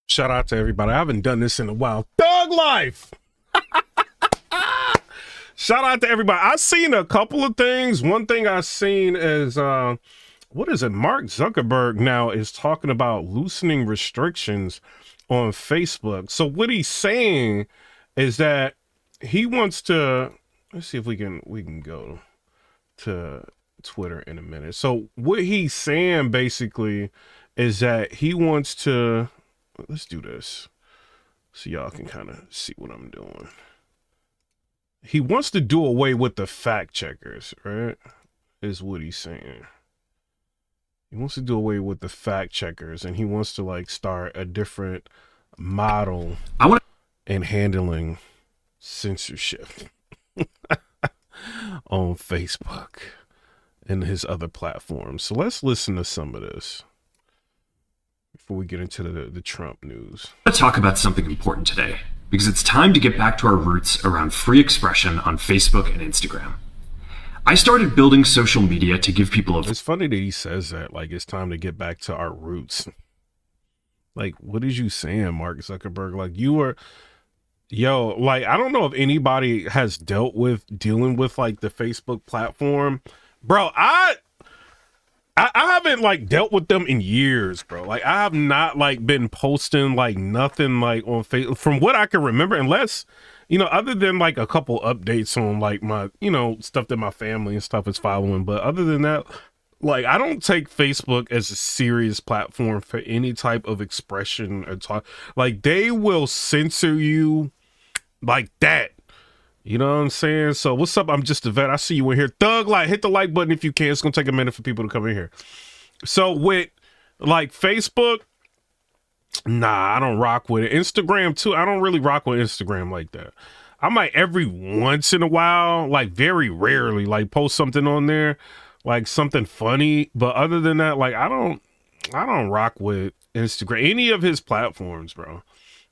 Shout out to everybody. I haven't done this in a while. Thug life. Shout out to everybody. I've seen a couple of things. One thing I've seen is, what is it? Mark Zuckerberg now is talking about loosening restrictions on Facebook. So what he's saying is that he wants to, let's see if we can go to Twitter in a minute. So what he's saying basically is that he wants to, let's do this so y'all can kind of see what I'm doing. He wants to do away with the fact checkers, right? Is what he's saying. He wants to do away with the fact checkers, and he wants to like start a different model in handling censorship on Facebook and his other platforms. So let's listen to some of this before we get into the Trump news. Let's talk about something important today, because it's time to get back to our roots around free expression on Facebook and Instagram. I started building social media to give people It's funny that he says that, like it's time to get back to our roots. Like, what is you saying, Mark Zuckerberg? Like you were, like, I don't know if anybody has dealing with like the Facebook platform. Bro, I haven't like dealt with them in years, bro. Like I have not like been posting like nothing like on Facebook from what I can remember, unless, other than like a couple updates on like my, stuff that my family and stuff is following. But other than that, like I don't take Facebook as a serious platform for any type of expression or talk. Like they will censor you like that. You know what I'm saying? So what's up? I'm just a vet. I see you in here. Thug life. Hit the like button if you can. It's gonna take a minute for people to come in here. So with like Facebook, nah, I don't rock with it. Instagram too. I don't really rock with Instagram like that. I might every once in a while, like very rarely, like post something on there, like something funny. But other than that, like I don't rock with Instagram, any of his platforms, bro.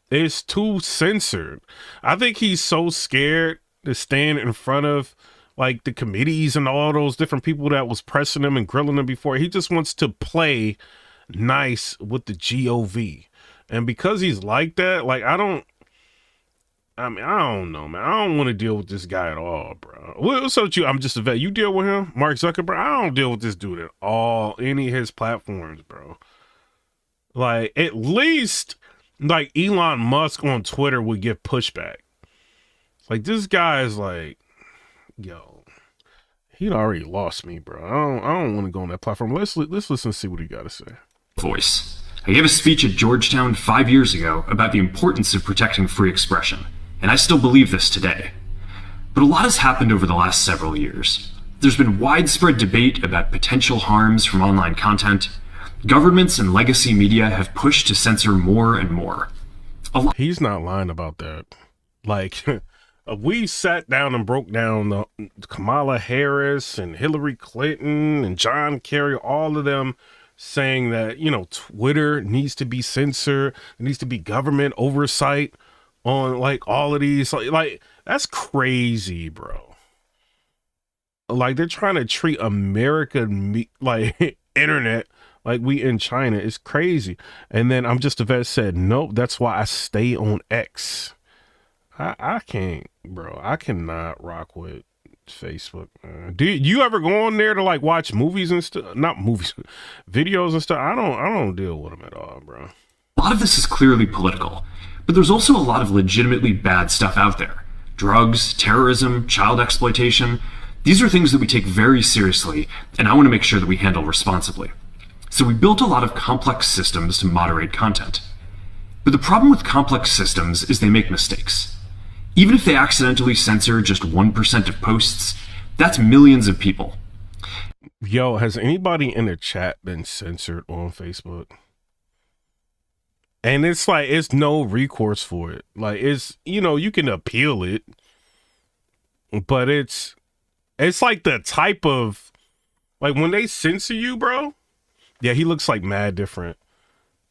It's too censored. I think he's so scared to stand in front of like the committees and all those different people that was pressing him and grilling him before. He just wants to play nice with the GOV. And because he's like that, like I don't know, man. I don't want to deal with this guy at all, bro. What's up with you? I'm just a vet. You deal with him? Mark Zuckerberg? I don't deal with this dude at all. Any of his platforms, bro. Like at least like Elon Musk on Twitter would get pushback. Like this guy is like, he'd already lost me, bro. I don't want to go on that platform. Let's listen and see what he got to say. Voice. I gave a speech at Georgetown 5 years ago about the importance of protecting free expression, and I still believe this today. But a lot has happened over the last several years. There's been widespread debate about potential harms from online content. Governments and legacy media have pushed to censor more and more. He's not lying about that. Like, we sat down and broke down the Kamala Harris and Hillary Clinton and John Kerry, all of them saying that, Twitter needs to be censored. There needs to be government oversight on like all of these. Like that's crazy, bro. Like they're trying to treat American like internet like we in China. Is crazy. And then I'm just a vet said, nope, that's why I stay on X. I can't, bro. I cannot rock with Facebook, man. Do you ever go on there to like watch movies and stuff? Not movies, videos and stuff. I don't deal with them at all, bro. A lot of this is clearly political, but there's also a lot of legitimately bad stuff out there. Drugs, terrorism, child exploitation. These are things that we take very seriously, and I want to make sure that we handle responsibly. So we built a lot of complex systems to moderate content. But the problem with complex systems is they make mistakes. Even if they accidentally censor just 1% of posts, that's millions of people. Yo, has anybody in the chat been censored on Facebook? And it's like, it's no recourse for it. Like it's, you can appeal it, but it's like the type of, like when they censor you, bro. Yeah, he looks like mad different.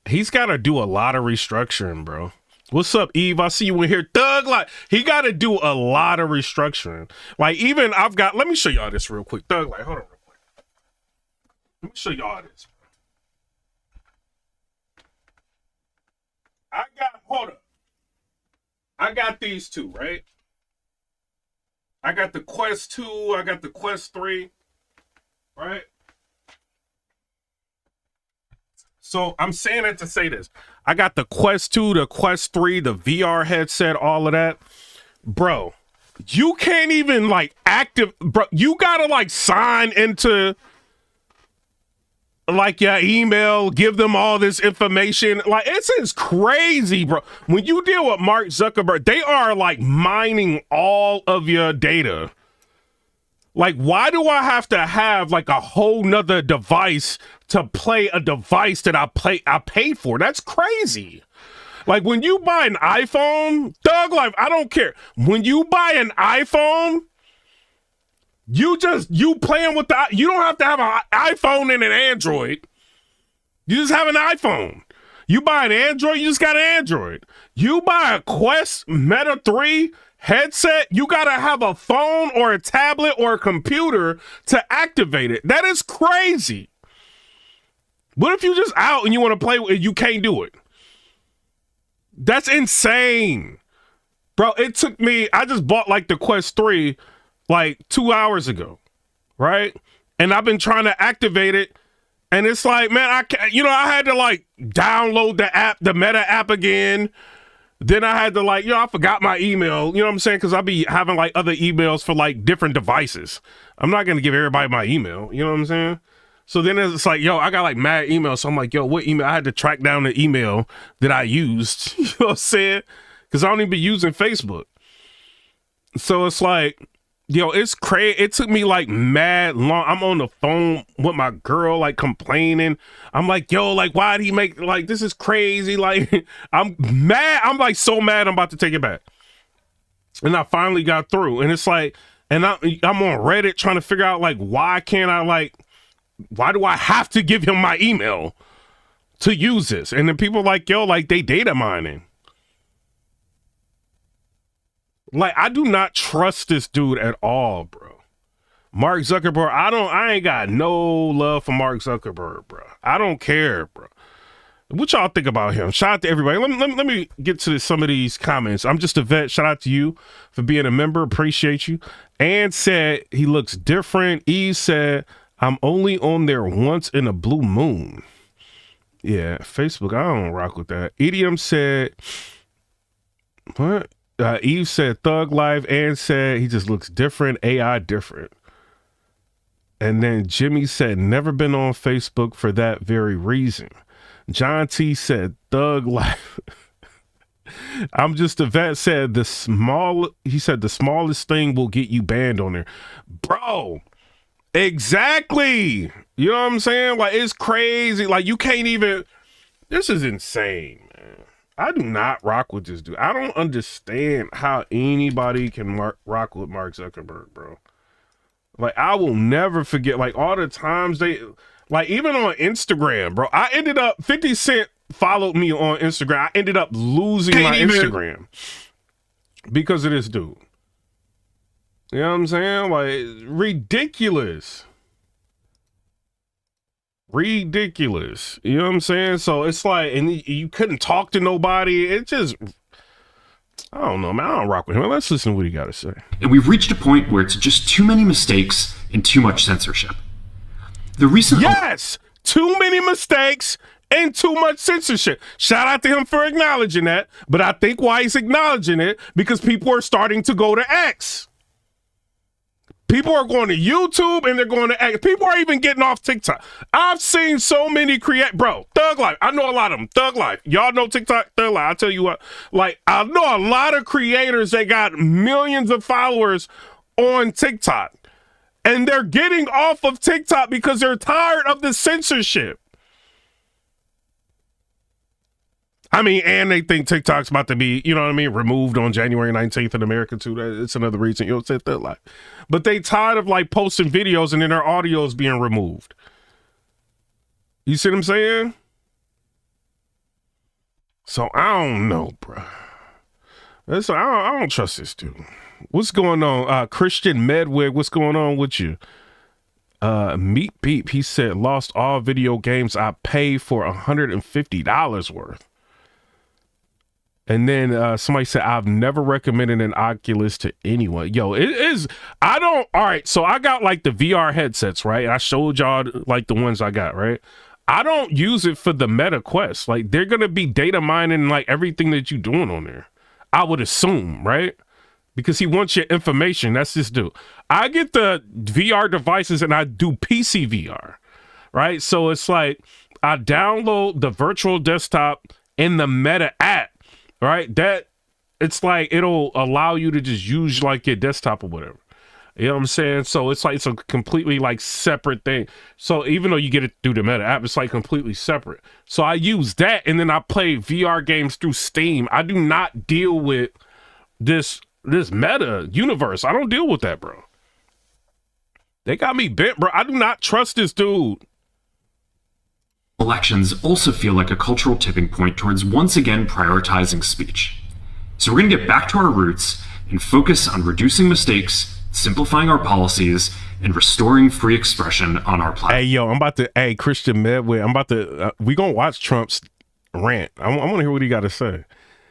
He's got to do a lot of restructuring, bro. What's up, Eve? I see you in here. Thug, like, he got to do a lot of restructuring. Like, even let me show y'all this real quick. Thug, like, hold on real quick. Let me show y'all this. got these two, right? I got the Quest 2, I got the Quest 3, right? So I'm saying it to say this. I got the Quest 2, the Quest 3, the VR headset, all of that. Bro, you can't even like bro, you gotta like sign into like your email, give them all this information. Like, it's crazy, bro. When you deal with Mark Zuckerberg, they are like mining all of your data. Like, why do I have to have like a whole nother device to play a device that I paid for? That's crazy. Like, when you buy an iPhone, Thug Life, I don't care. When you buy an iPhone, you playing with you don't have to have an iPhone and an Android. You just have an iPhone. You buy an Android, you just got an Android. You buy a Quest Meta 3 headset, you gotta have a phone or a tablet or a computer to activate it. That is crazy. What if you just out and you want to play and you can't do it? That's insane. Bro, it took me, I just bought like the Quest 3 like 2 hours ago, right? And I've been trying to activate it, and it's like, man, I can't, I had to like download the app, the Meta app again. Then I had to like, I forgot my email, you know what I'm saying? Because I'll be having like other emails for like different devices. I'm not going to give everybody my email, you know what I'm saying? So then it's like, I got like mad emails. So I'm like, what email? I had to track down the email that I used, you know what I'm saying? Because I don't even be using Facebook. So it's like, it's crazy. It took me like mad long. I'm on the phone with my girl, like complaining. I'm like, like, why'd he make, like, this is crazy. Like, I'm mad. I'm like so mad. I'm about to take it back. And I finally got through. And it's like, and I'm on Reddit trying to figure out like, why do I have to give him my email to use this? And then people like, like they data mining. Like, I do not trust this dude at all, bro. Mark Zuckerberg, I ain't got no love for Mark Zuckerberg, bro. I don't care, bro. What y'all think about him? Shout out to everybody. Let me get to some of these comments. I'm just a vet. Shout out to you for being a member. Appreciate you. Ann said he looks different. Eve said, I'm only on there once in a blue moon. Yeah, Facebook, I don't rock with that. Idiom said, what? Eve said Thug Life. Ann said he just looks different. AI different. And then Jimmy said never been on Facebook for that very reason. John T said Thug Life. I'm just a vet said the smallest thing will get you banned on there. Bro, exactly. You know what I'm saying? Like, it's crazy. Like, you can't even, this is insane, man. I do not rock with this dude. I don't understand how anybody can rock with Mark Zuckerberg, bro. Like, I will never forget, like, all the times like, even on Instagram, bro, I ended up, 50 Cent followed me on Instagram. I ended up losing my Instagram because of this dude. You know what I'm saying? Like, ridiculous. Ridiculous. You know what I'm saying? So it's like, and you couldn't talk to nobody. It just, I don't know, man. I don't rock with him. Let's listen to what he got to say. And we've reached a point where it's just too many mistakes and too much censorship. The recent too many mistakes and too much censorship. Shout out to him for acknowledging that. But I think why he's acknowledging it, because people are starting to go to X. People are going to YouTube and they're going to X. People are even getting off TikTok. I've seen so many bro, Thug Life. I know a lot of them. Thug Life. Y'all know TikTok, Thug Life. I'll tell you what, like, I know a lot of creators that got millions of followers on TikTok. And they're getting off of TikTok because they're tired of the censorship. I mean, and they think TikTok's about to be, you know what I mean, removed on January 19th in America too. It's another reason you'll say that like. But they tired of like posting videos and then their audio is being removed. You see what I'm saying? So I don't know, bro. I don't trust this dude. What's going on? Christian Medwig, what's going on with you? Meat Beep, he said, lost all video games I paid for $150 worth. And then somebody said, I've never recommended an Oculus to anyone. Yo, it is, I don't, all right, so I got like the VR headsets, right? I showed y'all like the ones I got, right? I don't use it for the Meta Quest. Like, they're going to be data mining like everything that you're doing on there. I would assume, right? Because he wants your information. That's this dude. I get the VR devices and I do PC VR, right? So it's like I download the virtual desktop in the Meta app, right? That it's like it'll allow you to just use like your desktop or whatever. You know what I'm saying? So it's like it's a completely like separate thing. So even though you get it through the Meta app, it's like completely separate. So I use that and then I play VR games through Steam. I do not deal with this Meta universe. I don't deal with that, bro. They got me bent, bro. I do not trust this dude. Elections also feel like a cultural tipping point towards once again prioritizing speech. So we're going to get back to our roots and focus on reducing mistakes, simplifying our policies, and restoring free expression on our platform. Hey, yo, I'm about to, hey, Christian Medway, I'm about to, we gonna watch Trump's rant. I want to hear what he got to say.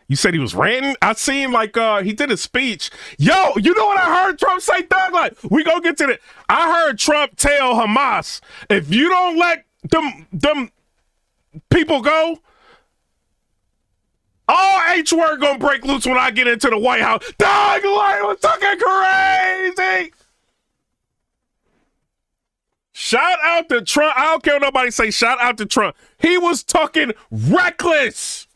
You said he was ranting? I seen like, he did a speech. Yo, you know what I heard Trump say, Doug? Like, we gonna get to that. I heard Trump tell Hamas, if you don't let them people go, all H word gonna break loose when I get into the White House. Doug, like, was talking crazy. Shout out to Trump. I don't care what nobody say. Shout out to Trump. He was talking reckless.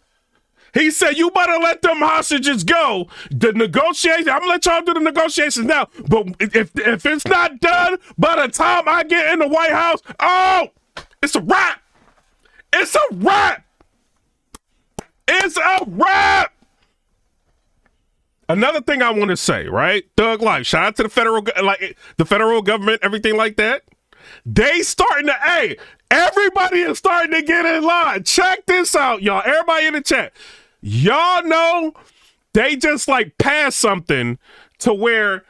He said, you better let them hostages go. The negotiations, I'm gonna let y'all do the negotiations now. But if it's not done by the time I get in the White House, oh, it's a wrap. It's a wrap. It's a wrap. Another thing I want to say, right? Thug Life, shout out to the federal government, everything like that. They starting to, hey, everybody is starting to get in line. Check this out, y'all. Everybody in the chat. Y'all know they just like passed something to where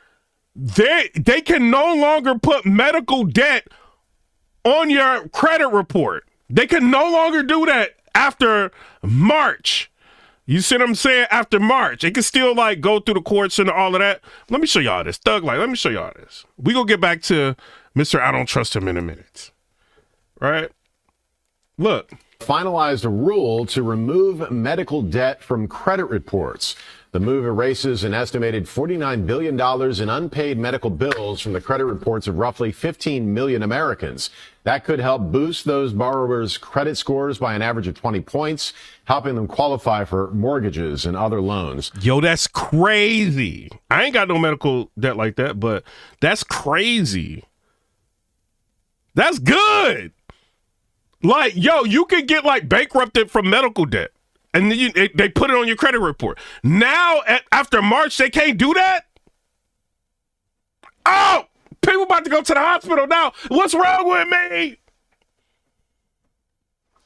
they can no longer put medical debt on your credit report. They can no longer do that after March. You see what I'm saying? After March, it can still like go through the courts and all of that. Let me show y'all this. Thug Life, let me show y'all this. We gonna get back to Mr. I don't trust him in a minute. Right? Look. Finalized a rule to remove medical debt from credit reports. The move erases an estimated $49 billion in unpaid medical bills from the credit reports of roughly 15 million Americans. That could help boost those borrowers' credit scores by an average of 20 points, helping them qualify for mortgages and other loans. Yo, that's crazy. I ain't got no medical debt like that, but that's crazy. That's good. Like, yo, you can get like bankrupted from medical debt. And then they put it on your credit report. Now, after March, they can't do that? Oh, people about to go to the hospital now. What's wrong with me?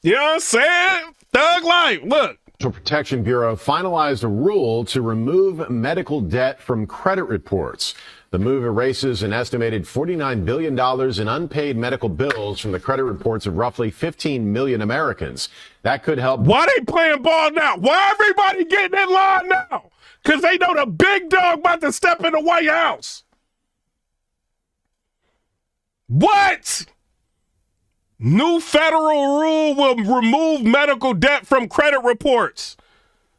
You know what I'm saying? Thug Life, look. National Protection Bureau finalized a rule to remove medical debt from credit reports. The move erases an estimated $49 billion in unpaid medical bills from the credit reports of roughly 15 million Americans. That could help. Why they playing ball now? Why everybody getting in line now? Because they know the big dog about to step in the White House. What? New federal rule will remove medical debt from credit reports.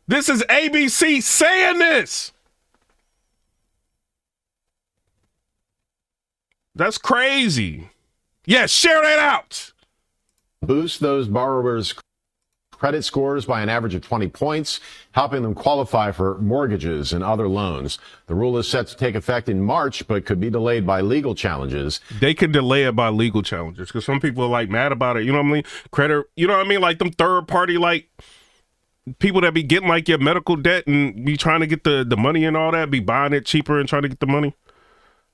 This is ABC saying this. That's crazy. Yeah, share that out. Boost those borrowers' credit scores by an average of 20 points, helping them qualify for mortgages and other loans. The rule is set to take effect in March, but could be delayed by legal challenges. They could delay it by legal challenges because some people are like mad about it. You know what I mean? Credit, you know what I mean? Like them third party, like people that be getting like your medical debt and be trying to get the money and all that, be buying it cheaper and trying to get the money.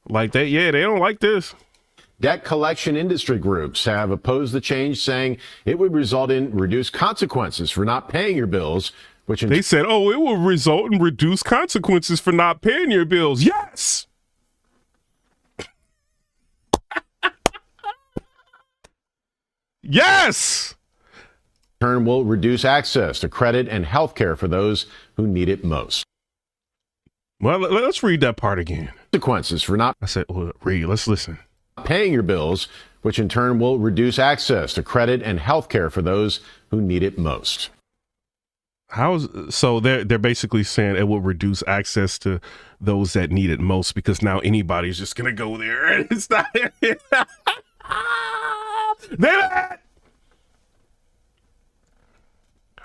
Like that, yeah, they don't like this. Debt collection industry groups have opposed the change, saying it would result in reduced consequences for not paying your bills, which they said, oh, it will result in reduced consequences for not paying your bills. Yes. Yes. turn will reduce access to credit and health care for those who need it most. Well, let's read that part again. Consequences for not I said, well, read, let's listen. paying your bills, which in turn will reduce access to credit and health care for those who need it most. So they're basically saying it will reduce access to those that need it most, because now anybody's just gonna go there and it's not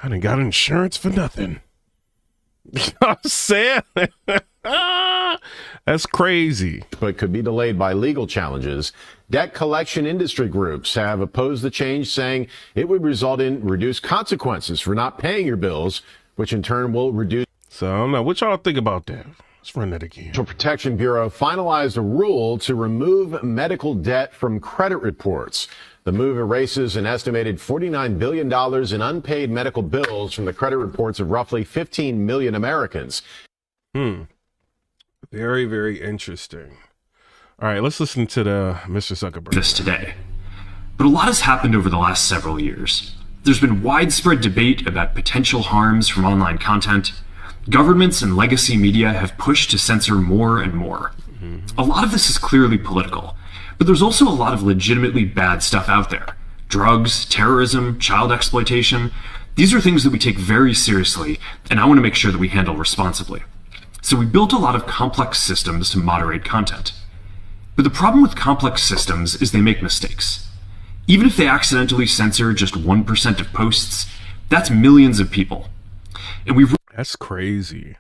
I done got insurance for nothing. You know what I'm saying? That's crazy. But could be delayed by legal challenges. Debt collection industry groups have opposed the change, saying it would result in reduced consequences for not paying your bills, which in turn will reduce. So I don't know. What y'all think about that? Let's run that again. National Protection Bureau finalized a rule to remove medical debt from credit reports. The move erases an estimated $49 billion in unpaid medical bills from the credit reports of roughly 15 million Americans. Very, very interesting. All right, let's listen to Mr. Zuckerberg. This today. But a lot has happened over the last several years. There's been widespread debate about potential harms from online content. Governments and legacy media have pushed to censor more and more. A lot of this is clearly political, but there's also a lot of legitimately bad stuff out there. Drugs, terrorism, child exploitation. These are things that we take very seriously, and I want to make sure that we handle responsibly. So we built a lot of complex systems to moderate content. But the problem with complex systems is they make mistakes. Even if they accidentally censor just 1% of posts, that's millions of people. And That's crazy.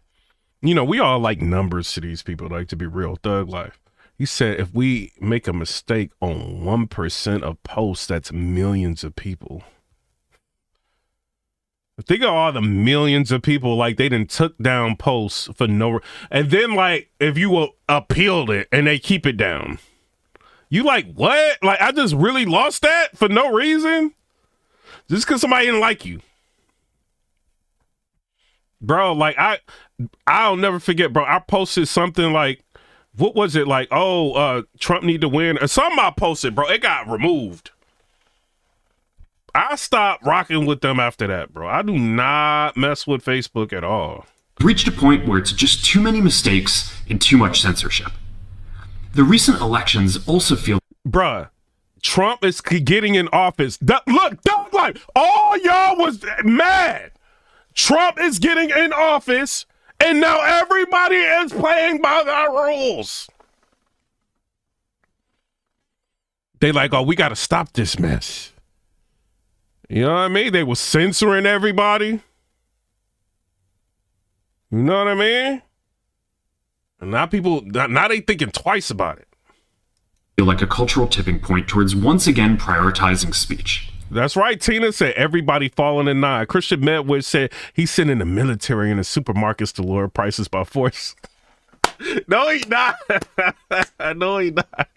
You know, we all like numbers to these people, like, to be real. Thug Life. He said if we make a mistake on 1% of posts, that's millions of people. Think of all the millions of people, like, they done took down posts for no, and then, like, if you will appealed it and they keep it down, you like, what? Like, I just really lost that for no reason, just because somebody didn't like you, bro. Like, I'll never forget, bro. I posted something like, what was it, like, Trump need to win or something. I posted, bro. It got removed. I stopped rocking with them after that, bro. I do not mess with Facebook at all. Reached a point where it's just too many mistakes and too much censorship. The recent elections also feel... Bruh, Trump is getting in office. Look, Thug Life, all y'all was mad. Trump is getting in office, and now everybody is playing by their rules. They like, oh, we got to stop this mess. You know what I mean? They were censoring everybody. You know what I mean? And now now they thinking twice about it. Feel like a cultural tipping point towards once again prioritizing speech. That's right. Tina said everybody falling in line. Christian Medwood said he's sending the military and the supermarkets to lower prices by force. No, he not. No, he not.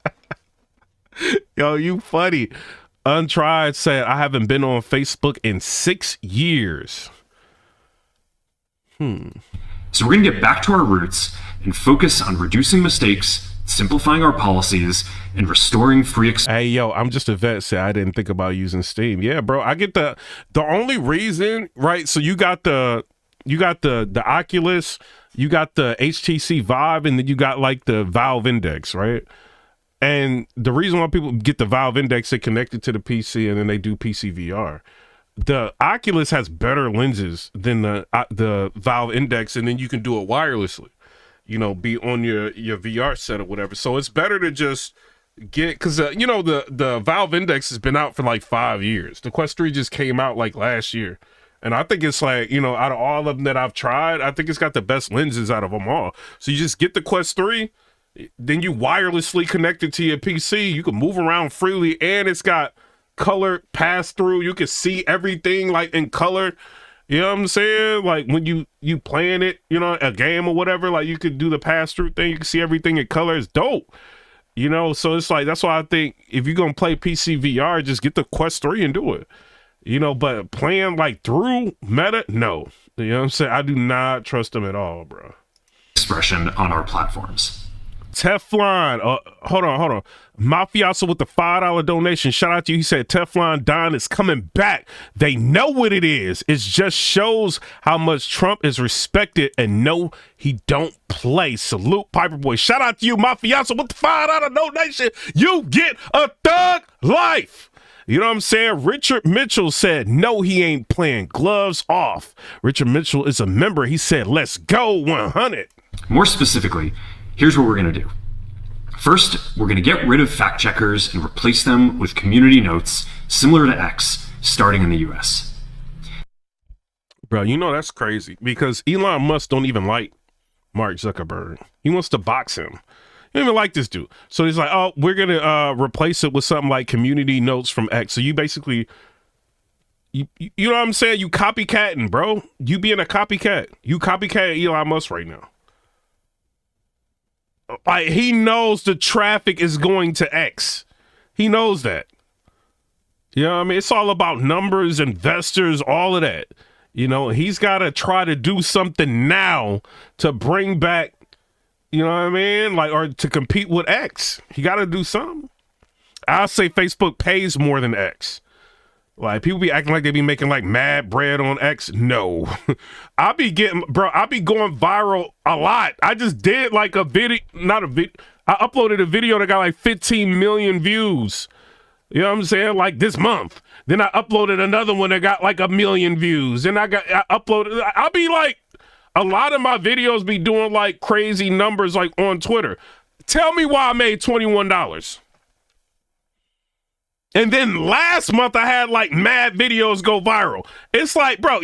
Yo, you funny. Untried said, I haven't been on Facebook in 6 years. So we're going to get back to our roots and focus on reducing mistakes, simplifying our policies, and restoring free Hey, yo, I'm just a vet. Say I didn't think about using Steam. Yeah, bro. I get the only reason, right? So you got the Oculus, you got the HTC Vive, and then you got like the Valve Index, right? And the reason why people get the Valve Index, they connect it to the PC and then they do PC VR. The Oculus has better lenses than the Valve Index, and then you can do it wirelessly, you know, be on your VR set or whatever. So it's better to just get, because, you know, the Valve Index has been out for like 5 years. The Quest 3 just came out like last year. And I think it's like, you know, out of all of them that I've tried, I think it's got the best lenses out of them all. So you just get the Quest 3, then you wirelessly connect it to your PC. You can move around freely, and it's got color pass through. You can see everything like in color. You know what I'm saying? Like when you playing it, you know, a game or whatever, like you could do the pass through thing. You can see everything in color. It's dope. You know, so it's like, that's why I think if you're going to play PC VR, just get the Quest 3 and do it. You know, but playing like through Meta, no. You know what I'm saying? I do not trust them at all, bro. Expression on our platforms. Teflon, hold on. Mafioso with the $5 donation. Shout out to you. He said Teflon Don is coming back. They know what it is. It just shows how much Trump is respected, and no, he don't play. Salute, Piper Boy. Shout out to you, Mafioso with the $5 donation. You get a thug life. You know what I'm saying? Richard Mitchell said, no, he ain't playing. Gloves off. Richard Mitchell is a member. He said, let's go 100. More specifically, here's what we're going to do. First, we're going to get rid of fact checkers and replace them with community notes similar to X, starting in the US. Bro, you know that's crazy because Elon Musk don't even like Mark Zuckerberg. He wants to box him. He don't even like this dude. So he's like, oh, we're going to replace it with something like community notes from X. So you basically, you know what I'm saying? You copycatting, bro. You being a copycat. You copycat Elon Musk right now. Like, he knows the traffic is going to X. He knows that. You know what I mean? It's all about numbers, investors, all of that. You know, he's got to try to do something now to bring back, you know what I mean? Like, or to compete with X. He got to do something. I'll say Facebook pays more than X. Like, people be acting like they be making like mad bread on X. No. I be going viral a lot. I just did like a video, I uploaded a video that got like 15 million views. You know what I'm saying? Like this month. Then I uploaded another one that got like 1 million views. Then I uploaded, I'll be like, a lot of my videos be doing like crazy numbers like on Twitter. Tell me why I made $21. And then last month I had like mad videos go viral. It's like, bro,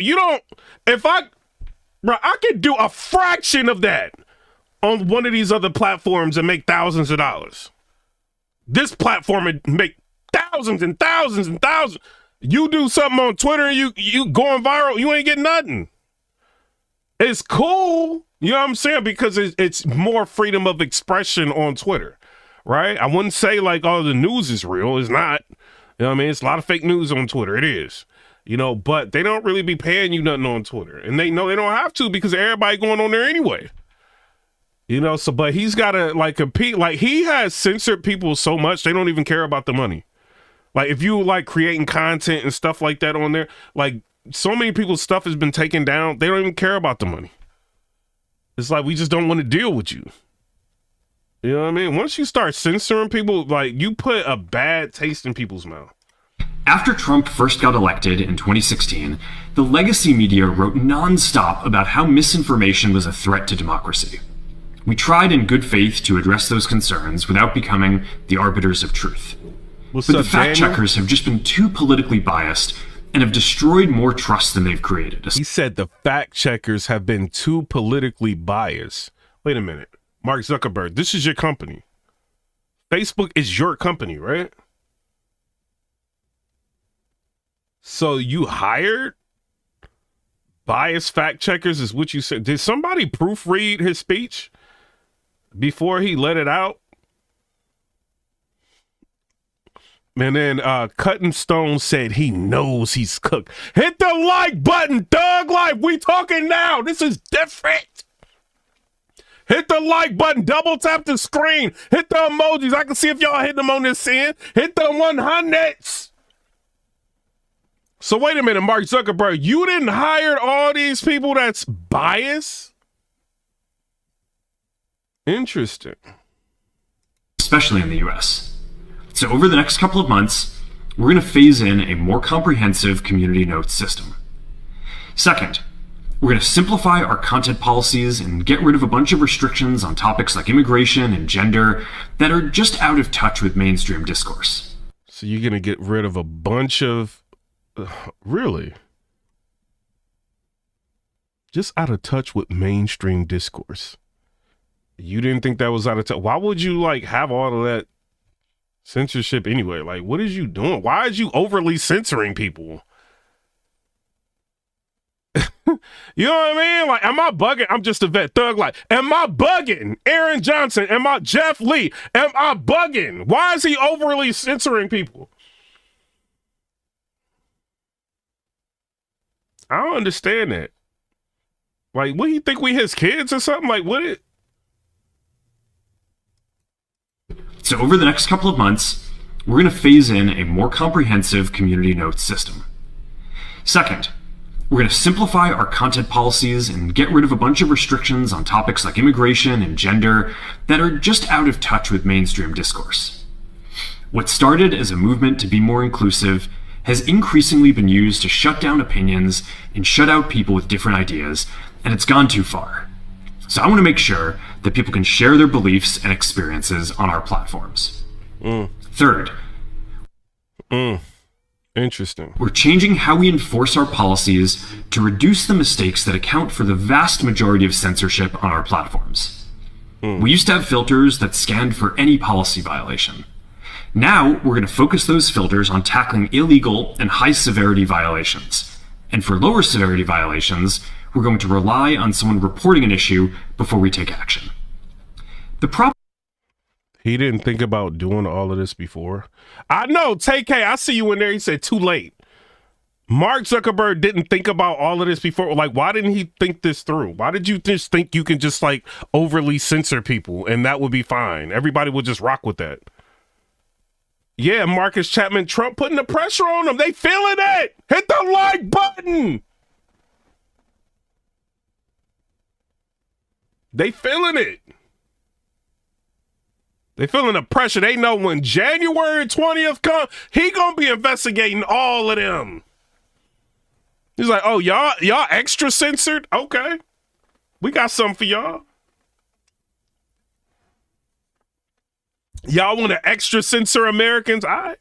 I could do a fraction of that on one of these other platforms and make thousands of dollars. This platform would make thousands and thousands and thousands. You do something on Twitter and you going viral, you ain't getting nothing. It's cool, you know what I'm saying? Because it's more freedom of expression on Twitter, right? I wouldn't say like, oh, the news is real. It's not. You know what I mean? It's a lot of fake news on Twitter. It is. You know, but they don't really be paying you nothing on Twitter. And they know they don't have to because everybody going on there anyway. You know, so, but he's got to like compete. Like, he has censored people so much, they don't even care about the money. Like, if you like creating content and stuff like that on there, like so many people's stuff has been taken down. They don't even care about the money. It's like, we just don't want to deal with you. You know what I mean? Once you start censoring people, like, you put a bad taste in people's mouth. After Trump first got elected in 2016, the legacy media wrote nonstop about how misinformation was a threat to democracy. We tried in good faith to address those concerns without becoming the arbiters of truth. But the fact checkers have just been too politically biased and have destroyed more trust than they've created. He said the fact checkers have been too politically biased. Wait a minute. Mark Zuckerberg, this is your company. Facebook is your company, right? So you hired biased fact checkers is what you said. Did somebody proofread his speech before he let it out? And then Cutting Stone said he knows he's cooked. Hit the like button, Thug Life. We talking now. This is different. Hit the like button. Double tap the screen. Hit the emojis. I can see if y'all hit them on this end. Hit the 100s. So wait a minute, Mark Zuckerberg. You didn't hire all these people that's biased? Interesting. Especially in the US. So over the next couple of months, we're going to phase in a more comprehensive community notes system. Second, we're going to simplify our content policies and get rid of a bunch of restrictions on topics like immigration and gender that are just out of touch with mainstream discourse. So you're going to get rid of a bunch of... really? Just out of touch with mainstream discourse. You didn't think that was out of touch? Why would you like have all of that censorship anyway? Like, what is you doing? Why is you overly censoring people? You know what I mean? Like, am I bugging? I'm just a vet. Thug Life. Am I bugging? Aaron Johnson. Am I Jeff Lee? Am I bugging? Why is he overly censoring people? I don't understand that. Like, what do you think, we his kids or something? Like, what it? So over the next couple of months, we're going to phase in a more comprehensive community notes system. Second, we're going to simplify our content policies and get rid of a bunch of restrictions on topics like immigration and gender that are just out of touch with mainstream discourse. What started as a movement to be more inclusive has increasingly been used to shut down opinions and shut out people with different ideas, and it's gone too far. So I want to make sure that people can share their beliefs and experiences on our platforms. Third, interesting. We're changing how we enforce our policies to reduce the mistakes that account for the vast majority of censorship on our platforms. We used to have filters that scanned for any policy violation. Now we're going to focus those filters on tackling illegal and high severity violations. And for lower severity violations, we're going to rely on someone reporting an issue before we take action. The problem He didn't think about doing all of this before. I know, TK, I see you in there. He said too late. Mark Zuckerberg didn't think about all of this before. Like, why didn't he think this through? Why did you just think you can just like overly censor people and that would be fine? Everybody would just rock with that. Yeah, Marcus Chapman, Trump putting the pressure on them. They feeling it. Hit the like button. They feeling it. They feeling the pressure. They know when January 20th come, he gonna be investigating all of them. He's like, oh, y'all extra censored? Okay. We got something for y'all. Y'all want to extra censor Americans? All right.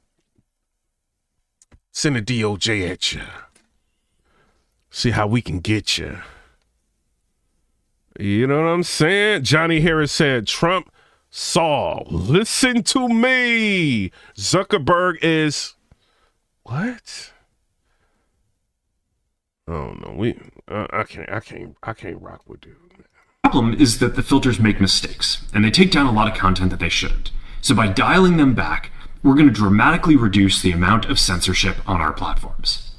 Send a DOJ at you. See how we can get you. You know what I'm saying? Johnny Harris said, Trump saw, listen to me. Zuckerberg is, what? Oh no, I can't rock with dude. The problem is that the filters make mistakes, and they take down a lot of content that they shouldn't. So by dialing them back, we're going to dramatically reduce the amount of censorship on our platforms.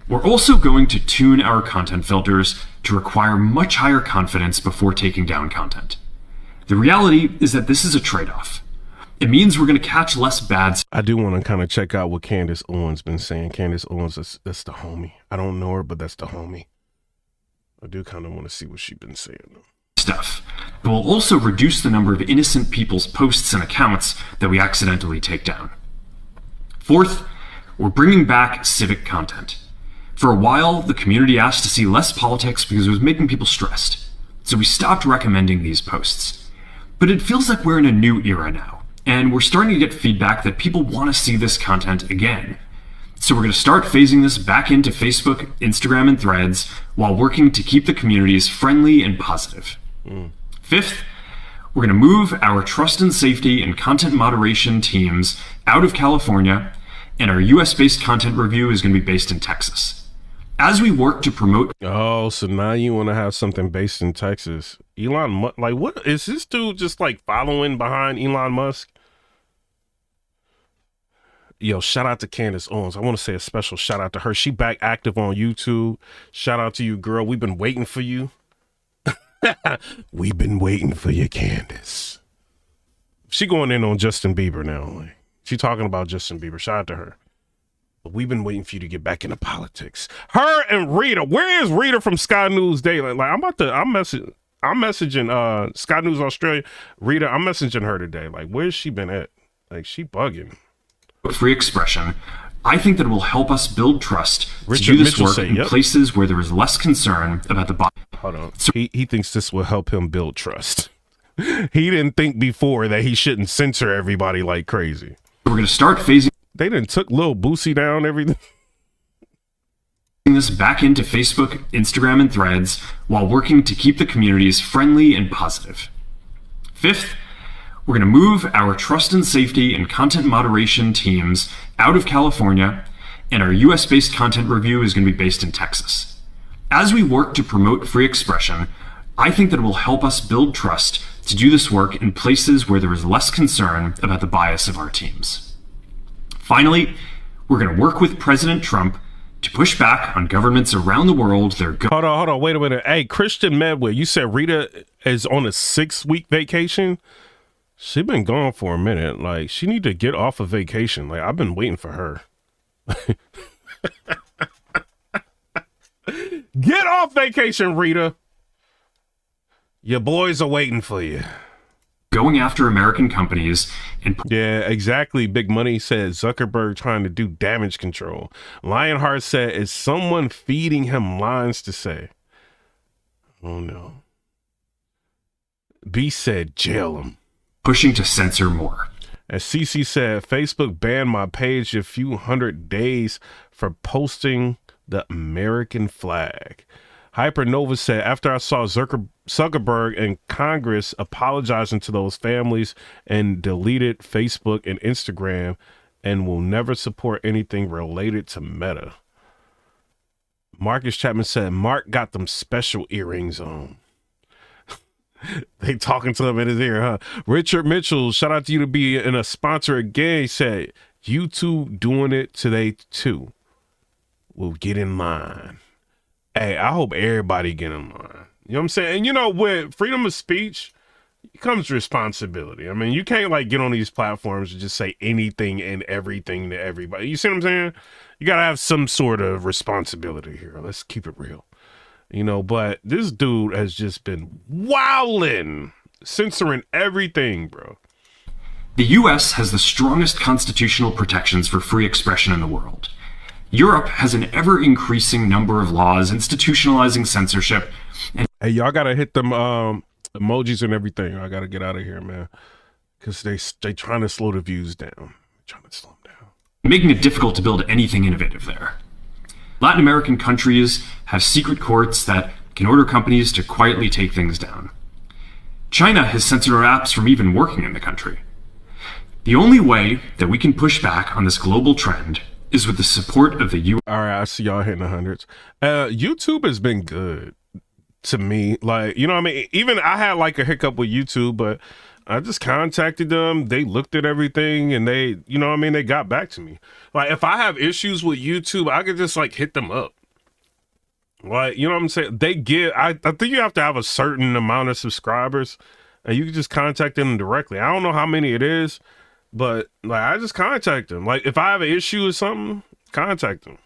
We're also going to tune our content filters to require much higher confidence before taking down content. The reality is that this is a trade-off. It means we're going to catch less bad. I do want to kind of check out what Candace Owens been saying. Candace Owens, that's the homie. I don't know her, but that's the homie. I do kind of want to see what she's been saying. Stuff, but will also reduce the number of innocent people's posts and accounts that we accidentally take down. Fourth, we're bringing back civic content. For a while, the community asked to see less politics because it was making people stressed. So we stopped recommending these posts. But it feels like we're in a new era now, and we're starting to get feedback that people want to see this content again. So we're going to start phasing this back into Facebook, Instagram, and Threads while working to keep the communities friendly and positive. Fifth, we're going to move our trust and safety and content moderation teams out of California, and our US-based content review is going to be based in Texas. As we work to promote... Oh, so now you want to have something based in Texas. Elon Musk, like, what is this dude just like following behind Elon Musk? Yo, shout out to Candace Owens. I want to say a special shout out to her. She back active on YouTube. Shout out to you, girl. We've been waiting for you. We've been waiting for you, Candace. She going in on Justin Bieber now. Like, she talking about Justin Bieber. Shout out to her. But we've been waiting for you to get back into politics. Her and Rita. Where is Rita from Sky News Daily? Like, I'm messaging Sky News Australia. Rita, I'm messaging her today. Like, where's she been at? Like, she bugging. Free expression. I think that it will help us build trust to do this work in places where there is less concern about the body. Hold on. So he thinks this will help him build trust. He didn't think before that he shouldn't censor everybody like crazy. We're going to start phasing. They done took Lil Boosie down, everything. This back into Facebook, Instagram, and Threads while working to keep the communities friendly and positive. Fifth, we're going to move our trust and safety and content moderation teams out of California, and our US-based content review is going to be based in Texas. As we work to promote free expression, I think that it will help us build trust to do this work in places where there is less concern about the bias of our teams. Finally, we're going to work with President Trump to push back on governments around the world. Hold on, wait a minute. Hey, Christian Medway, you said Rita is on a 6-week vacation? She been gone for a minute. Like, she need to get off of vacation. Like, I've been waiting for her. Get off vacation, Rita. Your boys are waiting for you. Going after American companies and Yeah, exactly. Big Money said Zuckerberg trying to do damage control. Lionheart said, is someone feeding him lines to say? Oh, no. B said, jail him. pushing to censor more. As CC said, Facebook banned my page a few hundred days for posting the American flag. Hypernova said, after I saw Zuckerberg and Congress apologizing to those families and deleted Facebook and Instagram and will never support anything related to Meta. Marcus Chapman said, Mark got them special earrings on. They talking to him in his ear, huh? Richard Mitchell, shout out to you to be in a sponsor again. He said, YouTube doing it today too. We'll get in line. Hey, I hope everybody get in line. You know what I'm saying? And you know, with freedom of speech comes responsibility. I mean, you can't like get on these platforms and just say anything and everything to everybody. You see what I'm saying? You got to have some sort of responsibility here. Let's keep it real. You know, but this dude has just been wilding, censoring everything, bro. The US has the strongest constitutional protections for free expression in the world. Europe has an ever-increasing number of laws institutionalizing censorship. And hey, y'all gotta hit them emojis and everything. I gotta get out of here, man, because they trying to slow the views down. They're trying to slow them down, making it difficult to build anything innovative there. Latin American countries have secret courts that can order companies to quietly take things down. China has censored our apps from even working in the country. The only way that we can push back on this global trend is with the support of the U.S. All right, I see y'all hitting the hundreds. YouTube has been good to me. Like, you know what I mean? Even I had like a hiccup with YouTube, but I just contacted them. They looked at everything and they, you know what I mean? They got back to me. Like, if I have issues with YouTube, I could just like hit them up. Like, you know what I'm saying? They get, I think you have to have a certain amount of subscribers and you can just contact them directly. I don't know how many it is, but like, I just contact them. Like, if I have an issue or something, contact them.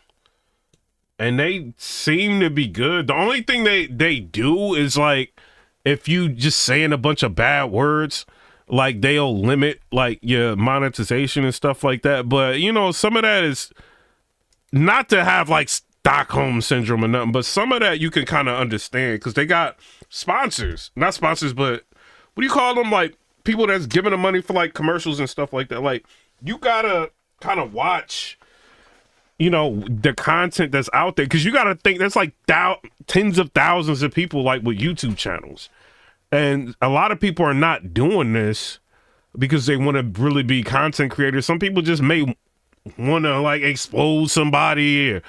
And they seem to be good. The only thing they do is like, if you just saying a bunch of bad words, like they'll limit like your monetization and stuff like that. But you know, some of that is not to have like Stockholm syndrome or nothing, but some of that you can kind of understand because they got sponsors, not sponsors, but what do you call them? Like people that's giving them money for like commercials and stuff like that. Like you gotta kind of watch, you know, the content that's out there because you gotta think there's like tens of thousands of people like with YouTube channels. And a lot of people are not doing this because they want to really be content creators. Some people just may want to like expose somebody, or,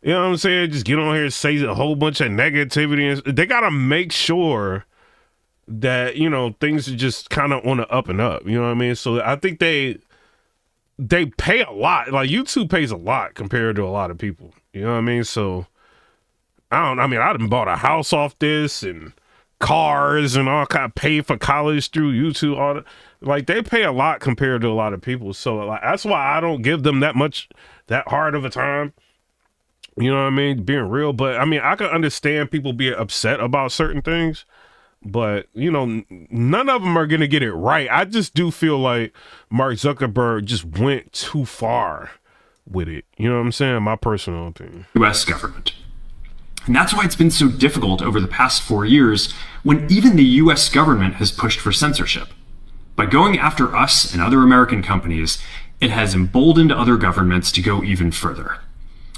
you know what I'm saying? Just get on here and say a whole bunch of negativity. And they got to make sure that, you know, things are just kind of on the up and up. You know what I mean? So I think they pay a lot. Like YouTube pays a lot compared to a lot of people. You know what I mean? So I done bought a house off this and cars and all kind of pay for college through YouTube. All that. Like they pay a lot compared to a lot of people. So like that's why I don't give them that hard of a time. You know what I mean? Being real. But I mean, I can understand people being upset about certain things, but you know, none of them are going to get it right. I just do feel like Mark Zuckerberg just went too far with it. You know what I'm saying? My personal opinion. US government. And that's why it's been so difficult over the past 4 years when even the US government has pushed for censorship. By going after us and other American companies, it has emboldened other governments to go even further.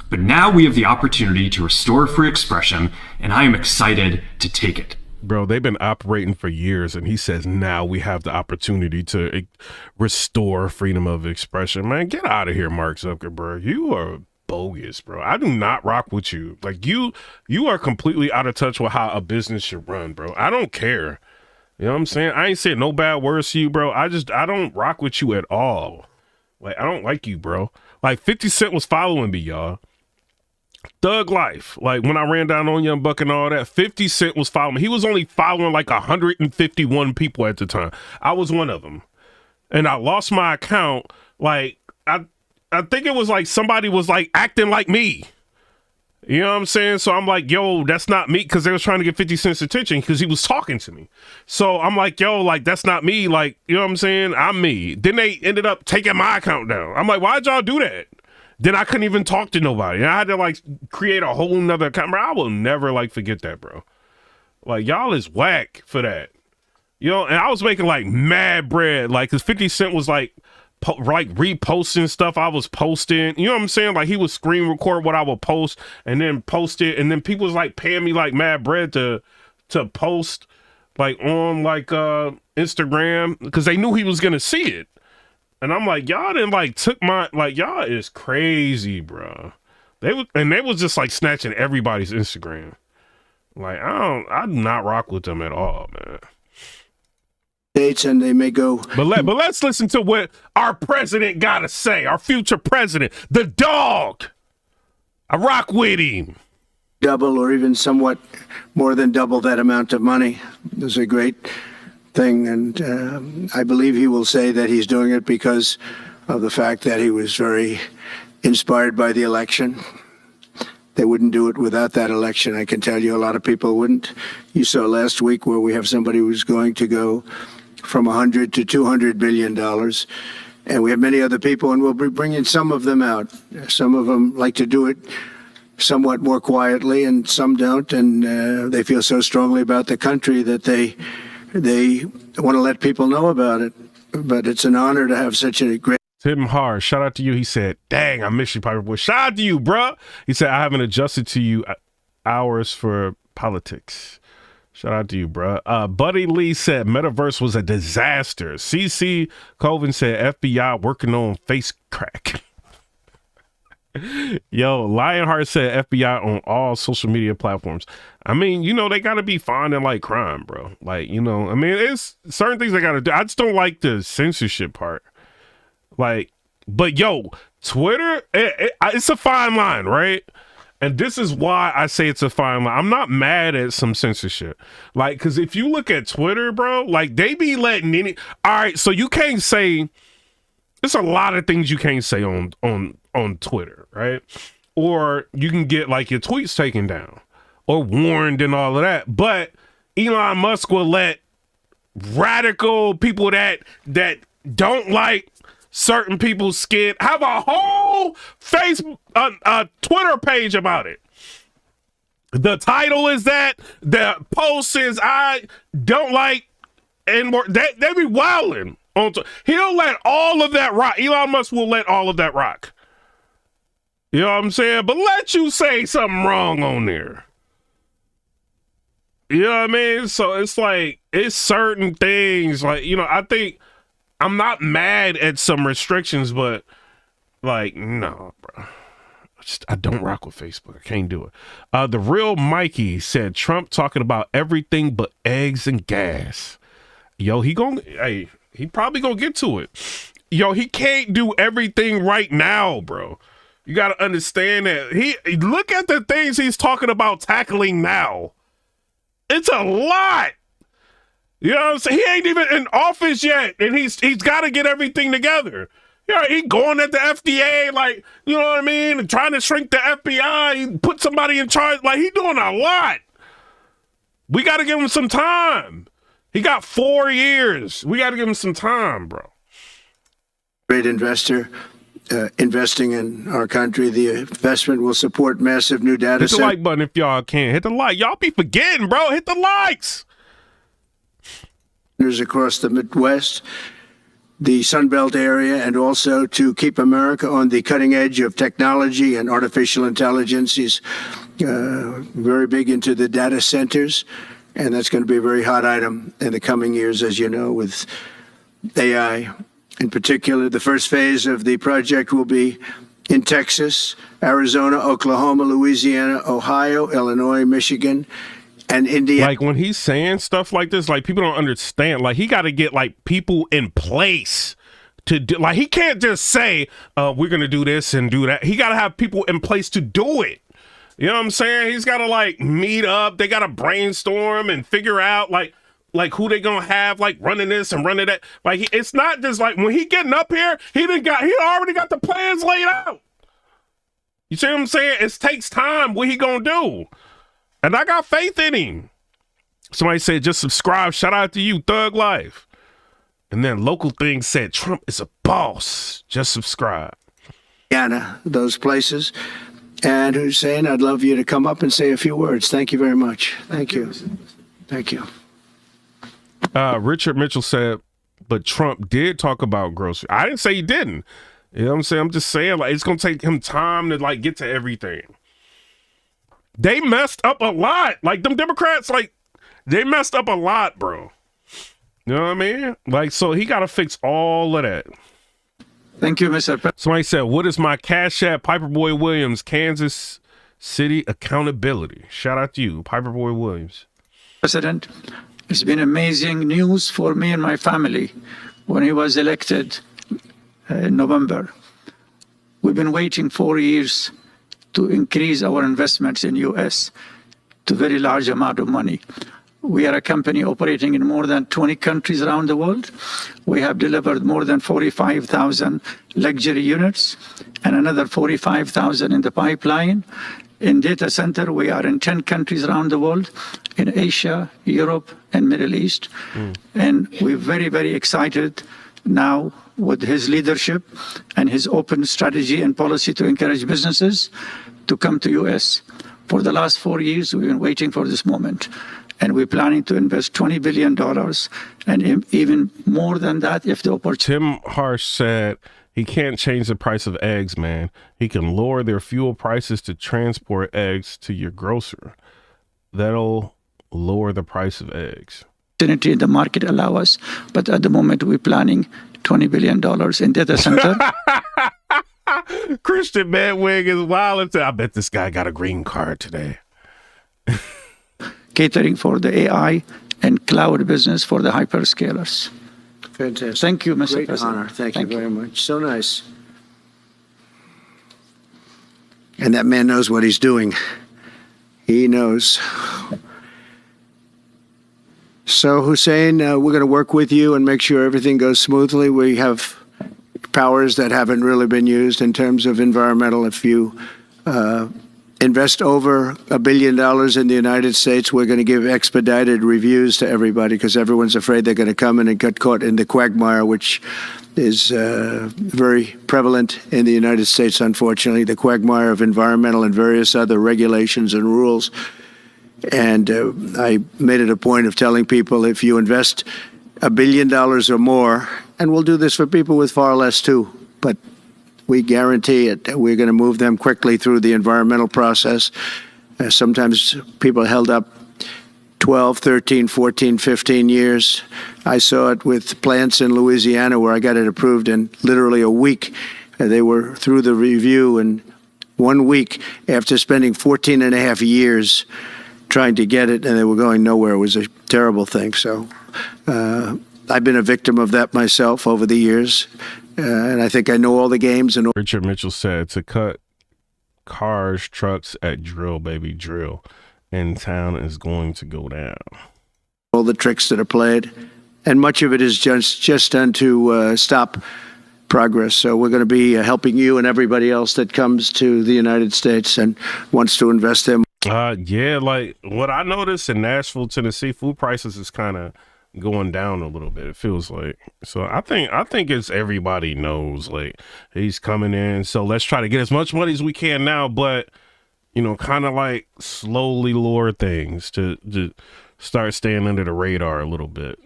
But now we have the opportunity to restore free expression, and I am excited to take it. Bro, they've been operating for years, and he says now we have the opportunity to restore freedom of expression. Man, get out of here, Mark Zuckerberg. You are bogus, bro. I do not rock with you. Like you are completely out of touch with how a business should run, bro. I don't care. You know what I'm saying? I ain't saying no bad words to you, bro. I don't rock with you at all. Like, I don't like you, bro. Like 50 Cent was following me, y'all. Thug Life. Like when I ran down on Young Buck and all that, 50 Cent was following me. He was only following like 151 people at the time. I was one of them. and I lost my account. Like I think it was like somebody was like acting like me. You know what I'm saying? So I'm like, yo, that's not me, because they was trying to get 50 Cent's attention because he was talking to me. So I'm like, yo, like, that's not me. Like, you know what I'm saying? I'm me. Then they ended up taking my account down. I'm like, why'd y'all do that? Then I couldn't even talk to nobody. And I had to like create a whole nother account. Bro, I will never like forget that, bro. Like, y'all is whack for that. You know, and I was making like mad bread. Like, because 50 Cent was like reposting stuff I was posting. You know what I'm saying? Like, he would screen record what I would post and then post it. And then people was like paying me like mad bread to post like on like Instagram, because they knew he was gonna see it. And I'm like, y'all didn't like took my, like, y'all is crazy, bro. They was just like snatching everybody's Instagram. Like, I do not rock with them at all, man. And they may go. But let's listen to what our president gotta say. Our future president, the dog. I rock with him. Double or even somewhat more than double that amount of money. It's a great thing, and I believe he will say that he's doing it because of the fact that he was very inspired by the election. They wouldn't do it without that election. I can tell you a lot of people wouldn't. You saw last week where we have somebody who's going to go from $100 to $200 billion. And we have many other people, and we'll be bringing some of them out. Some of them like to do it somewhat more quietly, and some don't. And they feel so strongly about the country that they want to let people know about it. But it's an honor to have such a great. Tim Har, shout out to you. He said, dang, I miss you, Piper Boy. Shout out to you, bro. He said, I haven't adjusted to you hours for politics. Shout out to you, bro. Buddy Lee said Metaverse was a disaster. CC Colvin said FBI working on face crack. Yo, Lionheart said FBI on all social media platforms. I mean, you know, they got to be finding like crime, bro. Like, you know, I mean, it's certain things they got to do. I just don't like the censorship part. Like, but yo, Twitter, it's a fine line, right? And this is why I say it's a fine line. I'm not mad at some censorship. Like, because if you look at Twitter, bro, like they be letting any. All right, so you can't say. There's a lot of things you can't say on Twitter, right? Or you can get like your tweets taken down or warned and all of that. But Elon Musk will let radical people that don't like certain people's skin have a whole Twitter page about it. The title is that, the post is I don't like, and more. They be wilding on. He'll let all of that rock. Elon Musk will let all of that rock. You know what I'm saying? But let you say something wrong on there. You know what I mean? So it's like, it's certain things like, you know, I think I'm not mad at some restrictions, but like, no, bro. I don't rock with Facebook. I can't do it. The real Mikey said Trump talking about everything but eggs and gas. Yo, he probably gonna get to it. Yo, he can't do everything right now, bro. You got to understand that. Look at the things he's talking about tackling now. It's a lot. You know what I'm saying? He ain't even in office yet, and he's got to get everything together. You know, he going at the FDA, like, you know what I mean, and trying to shrink the FBI, he put somebody in charge. Like, he doing a lot. We got to give him some time. He got 4 years. We got to give him some time, bro. Great investor investing in our country. The investment will support massive new data centers. Hit the like button if y'all can. Hit the like. Y'all be forgetting, bro. Hit the likes. Across the Midwest, the Sunbelt area, and also to keep America on the cutting edge of technology and artificial intelligence. He's very big into the data centers, and that's going to be a very hot item in the coming years, as you know, with AI. In particular, the first phase of the project will be in Texas, Arizona, Oklahoma, Louisiana, Ohio, Illinois, Michigan, and Indiana. Like when he's saying stuff like this, like people don't understand. Like he got to get like people in place to do. Like he can't just say, "We're gonna do this and do that." He got to have people in place to do it. You know what I'm saying? He's got to like meet up. They got to brainstorm and figure out like like who they gonna have like running this and running that. Like it's not just like when he getting up here, he already got the plans laid out. You see what I'm saying? It takes time. What he gonna do? And I got faith in him. Somebody said just subscribe. Shout out to you, Thug Life. And then local thing said Trump is a boss. Just subscribe. Those places. And Hussein, I'd love you to come up and say a few words. Thank you very much. Thank you. Thank you. Richard Mitchell said, but Trump did talk about grocery. I didn't say he didn't. You know what I'm saying? I'm just saying, like, it's going to take him time to, like, get to everything. They messed up a lot. Like, them Democrats, like, they messed up a lot, bro. You know what I mean? Like, so he got to fix all of that. Thank you, Mr. President. Somebody said, what is my Cash App? Piperboy Williams, Kansas City Accountability. Shout out to you, Piperboy Williams. President, it's been amazing news for me and my family when he was elected in November. We've been waiting 4 years to increase our investments in U.S. to very large amount of money. We are a company operating in more than 20 countries around the world. We have delivered more than 45,000 luxury units and another 45,000 in the pipeline. In data center, we are in 10 countries around the world, in Asia, Europe, and Middle East. And we're very, very excited now with his leadership and his open strategy and policy to encourage businesses to come to U.S. For the last 4 years, we've been waiting for this moment. And we're planning to invest $20 billion and even more than that if the opportunity. Tim Harsh said he can't change the price of eggs, man. He can lower their fuel prices to transport eggs to your grocer. That'll lower the price of eggs. Opportunity in the market allow us, but at the moment we're planning $20 billion in data center. Christian Madwig is wild. I bet this guy got a green card today. Catering for the AI and cloud business for the hyperscalers. Fantastic. Thank you, Mr. Great President. honor. Thank you very much. So nice. And that man knows what he's doing. He knows. So, Hussein, we're going to work with you and make sure everything goes smoothly. We have powers that haven't really been used in terms of environmental. If you invest over $1 billion in the United States, we're going to give expedited reviews to everybody because everyone's afraid they're going to come in and get caught in the quagmire, which is very prevalent in the United States, unfortunately, the quagmire of environmental and various other regulations and rules. And I made it a point of telling people if you invest $1 billion or more, and we'll do this for people with far less too, but we guarantee it. We're going to move them quickly through the environmental process. Sometimes people held up 12, 13, 14, 15 years. I saw it with plants in Louisiana where I got it approved in literally a week. They were through the review in 1 week after spending 14 and a half years trying to get it, and they were going nowhere. It was a terrible thing. So I've been a victim of that myself over the years. And I think I know all the games. And Richard Mitchell said to cut cars, trucks at drill, baby, drill. And town is going to go down. All the tricks that are played. And much of it is just done to stop progress. So we're going to be helping you and everybody else that comes to the United States and wants to invest in. Yeah, like what I noticed in Nashville, Tennessee, food prices is kind of going down a little bit, it feels like. So I think it's everybody knows, like, he's coming in, so let's try to get as much money as we can now, but you know, kind of like slowly lower things to start staying under the radar a little bit.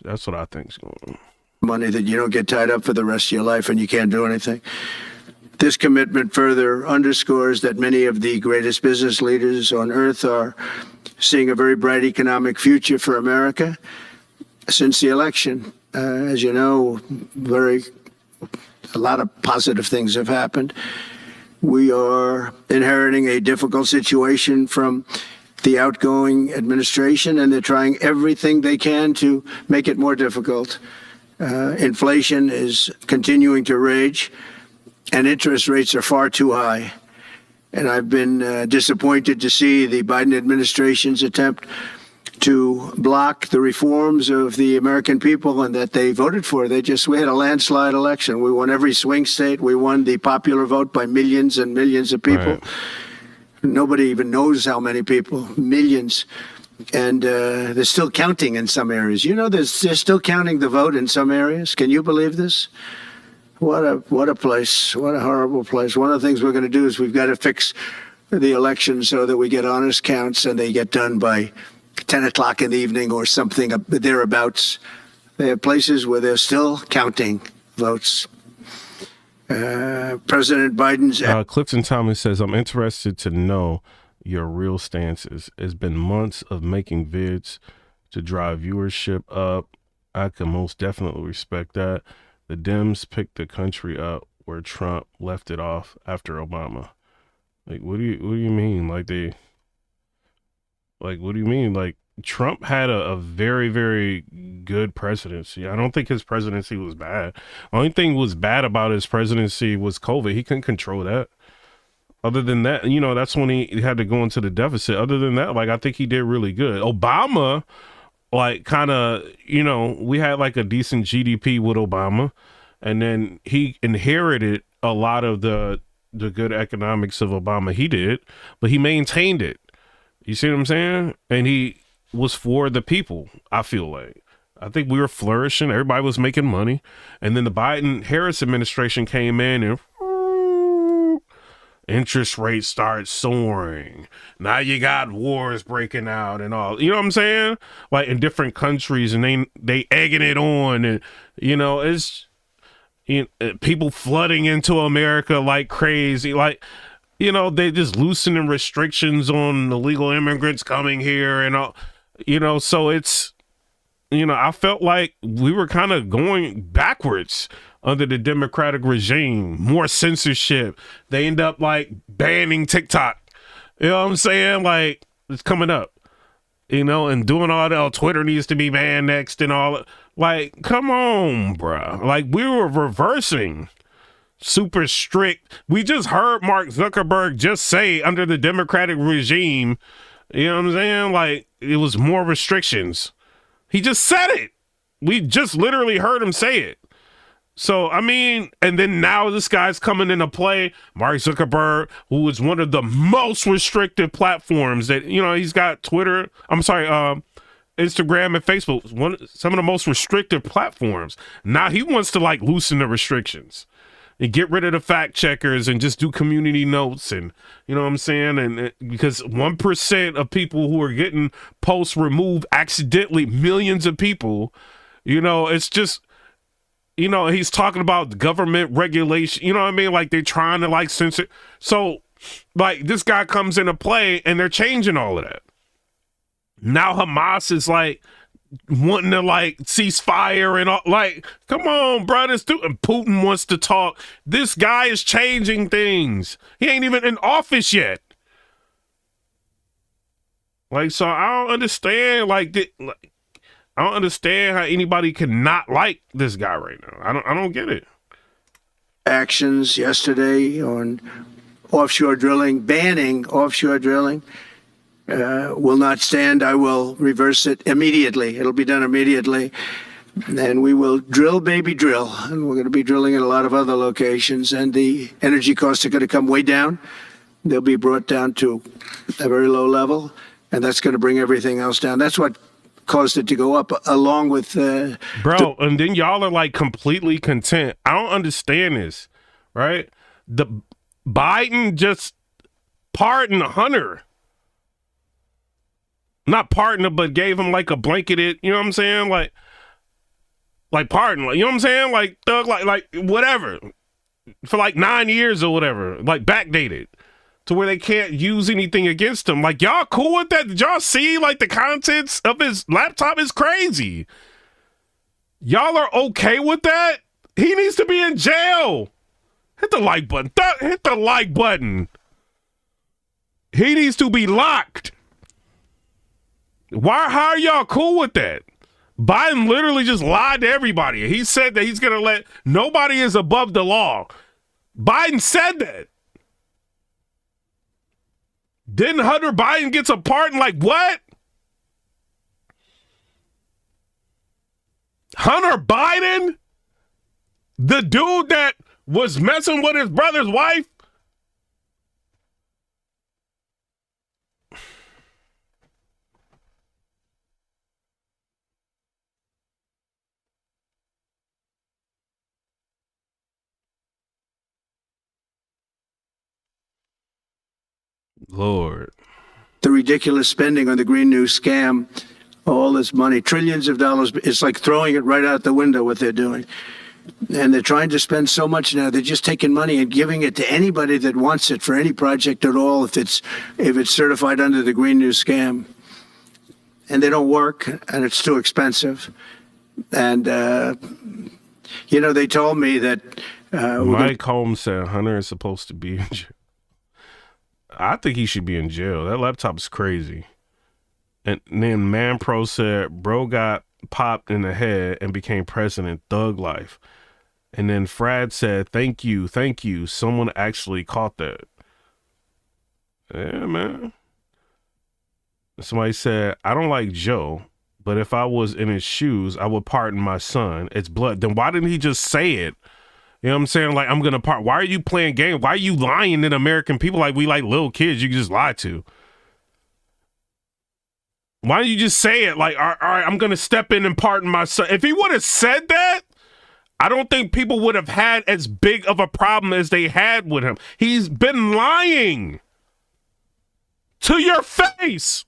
That's what I think's going on. Money that you don't get tied up for the rest of your life and you can't do anything. This commitment further underscores that many of the greatest business leaders on earth are seeing a very bright economic future for America. Since the election, as you know, a lot of positive things have happened. We are inheriting a difficult situation from the outgoing administration, and they're trying everything they can to make it more difficult. Inflation is continuing to rage, and interest rates are far too high. And I've been disappointed to see the Biden administration's attempt to block the reforms of the American people and that they voted for. We had a landslide election. We won every swing state. We won the popular vote by millions and millions of people. Right. Nobody even knows how many people, millions. And they're still counting in some areas. You know, they're still counting the vote in some areas. Can you believe this? What a place. What a horrible place. One of the things we're going to do is we've got to fix the election so that we get honest counts and they get done by 10 o'clock in the evening or something thereabouts. They have places where they're still counting votes. President Biden's... Clifton Thomas says, I'm interested to know your real stances. It's been months of making vids to drive viewership up. I can most definitely respect that. The Dems picked the country up where Trump left it off after Obama. Like, what do you mean? What do you mean? Like, Trump had a very, very good presidency. I don't think his presidency was bad. The only thing was bad about his presidency was COVID. He couldn't control that. Other than that, you know, that's when he had to go into the deficit. Other than that, like, I think he did really good. Obama, like, kind of, you know, we had like a decent GDP with Obama, and then he inherited a lot of the good economics of Obama. He did, but he maintained it. You see what I'm saying? And he was for the people, I feel like. I think we were flourishing. Everybody was making money. And then the Biden-Harris administration came in and interest rates start soaring. Now you got wars breaking out and all. You know what I'm saying? Like in different countries, and they egging it on, and you know, it's people flooding into America like crazy. Like, you know, they just loosening restrictions on illegal immigrants coming here and all. You know, so it's, you know, I felt like we were kind of going backwards under the Democratic regime. More censorship. They end up like banning TikTok. You know what I'm saying? Like, it's coming up, you know, and doing all that. Twitter needs to be banned next and all. Like, come on, bruh. Like, we were reversing. Super strict. We just heard Mark Zuckerberg just say under the Democratic regime, you know what I'm saying? Like, it was more restrictions. He just said it. We just literally heard him say it. So, I mean, and then now this guy's coming into play, Mark Zuckerberg, who is one of the most restrictive platforms that, you know, he's got Instagram and Facebook, some of the most restrictive platforms. Now he wants to like loosen the restrictions and get rid of the fact checkers and just do community notes, and you know what I'm saying? And because 1% of people who are getting posts removed accidentally, millions of people, you know, it's just, you know, he's talking about government regulation, you know what I mean? Like they're trying to like censor. So like this guy comes into play and they're changing all of that. Now Hamas is like wanting to like ceasefire and all, like, come on, bro. And Putin wants to talk. This guy is changing things. He ain't even in office yet. Like, so I don't understand. I don't understand how anybody can not like this guy right now. I don't get it. Actions yesterday on offshore drilling, banning offshore drilling. Will not stand. I will reverse it immediately. It'll be done immediately. And we will drill, baby, drill. And we're going to be drilling in a lot of other locations. And the energy costs are going to come way down. They'll be brought down to a very low level. And that's going to bring everything else down. That's what caused it to go up, along with... Bro, and then y'all are like completely content. I don't understand this, right? The Biden just pardoned Hunter. Not pardon him, but gave him like a blanketed, you know what I'm saying? Like pardon, like, you know what I'm saying? Like thug, like whatever, for like 9 years or whatever, like backdated to where they can't use anything against him. Like, y'all cool with that? Did y'all see like the contents of his laptop is crazy? Y'all are okay with that? He needs to be in jail. Hit the like button. Hit the like button. He needs to be locked. How are y'all cool with that? Biden literally just lied to everybody. He said that he's going to let nobody is above the law. Biden said that. Then Hunter Biden gets a pardon. Like, what? Hunter Biden, the dude that was messing with his brother's wife. Lord. The ridiculous spending on the Green New scam, all this money, trillions of dollars. It's like throwing it right out the window what they're doing. And they're trying to spend so much now. They're just taking money and giving it to anybody that wants it for any project at all if it's certified under the Green New scam. And they don't work, and it's too expensive. And, you know, they told me that... Mike Holmes said Hunter is supposed to be in jail. I think he should be in jail. That laptop's crazy. And then Man Pro said, bro got popped in the head and became president. Thug life. And then Frad said, thank you. Someone actually caught that. Yeah, man. Somebody said, I don't like Joe, but if I was in his shoes, I would pardon my son. It's blood. Then why didn't he just say it? You know what I'm saying? Like, I'm going to part. Why are you playing games? Why are you lying to American people like we like little kids you can just lie to? Why don't you just say it? Like, all right, I'm going to step in and pardon my son. If he would have said that, I don't think people would have had as big of a problem as they had with him. He's been lying to your face.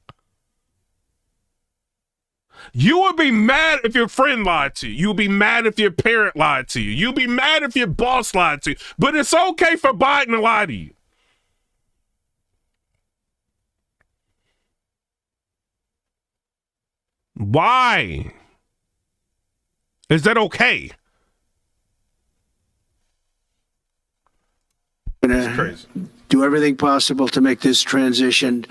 You would be mad if your friend lied to you. You would be mad if your parent lied to you. You'd be mad if your boss lied to you. But it's okay for Biden to lie to you. Why? Is that okay? It's crazy. Do everything possible to make this transition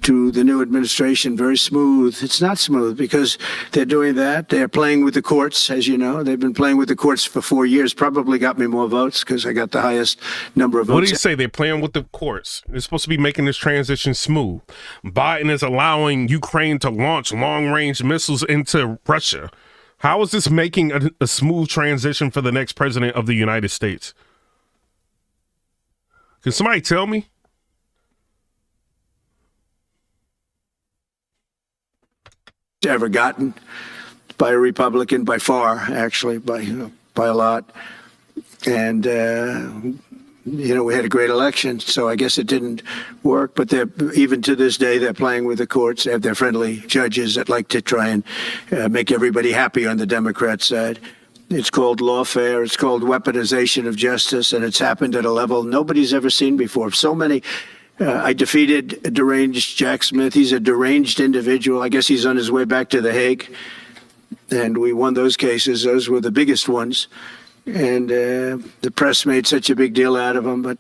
to the new administration very smooth. It's not smooth because they're doing that. They're playing with the courts, as you know. They've been playing with the courts for 4 years. Probably got me more votes because I got the highest number of votes. What do you say? They're playing with the courts. They're supposed to be making this transition smooth. Biden is allowing Ukraine to launch long-range missiles into Russia. How is this making a smooth transition for the next president of the United States? Can somebody tell me? Ever gotten by a Republican, by far, actually, by a lot. And, you know, we had a great election, so I guess it didn't work. But even to this day, they're playing with the courts. They have their friendly judges that like to try and make everybody happy on the Democrat side. It's called lawfare. It's called weaponization of justice, and it's happened at a level nobody's ever seen before. So many... I defeated a deranged Jack Smith. He's a deranged individual. I guess he's on his way back to The Hague. And we won those cases. Those were the biggest ones. And the press made such a big deal out of them. But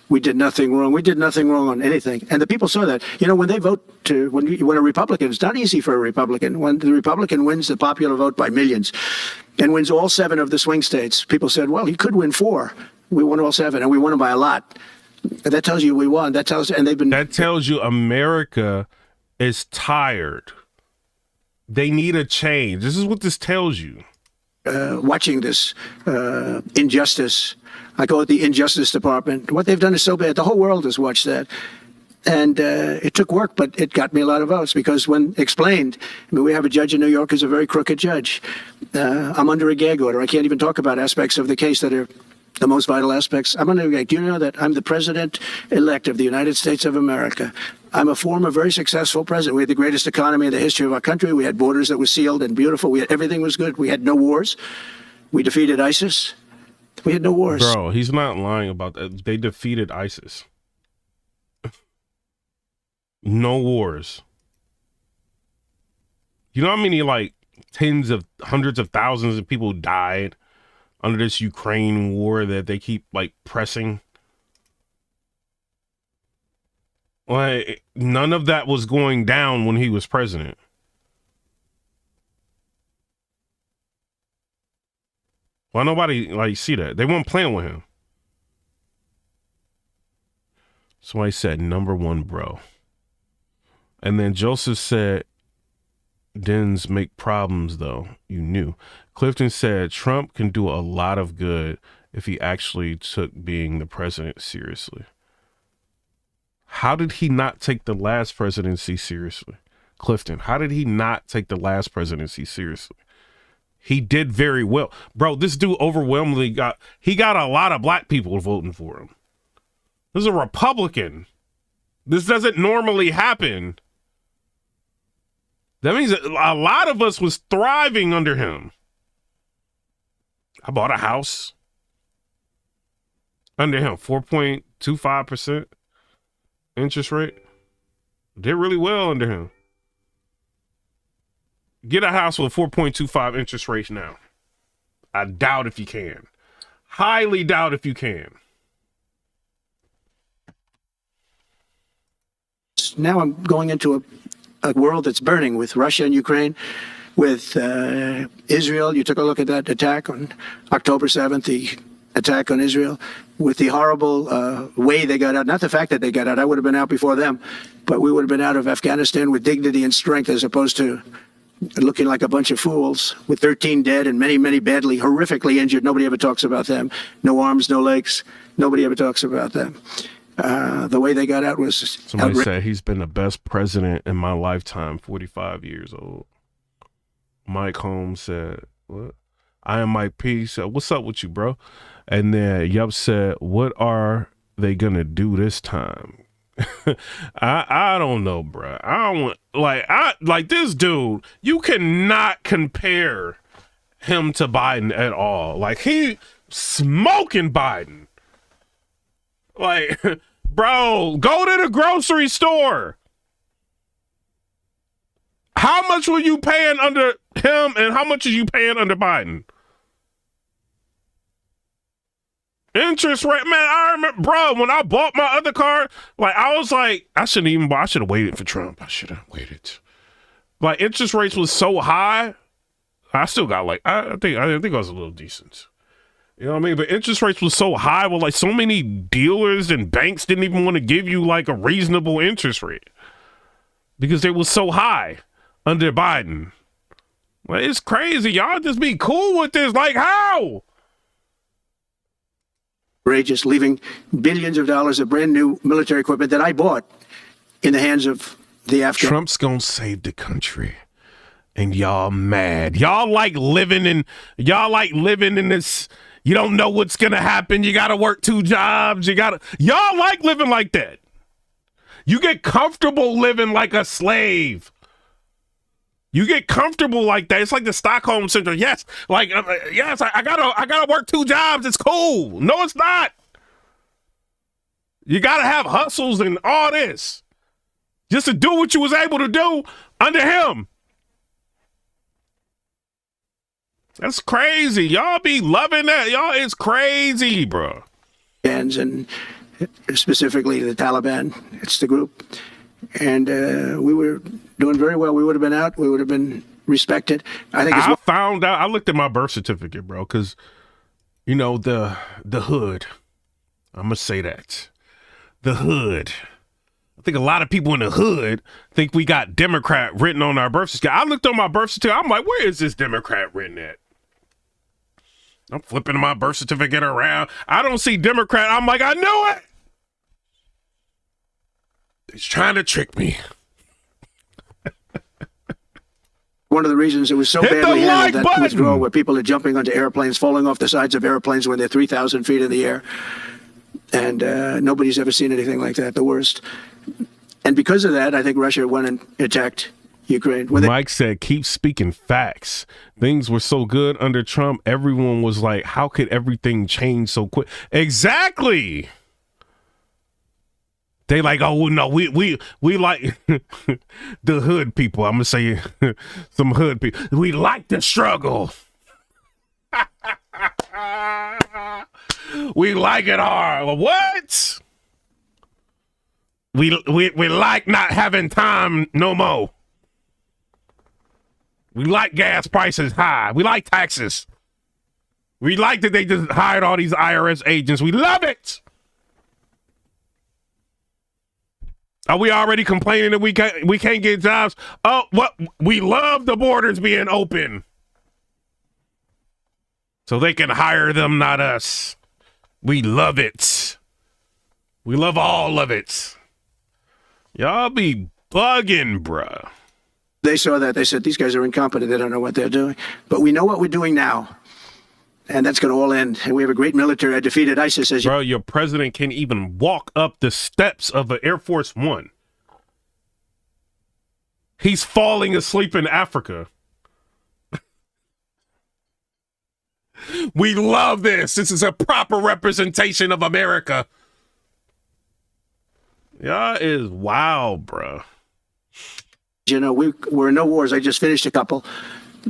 we did nothing wrong. We did nothing wrong on anything. And the people saw that. You know, when they vote when a Republican, it's not easy for a Republican. When the Republican wins the popular vote by millions and wins all 7 of the swing states, people said, well, he could win 4. We won all 7, and we won them by a lot. That tells you we won. That tells you America is tired. They need a change. This is what this tells you. Watching this injustice, I call it the Injustice Department. What they've done is so bad. The whole world has watched that. And it took work, but it got me a lot of votes because when explained, I mean, we have a judge in New York who's a very crooked judge. I'm under a gag order. I can't even talk about aspects of the case that are the most vital aspects. I'm under a gag. Do you know that I'm the president-elect of the United States of America? I'm a former very successful president. We had the greatest economy in the history of our country. We had borders that were sealed and beautiful. Everything was good. We had no wars. We defeated ISIS. We had no wars. Bro, he's not lying about that. They defeated ISIS. No wars. You know how many, like, hundreds of thousands of people died under this Ukraine war that they keep, like, pressing? Like, none of that was going down when he was president. Why nobody, like, see that? They weren't playing with him. Somebody said, number 1, bro. And then Joseph said, dens make problems, though. You knew. Clifton said Trump can do a lot of good if he actually took being the president seriously. How did he not take the last presidency seriously? Clifton, how did he not take the last presidency seriously? He did very well. Bro, this dude overwhelmingly got a lot of black people voting for him. This is a Republican. This doesn't normally happen. That means a lot of us was thriving under him. I bought a house under him, 4.25% interest rate. Did really well under him. Get a house with 4.25 interest rates now. I doubt if you can. Highly doubt if you can. Now I'm going into a world that's burning with Russia and Ukraine, with Israel. You took a look at that attack on October 7th, the attack on Israel, with the horrible way they got out. Not the fact that they got out. I would have been out before them, but we would have been out of Afghanistan with dignity and strength, as opposed to looking like a bunch of fools with 13 dead and many, many badly, horrifically injured. Nobody ever talks about them. No arms, no legs. Nobody ever talks about them. The way they got out was... Somebody said he's been the best president in my lifetime, 45 years old. Mike Holmes said, what? I am Mike P. said, what's up with you, bro? And then Yup said, what are they going to do this time? I don't know, bro. I don't like this dude. You cannot compare him to Biden at all. Like, he smoking Biden. Like, bro, go to the grocery store. How much were you paying under him and how much are you paying under Biden? Interest rate, man, I remember, bro, when I bought my other car, like, I was like, I should have waited for Trump. I should have waited. Like, interest rates was so high. I still got, like, I think I was a little decent. You know what I mean? But interest rates was so high, well, like, so many dealers and banks didn't even want to give you, like, a reasonable interest rate because they was so high under Biden. Like, it's crazy. Y'all just be cool with this. Like, how? Outrageous, leaving billions of dollars of brand new military equipment that I bought in the hands of the Afghans. Trump's gonna save the country, and y'all mad. Y'all like living in this. You don't know what's gonna happen. You gotta work 2 jobs. Y'all like living like that. You get comfortable living like a slave. You get comfortable like that. It's like the Stockholm syndrome. Yes, like yes, I gotta work 2 jobs. It's cool. No, it's not. You gotta have hustles and all this just to do what you was able to do under him. That's crazy. Y'all be loving that. Y'all, it's crazy, bro. And specifically the Taliban. It's the group. And we were doing very well. We would have been out. We would have been respected. I found out. I looked at my birth certificate, bro, because, you know, the hood. I'm going to say that. The hood. I think a lot of people in the hood think we got Democrat written on our birth certificate. I looked on my birth certificate. I'm like, where is this Democrat written at? I'm flipping my birth certificate around. I don't see Democrat. I'm like, I knew it. He's trying to trick me. One of the reasons it was so badly handled, that withdrawal, where people are jumping onto airplanes, falling off the sides of airplanes when they're 3,000 feet in the air. And nobody's ever seen anything like that, the worst. And because of that, I think Russia went and attacked Ukraine. Mike said, keep speaking facts. Things were so good under Trump. Everyone was like, how could everything change so quick? Exactly. They like, oh no, we like the hood people. I'm gonna say some hood people. We like the struggle. We like it hard. What? We like not having time no more. We like gas prices high. We like taxes. We like that they just hired all these IRS agents. We love it. Are we already complaining that we can't get jobs? Oh, what? We love the borders being open, so they can hire them, not us. We love it. We love all of it. Y'all be bugging, bruh. They saw that. They said, these guys are incompetent. They don't know what they're doing. But we know what we're doing now. And that's going to all end. And we have a great military. I defeated ISIS. As Bro, your president can't even walk up the steps of an Air Force One. He's falling asleep in Africa. We love this. This is a proper representation of America. Y'all is wild, bro. You know, we're in no wars. I just finished a couple.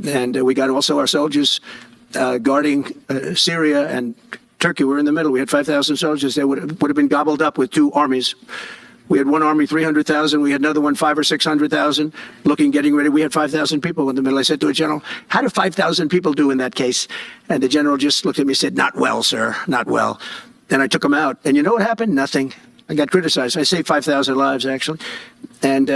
And we got also our soldiers guarding Syria and Turkey. We're in the middle. We had 5,000 soldiers. They would have been gobbled up with two armies. We had one army, 300,000. We had another one, 500,000 or 600,000, getting ready. We had 5,000 people in the middle. I said to a general, how do 5,000 people do in that case? And the general just looked at me and said, not well, sir, not well. And I took him out. And you know what happened? Nothing. I got criticized. I saved 5,000 lives, actually. And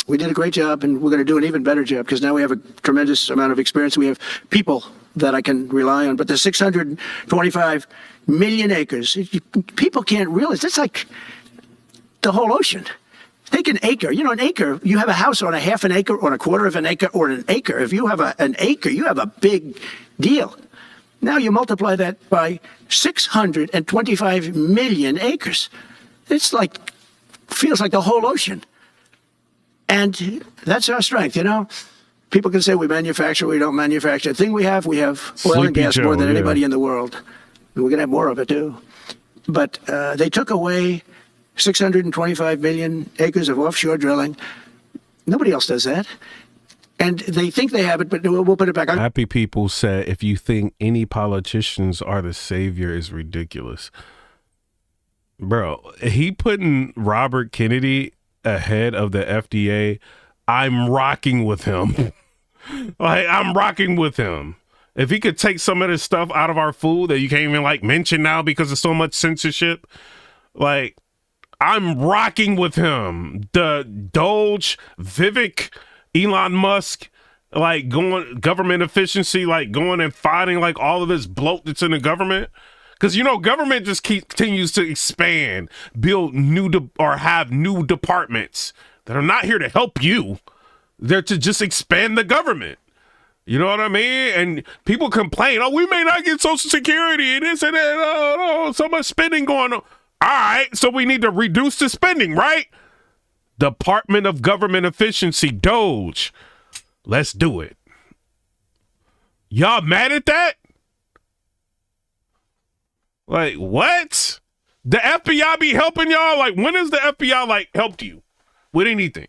we did a great job, and we're going to do an even better job because now we have a tremendous amount of experience. We have people that I can rely on. But the 625 million acres, people can't realize. That's like the whole ocean. Take an acre. You know, an acre, you have a house on a half an acre, or a quarter of an acre, or an acre. If you have an acre, you have a big deal. Now you multiply that by 625 million acres. It's like, feels like the whole ocean. And that's our strength, you know. People can say we manufacture, we don't manufacture. The thing we have oil and gas more than anybody in the world. We're going to have more of it, too. But they took away 625 million acres of offshore drilling. Nobody else does that. And they think they have it, but we'll put it back. Happy People said, if you think any politicians are the savior, is ridiculous. Bro, he putting Robert Kennedy ahead of the FDA. I'm rocking with him. Like, I'm rocking with him. If he could take some of this stuff out of our food that you can't even like mention now because of so much censorship, like, I'm rocking with him. The Doge, Vivek, Elon Musk, like going government efficiency, like going and fighting like all of this bloat that's in the government. Because, you know, government just continues to expand, build or have new departments that are not here to help you. They're to just expand the government. You know what I mean? And people complain, oh, we may not get Social Security and this and that. Oh, so much spending going on. All right, so we need to reduce the spending, right? Department of Government Efficiency, Doge. Let's do it. Y'all mad at that? Like, what? The FBI be helping y'all? Like, when has the FBI, like, helped you with anything?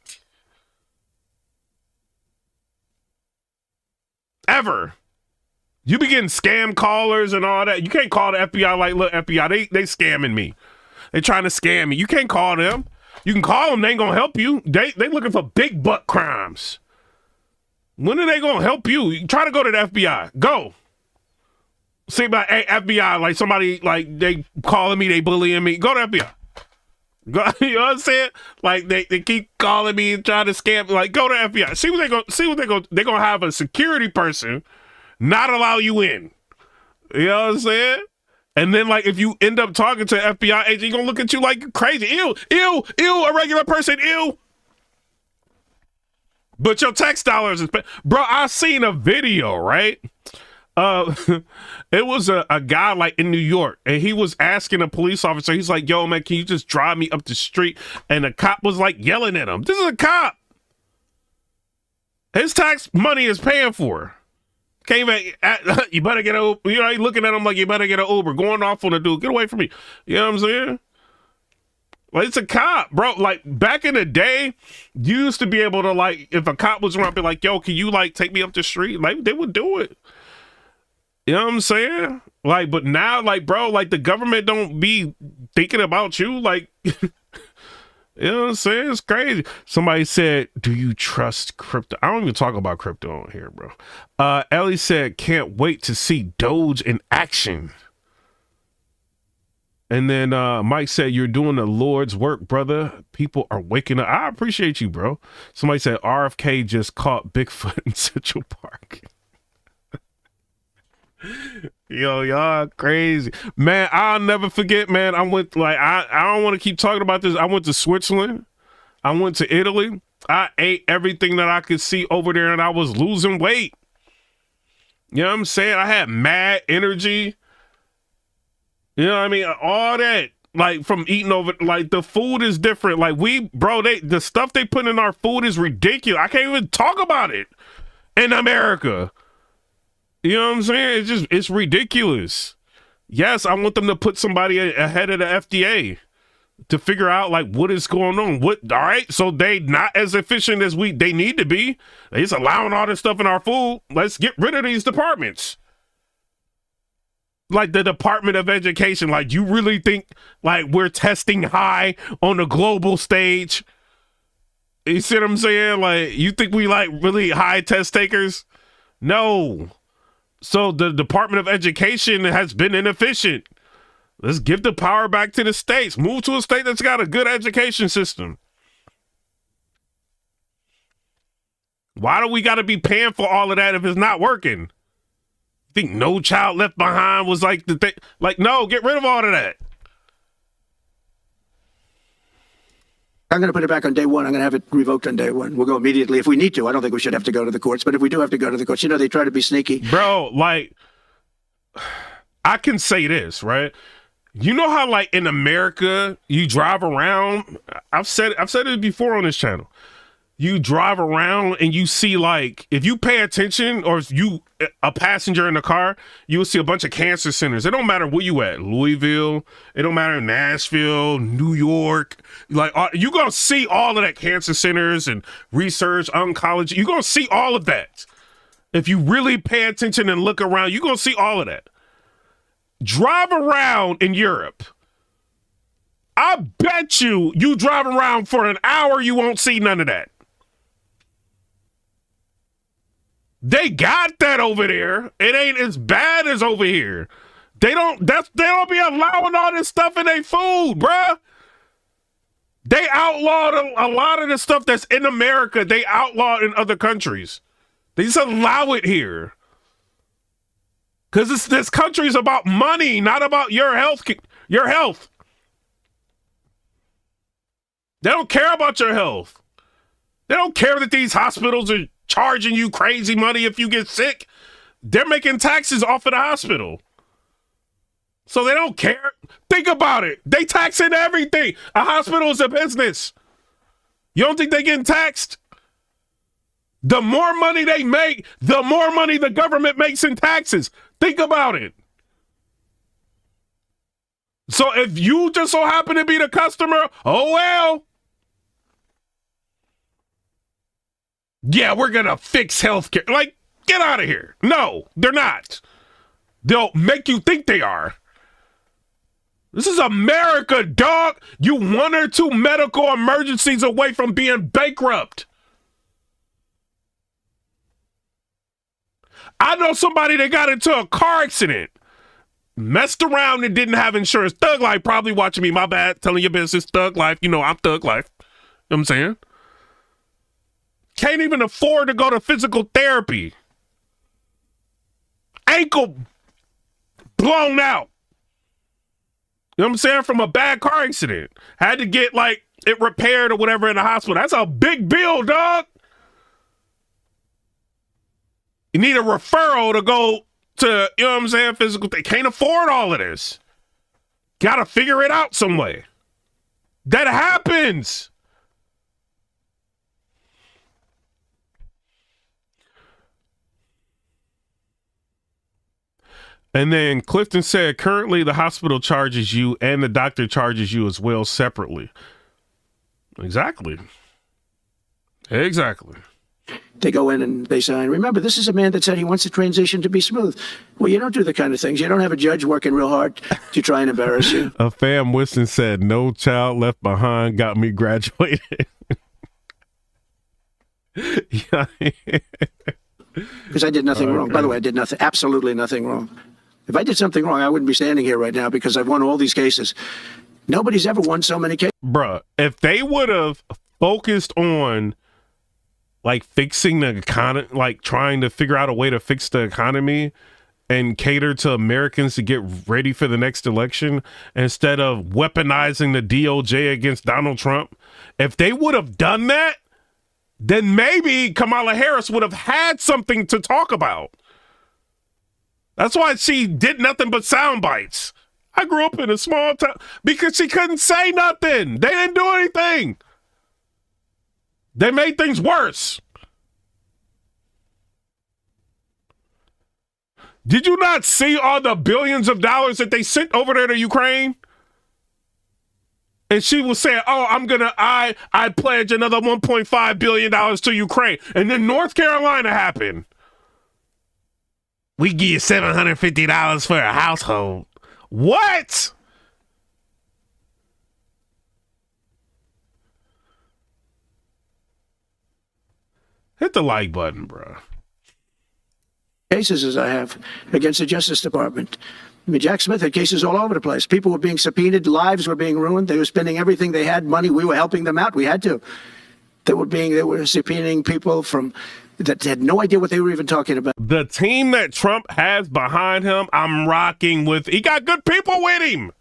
Ever. You be getting scam callers and all that. You can't call the FBI like, look, FBI, they scamming me. They trying to scam me. You can't call them. You can call them. They ain't gonna help you. They looking for big buck crimes. When are they gonna help you? You try to go to the FBI. Go. See about hey, FBI, like somebody like they calling me, they bullying me. Go to FBI. Go, you know what I'm saying? Like they keep calling me and trying to scam. Like go to FBI. See what they're gonna have a security person not allow you in. You know what I'm saying? And then, like, if you end up talking to an FBI agent, he's going to look at you like crazy. Ew, a regular person, ew. But your tax dollars is... Bro, I seen a video, right? It was a guy, like, in New York, and he was asking a police officer, he's like, yo, man, can you just drive me up the street? And the cop was, like, yelling at him. This is a cop. His tax money is paying for. Came back, you better get a, you know, looking at him like you better get an Uber, going off on a dude, get away from me. You know what I'm saying? Like, it's a cop, bro. Like, back in the day, you used to be able to, like, if a cop was around, be like, yo, can you, like, take me up the street? Like, they would do it. You know what I'm saying? Like, but now, like, bro, like, the government don't be thinking about you. Like, you know what I'm saying? It's crazy. Somebody said, do you trust crypto? I don't even talk about crypto on here, bro. Ellie said, can't wait to see Doge in action. And then Mike said, you're doing the Lord's work, brother. People are waking up. I appreciate you, bro. Somebody said RFK just caught Bigfoot in Central Park. Yo, y'all crazy. Man, I'll never forget, man. I went, like, I don't want to keep talking about this. I went to Switzerland. I went to Italy. I ate everything that I could see over there, and I was losing weight. You know what I'm saying? I had mad energy. You know what I mean? All that, like, from eating over, like, the food is different. Like, the stuff they put in our food is ridiculous. I can't even talk about it in America. You know what I'm saying? It's ridiculous. Yes, I want them to put somebody ahead of the FDA to figure out, like, what is going on. All right, so they not as efficient as they need to be. They just allowing all this stuff in our food. Let's get rid of these departments. Like the Department of Education. Like, you really think, like, we're testing high on the global stage? You see what I'm saying? Like, you think we, like, really high test takers? No. So the Department of Education has been inefficient. Let's give the power back to the states. Move to a state that's got a good education system. Why do we got to be paying for all of that if it's not working? Think No Child Left Behind was like the thing? Like, no, get rid of all of that. I'm going to put it back on day one. I'm going to have it revoked on day one. We'll go immediately if we need to. I don't think we should have to go to the courts, but if we do have to go to the courts, they try to be sneaky. Bro, like, I can say this, right? You know how, like, in America, you drive around. I've said it before on this channel. You drive around and you see, like, if you pay attention, or if you a passenger in the car, you'll see a bunch of cancer centers. It don't matter where you at, Louisville. It don't matter, Nashville, New York. Like, you're gonna see all of that, cancer centers and research, oncology. You're gonna see all of that. If you really pay attention and look around, you're gonna see all of that. Drive around in Europe. I bet you drive around for an hour, you won't see none of that. They got that over there. It ain't as bad as over here. They don't be allowing all this stuff in their food, bruh. They outlawed a lot of the stuff that's in America. They outlawed in other countries. They just allow it here. Because this country is about money, not about your health. Your health. They don't care about your health. They don't care that these hospitals are charging you crazy money if you get sick. They're making taxes off of the hospital. So they don't care. Think about it. They taxing everything. A hospital is a business. You don't think they getting taxed? The more money they make, the more money the government makes in taxes. Think about it. So if you just so happen to be the customer, oh well. Yeah, we're going to fix healthcare. Like, get out of here. No, they're not. They'll make you think they are. This is America, dog. You 1 or 2 medical emergencies away from being bankrupt. I know somebody that got into a car accident, messed around and didn't have insurance. Thug Life probably watching me. My bad. Telling your business. Thug Life. You know, I'm Thug Life. You know what I'm saying? Can't even afford to go to physical therapy. Ankle blown out. You know what I'm saying? From a bad car accident. Had to get, like, it repaired or whatever in the hospital. That's a big bill, dog. You need a referral to go to, you know what I'm saying, physical. They can't afford all of this. Got to figure it out some way. That happens. And then Clifton said, currently the hospital charges you and the doctor charges you as well separately. Exactly. Exactly. They go in and they sign. Remember, this is a man that said he wants the transition to be smooth. Well, you don't do the kind of things. You don't have a judge working real hard to try and embarrass you. A fam Winston said, No Child Left Behind got me graduated. Because I did nothing wrong. By the way, I did nothing, absolutely nothing wrong. If I did something wrong, I wouldn't be standing here right now because I've won all these cases. Nobody's ever won so many cases. Bruh, if they would have focused on like fixing the economy, like trying to figure out a way to fix the economy and cater to Americans to get ready for the next election instead of weaponizing the DOJ against Donald Trump, if they would have done that, then maybe Kamala Harris would have had something to talk about. That's why she did nothing but sound bites. I grew up in a small town because she couldn't say nothing. They didn't do anything. They made things worse. Did you not see all the billions of dollars that they sent over there to Ukraine? And she was saying, oh, I pledge another $1.5 billion to Ukraine. And then North Carolina happened. We give you $750 for a household. What? Hit the like button, bro. Cases as I have against the Justice Department. I mean, Jack Smith had cases all over the place. People were being subpoenaed. Lives were being ruined. They were spending everything they had, money. We were helping them out. We had to. They were subpoenaing people that had no idea what they were even talking about. The team that Trump has behind him, I'm rocking with. He got good people with him.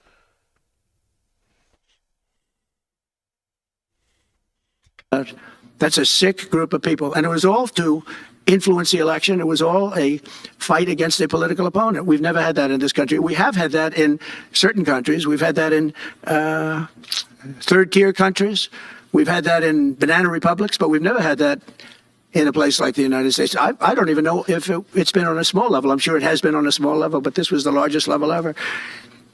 That's a sick group of people. And it was all to influence the election. It was all a fight against a political opponent. We've never had that in this country. We have had that in certain countries. We've had that in third-tier countries. We've had that in banana republics, but we've never had that in a place like the United States. I don't even know if it's been on a small level. I'm sure it has been on a small level, but this was the largest level ever.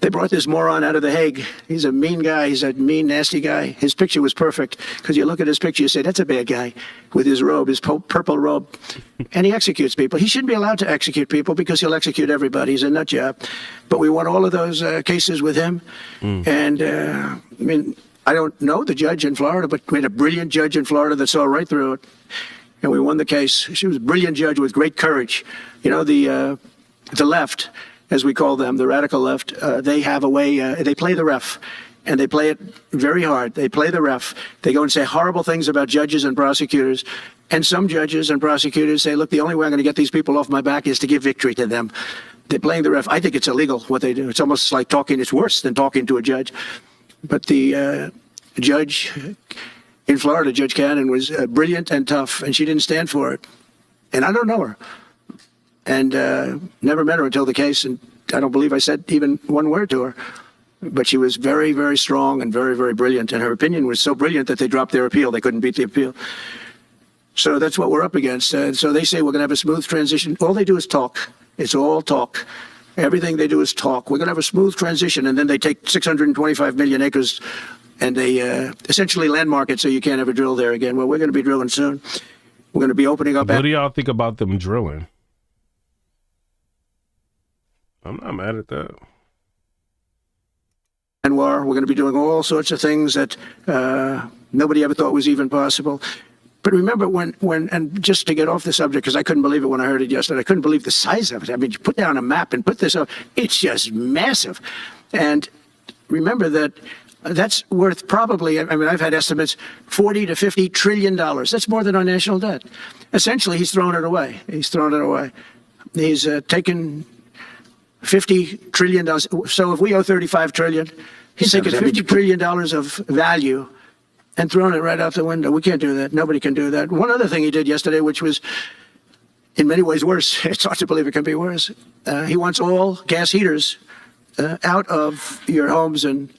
They brought this moron out of The Hague. He's a mean guy. He's a mean, nasty guy. His picture was perfect because you look at his picture, you say, that's a bad guy with his robe, his purple robe. And he executes people. He shouldn't be allowed to execute people because he'll execute everybody. He's a nut job. But we won all of those cases with him. And, I mean, I don't know the judge in Florida, but we had a brilliant judge in Florida that saw right through it. And we won the case. She was a brilliant judge with great courage. You know, the left, as we call them, the radical left, they have a way, they play the ref, and they play it very hard. They play the ref. They go and say horrible things about judges and prosecutors. And some judges and prosecutors say, look, the only way I'm going to get these people off my back is to give victory to them. They're playing the ref. I think it's illegal what they do. It's almost like talking. It's worse than talking to a judge. But the judge in Florida, Judge Cannon, was brilliant and tough, and she didn't stand for it. And I don't know her. And never met her until the case, and I don't believe I said even one word to her. But she was very, very strong and very, very brilliant, and her opinion was so brilliant that they dropped their appeal. They couldn't beat the appeal. So that's what we're up against. So they say we're going to have a smooth transition. All they do is talk. It's all talk. Everything they do is talk. We're going to have a smooth transition, and then they take 625 million acres, and they essentially landmark it so you can't ever drill there again. Well, we're going to be drilling soon. We're going to be opening up. What do y'all think about them drilling? I'm not mad at that. We're going to be doing all sorts of things that nobody ever thought was even possible. But remember and just to get off the subject, because I couldn't believe it when I heard it yesterday. I couldn't believe the size of it. I mean, you put down a map and put this up. It's just massive. And remember that that's worth probably, I mean, I've had estimates, $40 to $50 trillion. That's more than our national debt. Essentially, he's thrown it away. He's thrown it away. He's taken $50 trillion. So if we owe $35 trillion, he's taken $50 trillion of value and thrown it right out the window. We can't do that. Nobody can do that. One other thing he did yesterday, which was in many ways worse. It's hard to believe it can be worse. He wants all gas heaters out of your homes and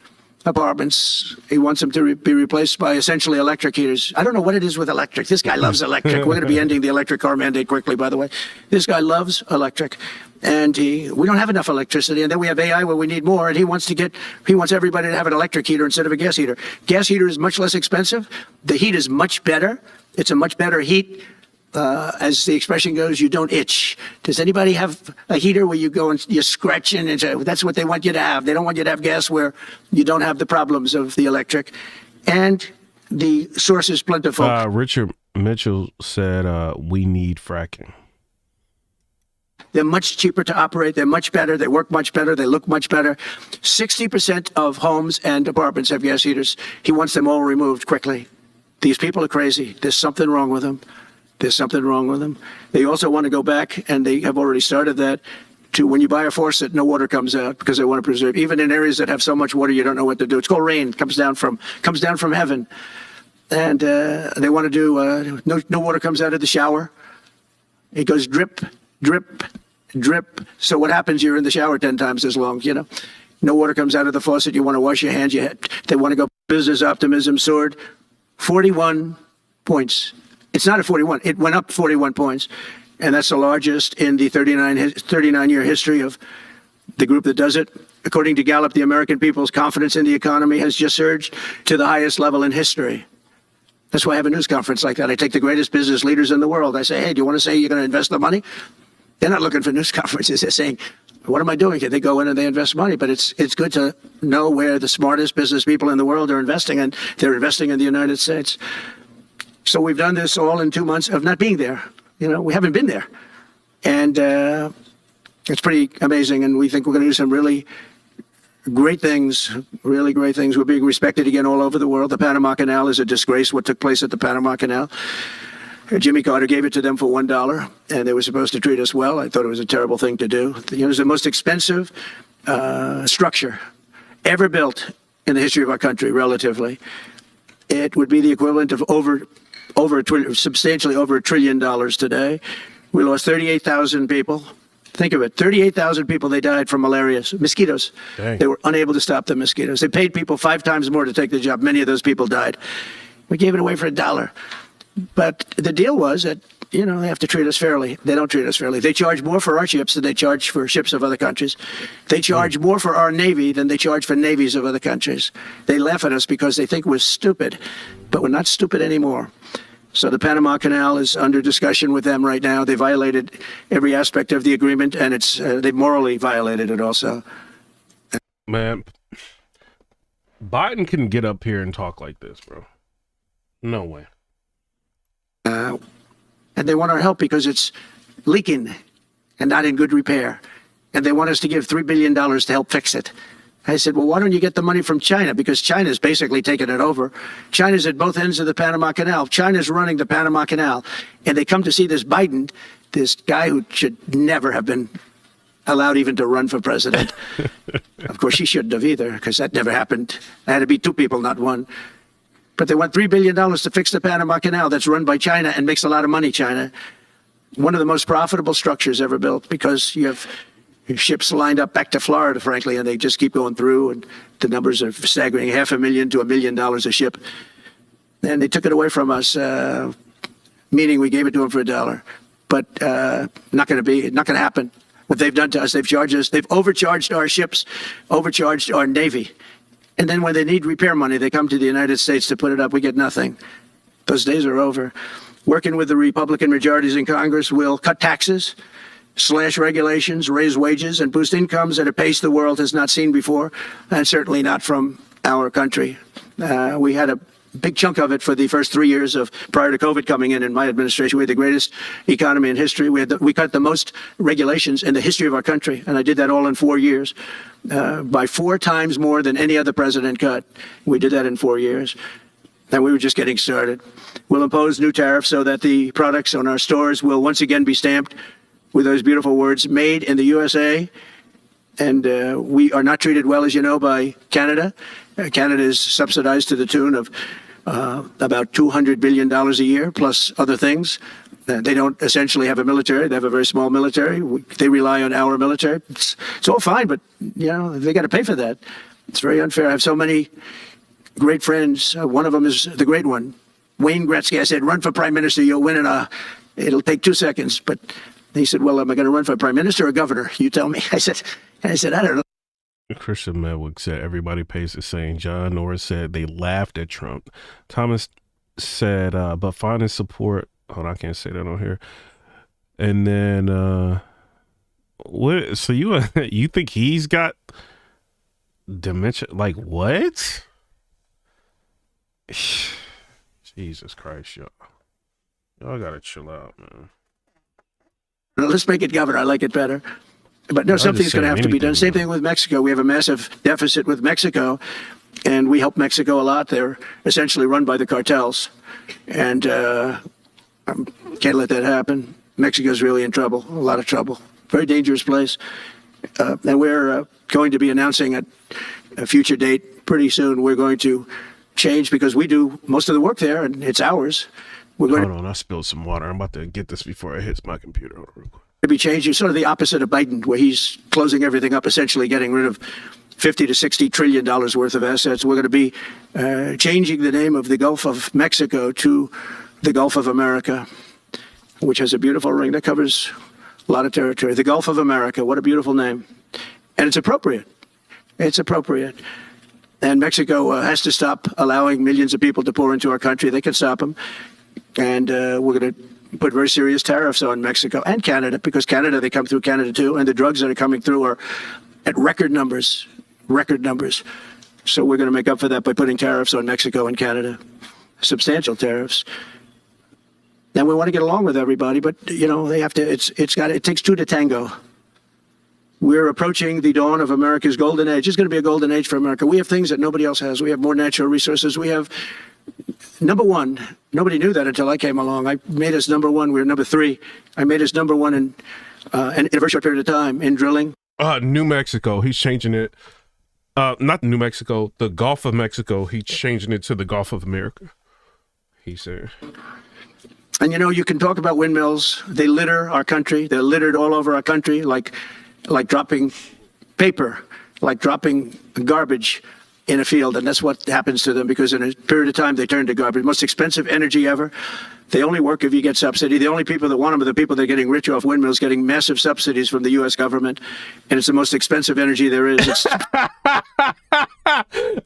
apartments. He wants them to be replaced by essentially electric heaters. I don't know what it is with electric. This guy loves electric. We're going to be ending the electric car mandate quickly, by the way. This guy loves electric. And we don't have enough electricity. And then we have AI where we need more. And he wants everybody to have an electric heater instead of a gas heater. Gas heater is much less expensive. The heat is much better. It's a much better heat. As the expression goes, you don't itch. Does anybody have a heater where you go and you're scratching? And that's what they want you to have. They don't want you to have gas where you don't have the problems of the electric. And the source is plentiful. Richard Mitchell said we need fracking. They're much cheaper to operate. They're much better. They work much better. They look much better. 60% of homes and apartments have gas heaters. He wants them all removed quickly. These people are crazy. There's something wrong with them. There's something wrong with them. They also want to go back, and they have already started that, to when you buy a faucet, no water comes out because they want to preserve. Even in areas that have so much water, you don't know what to do. It's called rain. It comes down from heaven. And they want to do, no water comes out of the shower. It goes drip, drip, drip. So what happens? You're in the shower 10 times as long, you know. No water comes out of the faucet. You want to wash your hands. They want to go business optimism soared. 41 points. It's not a 41. It went up 41 points. And that's the largest in the 39-year history of the group that does it. According to Gallup, the American people's confidence in the economy has just surged to the highest level in history. That's why I have a news conference like that. I take the greatest business leaders in the world. I say, hey, do you want to say you're going to invest the money? They're not looking for news conferences. They're saying, what am I doing here? They go in and they invest money. But it's good to know where the smartest business people in the world are investing, and they're investing in the United States. So we've done this all in 2 months of not being there. You know, we haven't been there. And it's pretty amazing. And we think we're going to do some really great things, really great things. We're being respected again all over the world. The Panama Canal is a disgrace, what took place at the Panama Canal. Jimmy Carter gave it to them for $1, and they were supposed to treat us well. I thought it was a terrible thing to do. It was the most expensive structure ever built in the history of our country, relatively. It would be the equivalent of substantially over $1 trillion today. We lost 38,000 people. Think of it, 38,000 people, they died from malaria, mosquitoes. Dang. They were unable to stop the mosquitoes. They paid people 5 times more to take the job. Many of those people died. We gave it away for $1. But the deal was that, you know, they have to treat us fairly. They don't treat us fairly. They charge more for our ships than they charge for ships of other countries. They charge more for our Navy than they charge for navies of other countries. They laugh at us because they think we're stupid, but we're not stupid anymore. So the Panama Canal is under discussion with them right now. They violated every aspect of the agreement, and they morally violated it also. Man, Biden can get up here and talk like this, bro. No way. And they want our help because it's leaking and not in good repair. And they want us to give $3 billion to help fix it. I said, well, why don't you get the money from China? Because China's basically taken it over. China's at both ends of the Panama Canal. China's running the Panama Canal. And they come to see this Biden, this guy who should never have been allowed even to run for president. Of course, he shouldn't have either, because that never happened. It had to be 2 people, not 1. But they want $3 billion to fix the Panama Canal that's run by China and makes a lot of money, China. One of the most profitable structures ever built, because you have ships lined up back to Florida, frankly, and they just keep going through, and the numbers are staggering, $500,000 to $1 million a ship. And they took it away from us, meaning we gave it to them for $1. But not going to happen. What they've done to us, they've charged us, they've overcharged our ships, overcharged our Navy. And then when they need repair money, they come to the United States to put it up. We get nothing. Those days are over. Working with the Republican majorities in Congress, we'll cut taxes, slash regulations, raise wages, and boost incomes at a pace the world has not seen before, and certainly not from our country. We had a big chunk of it for the first 3 years prior to COVID coming in my administration. We had the greatest economy in history. We cut the most regulations in the history of our country, and I did that all in 4 years, by 4 times more than any other president cut. We did that in 4 years, and we were just getting started. We'll impose new tariffs so that the products on our stores will once again be stamped with those beautiful words, made in the USA. And we are not treated well, as you know, by Canada. Canada is subsidized to the tune of about $200 billion a year, plus other things. They don't essentially have a military. They have a very small military. They rely on our military. It's all fine, but you know they got to pay for that. It's very unfair. I have so many great friends. One of them is the great one, Wayne Gretzky. I said, run for prime minister. You'll win it'll take 2 seconds. But he said, well, am I going to run for prime minister or governor? You tell me. I said, I don't know. Christian Medwick said everybody pays the same. John Norris said they laughed at Trump. Thomas said, but finding support. Hold on, I can't say that on here. And then, what? So you think he's got dementia? Like what? Jesus Christ, y'all gotta chill out, man. let's make it governor. I like it better. But no, something's going to have to be done. Same thing with Mexico. We have a massive deficit with Mexico, and we help Mexico a lot. They're essentially run by the cartels, and can't let that happen. Mexico's really in trouble, a lot of trouble. Very dangerous place. And we're going to be announcing at a future date pretty soon. We're going to change because we do most of the work there, and it's ours. We're going Hold on, I spilled some water. I'm about to get this before it hits my computer. Hold on real quick. to be changing, sort of the opposite of Biden, where he's closing everything up, essentially getting rid of $50 to $60 trillion worth of assets. We're going to be changing the name of the Gulf of Mexico to the Gulf of America, which has a beautiful ring that covers a lot of territory. The Gulf of America, what a beautiful name. And it's appropriate. It's appropriate. And Mexico has to stop allowing millions of people to pour into our country. They can stop them. And we're going to put very serious tariffs on Mexico and Canada, because Canada, they come through Canada too. And the drugs that are coming through are at record numbers, record numbers. So we're going to make up for that by putting tariffs on Mexico and Canada, substantial tariffs. And we want to get along with everybody, but you know, they have to, it takes two to tango. We're approaching the dawn of America's golden age. It's going to be a golden age for America. We have things that nobody else has. We have more natural resources. We have, number one, nobody knew that until I came along. I made us number one. We were number three. I made us number one in a very short period of time in drilling. New Mexico, he's changing it. Not New Mexico, the Gulf of Mexico. He's changing it to the Gulf of America, he said. And you know, you can talk about windmills. They litter our country. They're littered all over our country, like dropping paper, like dropping garbage in a field. And that's what happens to them, because in a period of time, they turn to garbage. Most expensive energy ever. They only work if you get subsidy. The only people that want them are the people that are getting rich off windmills, getting massive subsidies from the U.S. government. And it's the most expensive energy there is. It's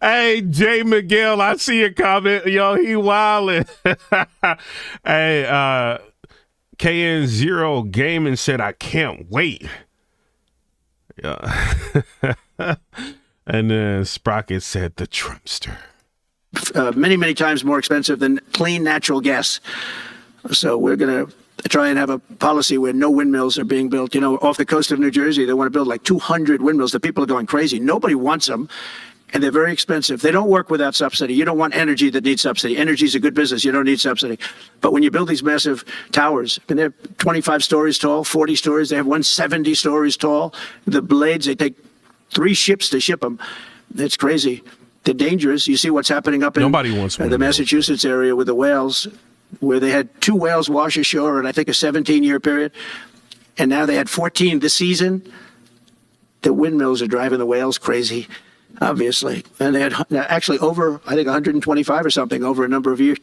Hey, Jay Miguel, I see your comment. Yo, he wildin'. Hey, KN0 Gaming said, I can't wait. Yeah. And then Sprocket said, the Trumpster. many, many times more expensive than clean natural gas. So we're going to try and have a policy where no windmills are being built. You know, off the coast of New Jersey, they want to build like 200 windmills. The people are going crazy. Nobody wants them. And they're very expensive. They don't work without subsidy. You don't want energy that needs subsidy. Energy is a good business. You don't need subsidy. But when you build these massive towers, and they're 25 stories tall, 40 stories, they have 170 stories tall. The blades, they take 3 ships to ship them. It's crazy. They're dangerous. You see what's happening up in the Massachusetts area with the whales, where they had 2 whales wash ashore in, I think, a 17-year period. And now they had 14 this season. The windmills are driving the whales crazy, obviously. And they had actually over, I think, 125 or something over a number of years.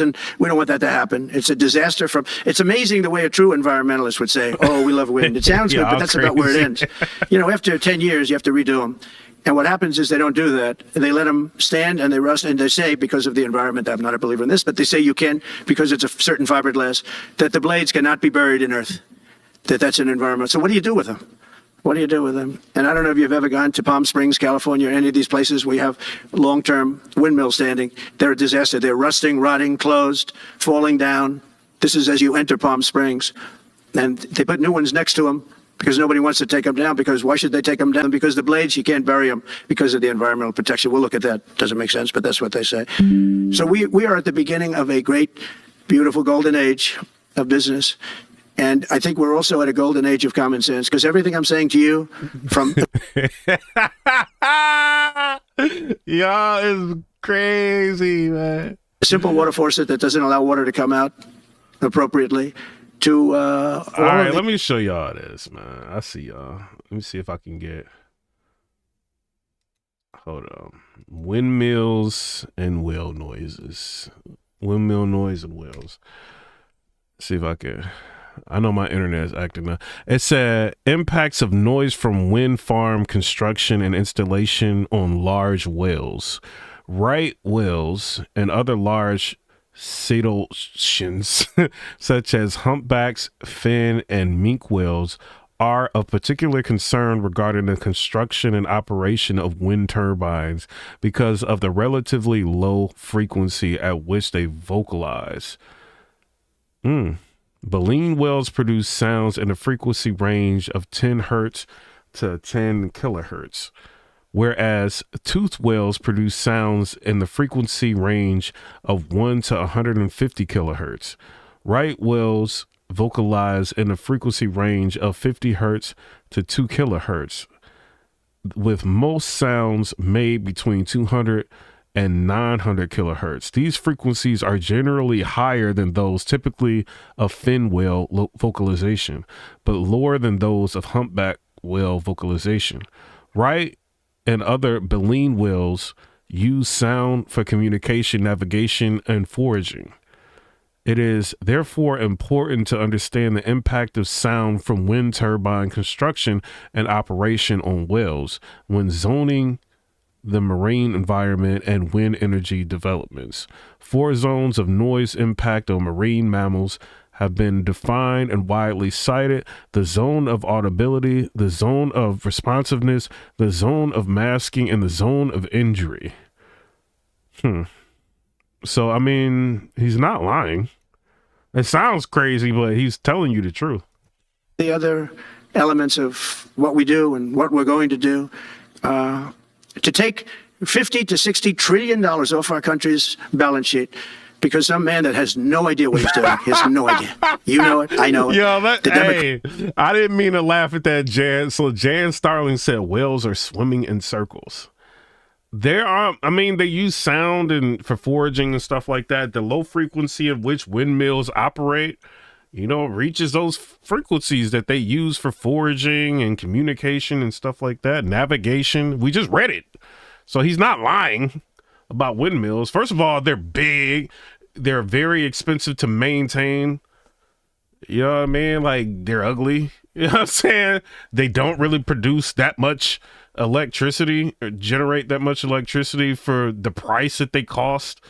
And we don't want that to happen. It's a disaster it's amazing the way a true environmentalist would say, oh, we love wind. It sounds good, but that's about where it ends. You know, after 10 years, you have to redo them. And what happens is they don't do that. They let them stand and they rust, and they say, because of the environment, I'm not a believer in this, but they say you can, because it's a certain fiberglass, that the blades cannot be buried in earth, that's an environment. So what do you do with them? What do you do with them? And I don't know if you've ever gone to Palm Springs, California, or any of these places we have long-term windmills standing. They're a disaster. They're rusting, rotting, closed, falling down. This is as you enter Palm Springs. And they put new ones next to them because nobody wants to take them down. Because why should they take them down? Because the blades, you can't bury them because of the environmental protection. We'll look at that. Doesn't make sense, but that's what they say. So we are at the beginning of a great, beautiful golden age of business. And I think we're also at a golden age of common sense, because everything I'm saying to you from... Y'all is crazy, man. A simple water faucet that doesn't allow water to come out appropriately to... all right, let me show y'all this, man. I see y'all. Let me see if I can get... Hold on. Windmills and whale noises. Windmill noise and whales. See if I can... I know my internet is acting up. It said impacts of noise from wind farm construction and installation on large whales. Right whales and other large cetaceans, such as humpbacks, fin, and minke whales, are of particular concern regarding the construction and operation of wind turbines because of the relatively low frequency at which they vocalize. Baleen whales produce sounds in a frequency range of 10 hertz to 10 kilohertz, whereas toothed whales produce sounds in the frequency range of 1 to 150 kilohertz. Right whales vocalize in a frequency range of 50 hertz to 2 kilohertz, with most sounds made between 200 and 900 kilohertz. These frequencies are generally higher than those typically of fin whale vocalization, but lower than those of humpback whale vocalization. Right and other baleen whales use sound for communication, navigation, and foraging. It is therefore important to understand the impact of sound from wind turbine construction and operation on whales when zoning the marine environment and wind energy developments. 4 zones of noise impact on marine mammals have been defined and widely cited: the zone of audibility, the zone of responsiveness, the zone of masking, and the zone of injury. So, I mean, he's not lying. It sounds crazy, but he's telling you the truth. The other elements of what we do and what we're going to do, to take 50 to 60 trillion dollars off our country's balance sheet because some man that has no idea what he's doing. He has no idea. You know it. I know it. Yo, hey, I didn't mean to laugh at that, Jan. So Jan Starling said whales are swimming in circles. There are, I mean, they use sound and for foraging and stuff like that. The low frequency of which windmills operate, you know, reaches those frequencies that they use for foraging and communication and stuff like that. Navigation. We just read it. So he's not lying about windmills. First of all, they're big. They're very expensive to maintain. You know what I mean? Like, they're ugly. You know what I'm saying? They don't really produce that much electricity or generate that much electricity for the price that they cost,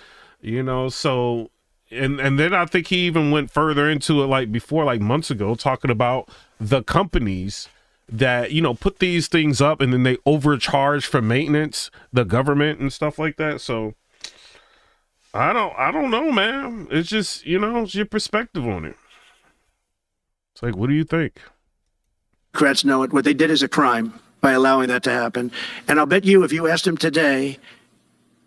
you know. So and then I think he even went further into it, like before, like months ago, talking about the companies that, you know, put these things up and then they overcharge for maintenance, the government and stuff like that. So I don't know, man. It's just, you know, it's your perspective on it. It's like, what do you think? Democrats know it. What they did is a crime by allowing that to happen. And I'll bet you, if you asked him today,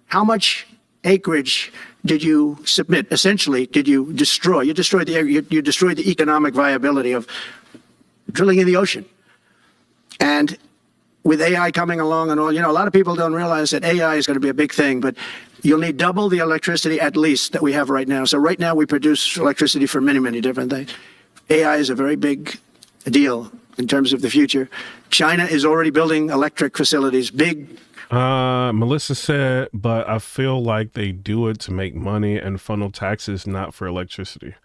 how much acreage did you submit? Essentially, did you destroy? You destroyed the economic viability of drilling in the ocean. And with AI coming along and all, you know, a lot of people don't realize that AI is going to be a big thing, but you'll need double the electricity at least that we have right now. So right now we produce electricity for many, many different things. AI is a very big deal in terms of the future. China is already building electric facilities, big. Melissa said, but I feel like they do it to make money and funnel taxes, not for electricity.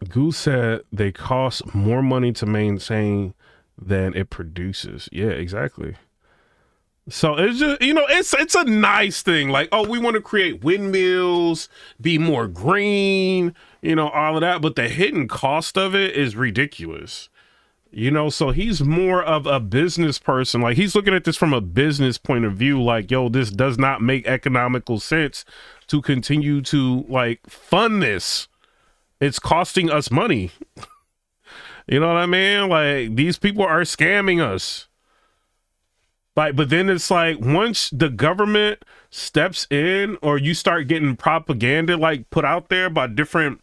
Goose said they cost more money to maintain than it produces. Yeah, exactly. So it's just, you know, it's a nice thing. Like, oh, we want to create windmills, be more green, you know, all of that. But the hidden cost of it is ridiculous. You know, so he's more of a business person. Like, he's looking at this from a business point of view. Like, yo, this does not make economical sense to continue to, like, fund this. It's costing us money. You know what I mean? Like, these people are scamming us. Like, but then it's like, once the government steps in or you start getting propaganda, like, put out there by different,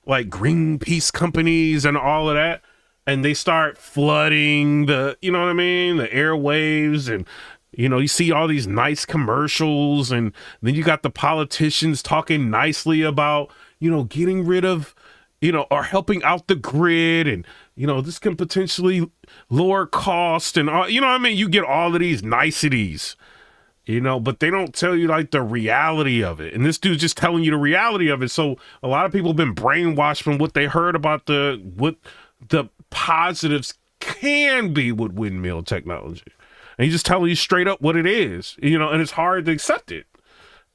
like, Greenpeace companies and all of that, and they start flooding the, you know what I mean, the airwaves, and, you know, you see all these nice commercials, and then you got the politicians talking nicely about, you know, getting rid of, you know, or helping out the grid, and, you know, this can potentially lower cost and all, you know what I mean? You get all of these niceties, you know, but they don't tell you, like, the reality of it. And this dude's just telling you the reality of it. So a lot of people have been brainwashed from what they heard about what the positives can be with windmill technology. And he's just telling you straight up what it is, you know, and it's hard to accept it.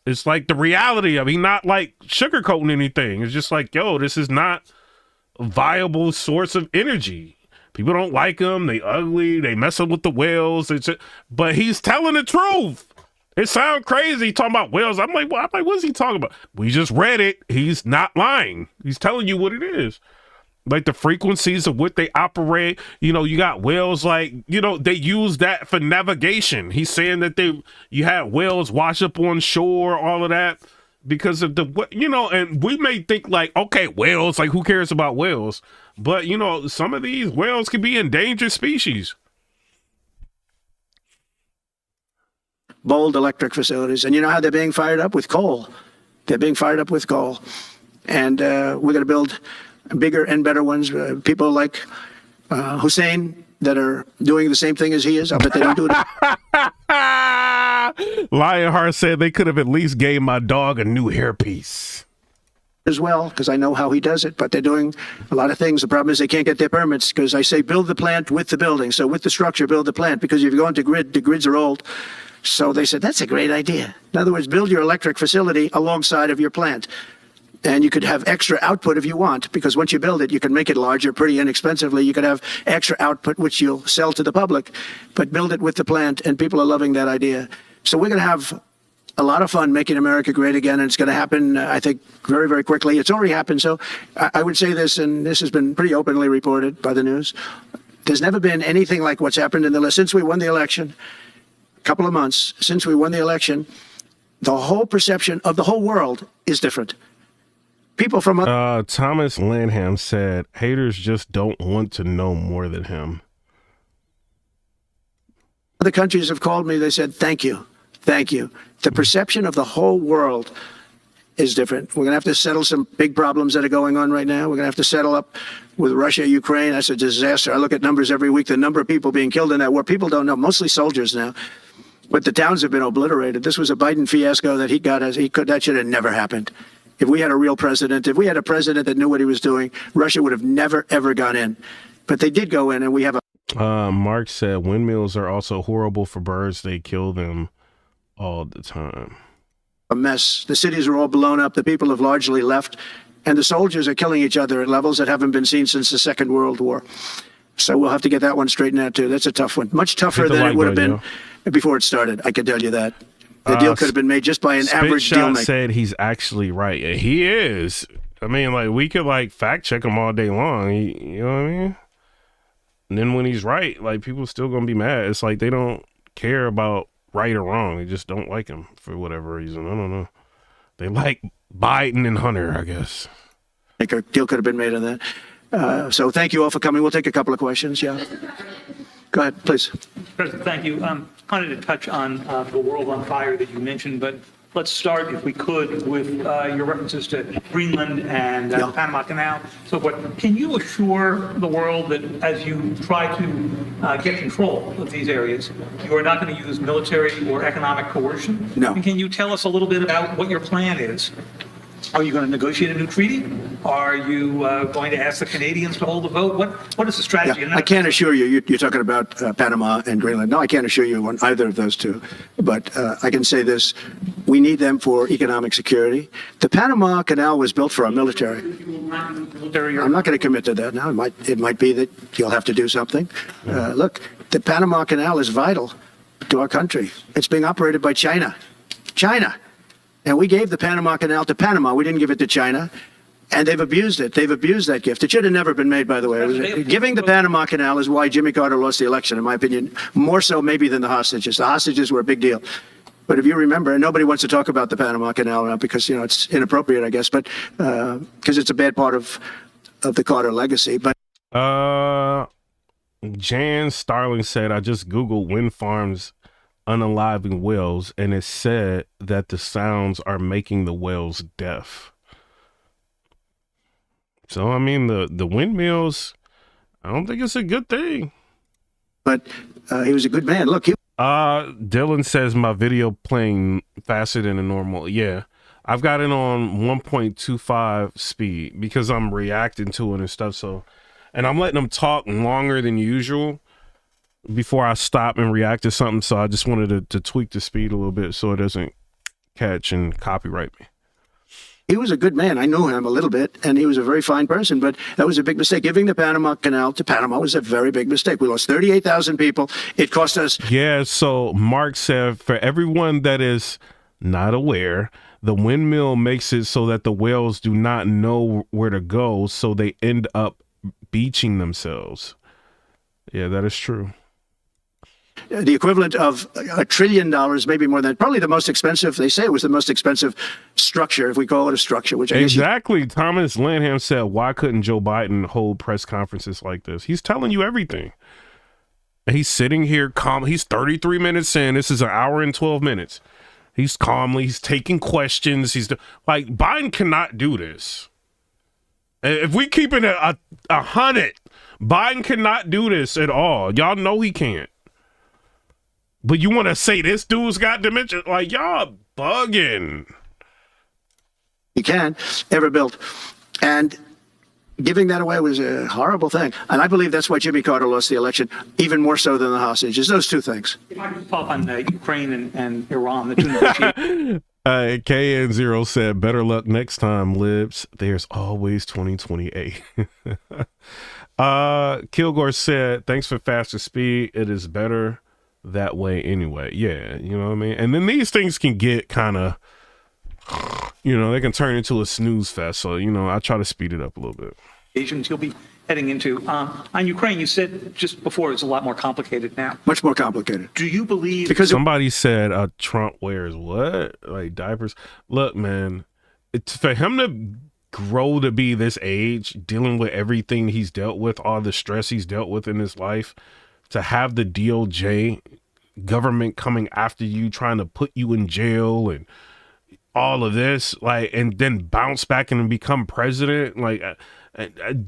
It's like the reality of it. He's not, like, sugarcoating anything. It's just like, yo, this is not a viable source of energy. People don't like them. They ugly. They mess up with the whales. But he's telling the truth. It sounds crazy talking about whales. I'm like, what is he talking about? We just read it. He's not lying. He's telling you what it is. Like the frequencies of what they operate. You know, you got whales like, you know, they use that for navigation. He's saying that you had whales wash up on shore, all of that because of the, you know, and we may think like, okay, whales, like who cares about whales? But, you know, some of these whales could be endangered species. Bold electric facilities. And you know how they're being fired up? With coal. They're being fired up with coal. And we're going to build bigger and better ones. People like Hussein that are doing the same thing as he is. I bet they don't do it. Lionheart said they could have at least gave my dog a new hairpiece. As well, because I know how he does it, but they're doing a lot of things. The problem is they can't get their permits because I say build the plant with the building. So with the structure, build the plant, because if you go into grid, the grids are old. So they said, that's a great idea. In other words, build your electric facility alongside of your plant. And you could have extra output if you want, because once you build it, you can make it larger pretty inexpensively. You could have extra output, which you'll sell to the public, but build it with the plant, and people are loving that idea. So we're going to have a lot of fun making America great again, and it's going to happen, I think, very, very quickly. It's already happened. So I would say this, and this has been pretty openly reported by the news. There's never been anything like what's happened since we won the election. Couple of months since we won the election, the whole perception of the whole world is different. People from Thomas Lanham said haters just don't want to know more than him. Other countries have called me. They said, thank you. Thank you. The perception of the whole world is different. We're going to have to settle some big problems that are going on right now. We're going to have to settle up with Russia, Ukraine. That's a disaster. I look at numbers every week, the number of people being killed in that war. People don't know, mostly soldiers now. But the towns have been obliterated. This was a Biden fiasco that that should have never happened. If we had a real president, if we had a president that knew what he was doing, Russia would have never, ever gone in. But they did go in, and we have Mark said windmills are also horrible for birds. They kill them all the time. A mess. The cities are all blown up. The people have largely left, and the soldiers are killing each other at levels that haven't been seen since the Second World War. So we'll have to get that one straightened out, too. That's a tough one. Much tougher than it would have been before it started. I can tell you that. The deal could have been made just by an average deal maker. Said he's actually right. He is. I mean, like, we could, like, fact check him all day long. You know what I mean? And then when he's right, like, people are still going to be mad. It's like they don't care about right or wrong. They just don't like him for whatever reason. I don't know. They like Biden and Hunter, I guess. A deal could have been made on that. So thank you all for coming. We'll take a couple of questions. Yeah. Go ahead, please. President, thank you. Wanted to touch on the world on fire that you mentioned, but let's start, if we could, with your references to Greenland and the Panama Canal. So can you assure the world that as you try to get control of these areas, you are not going to use military or economic coercion? No. And can you tell us a little bit about what your plan is? Are you going to negotiate a new treaty? Are you going to ask the Canadians to hold a vote? What is the strategy? Yeah, I can't assure you. You're talking about Panama and Greenland. No, I can't assure you on either of those two. But I can say this. We need them for economic security. The Panama Canal was built for our military. I'm not going to commit to that now. It might be that you'll have to do something. Look, the Panama Canal is vital to our country. It's being operated by China. China. And we gave the Panama Canal to Panama. We didn't give it to China. And they've abused it. They've abused that gift. It should have never been made, by the way. Giving the Panama Canal is why Jimmy Carter lost the election, in my opinion, more so maybe than the hostages. The hostages were a big deal. But if you remember, and nobody wants to talk about the Panama Canal now because, you know, it's inappropriate, I guess, but because it's a bad part of the Carter legacy. But Jan Starling said, I just Googled wind farms unaliving whales, and it said that the sounds are making the whales deaf. So, I mean, the windmills, I don't think it's a good thing. But he was a good man. Look, Dylan says my video playing faster than a normal. Yeah, I've got it on 1.25 speed because I'm reacting to it and stuff. So, and I'm letting them talk longer than usual before I stop and react to something. So I just wanted to tweak the speed a little bit so it doesn't catch and copyright me. He was a good man. I knew him a little bit, and he was a very fine person, but that was a big mistake. Giving the Panama Canal to Panama was a very big mistake. We lost 38,000 people. It cost us. Yeah, so Mark said, for everyone that is not aware, the windmill makes it so that the whales do not know where to go, so they end up beaching themselves. Yeah, that is true. The equivalent of $1 trillion, maybe more than, probably the most expensive. They say it was the most expensive structure, if we call it a structure. Which I exactly. Thomas Lanham said, "Why couldn't Joe Biden hold press conferences like this? He's telling you everything, and he's sitting here calm. He's 33 minutes in. This is an hour and 12 minutes. He's he's taking questions. He's like, Biden cannot do this. If we keep it a 100, Biden cannot do this at all. Y'all know he can't. But you want to say this dude's got dementia? Like, y'all bugging. He can, ever built. And giving that away was a horrible thing. And I believe that's why Jimmy Carter lost the election, even more so than the hostages. Those two things. If I could follow up on Ukraine and Iran, the two negotiations. KN0 said, better luck next time, libs. There's always 2028. Kilgore said, thanks for faster speed. It is better that way anyway. Yeah, you know what I mean? And then these things can get kind of, you know, they can turn into a snooze fest. So, you know, I try to speed it up a little bit. You'll be heading into. On Ukraine, you said just before it's a lot more complicated now. Much more complicated. Do you believe? Because somebody said Trump wears what? Like diapers? Look, man, it's for him to grow to be this age, dealing with everything he's dealt with, all the stress he's dealt with in his life, to have the DOJ government coming after you, trying to put you in jail and all of this, like, and then bounce back and become president, like,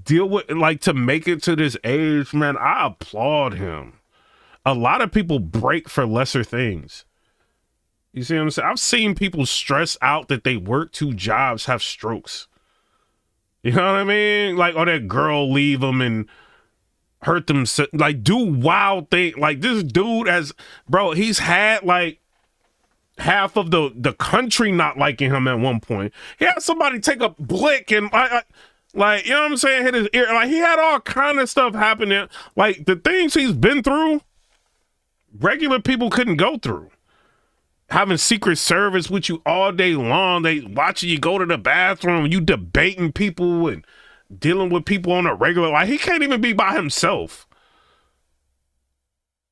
deal with, like, to make it to this age, man, I applaud him. A lot of people break for lesser things. You see what I'm saying? I've seen people stress out that they work 2 jobs, have strokes. You know what I mean? Like, or that girl leave them and hurt them, like, do wild thing. Like, this dude has, bro, he's had like half of the country not liking him at one point. He had somebody take a blick and like, you know what I'm saying, hit his ear. Like, he had all kind of stuff happening. Like, the things he's been through, regular people couldn't go through. Having Secret Service with you all day long, they watching you go to the bathroom, you debating people and dealing with people on a regular, like, he can't even be by himself.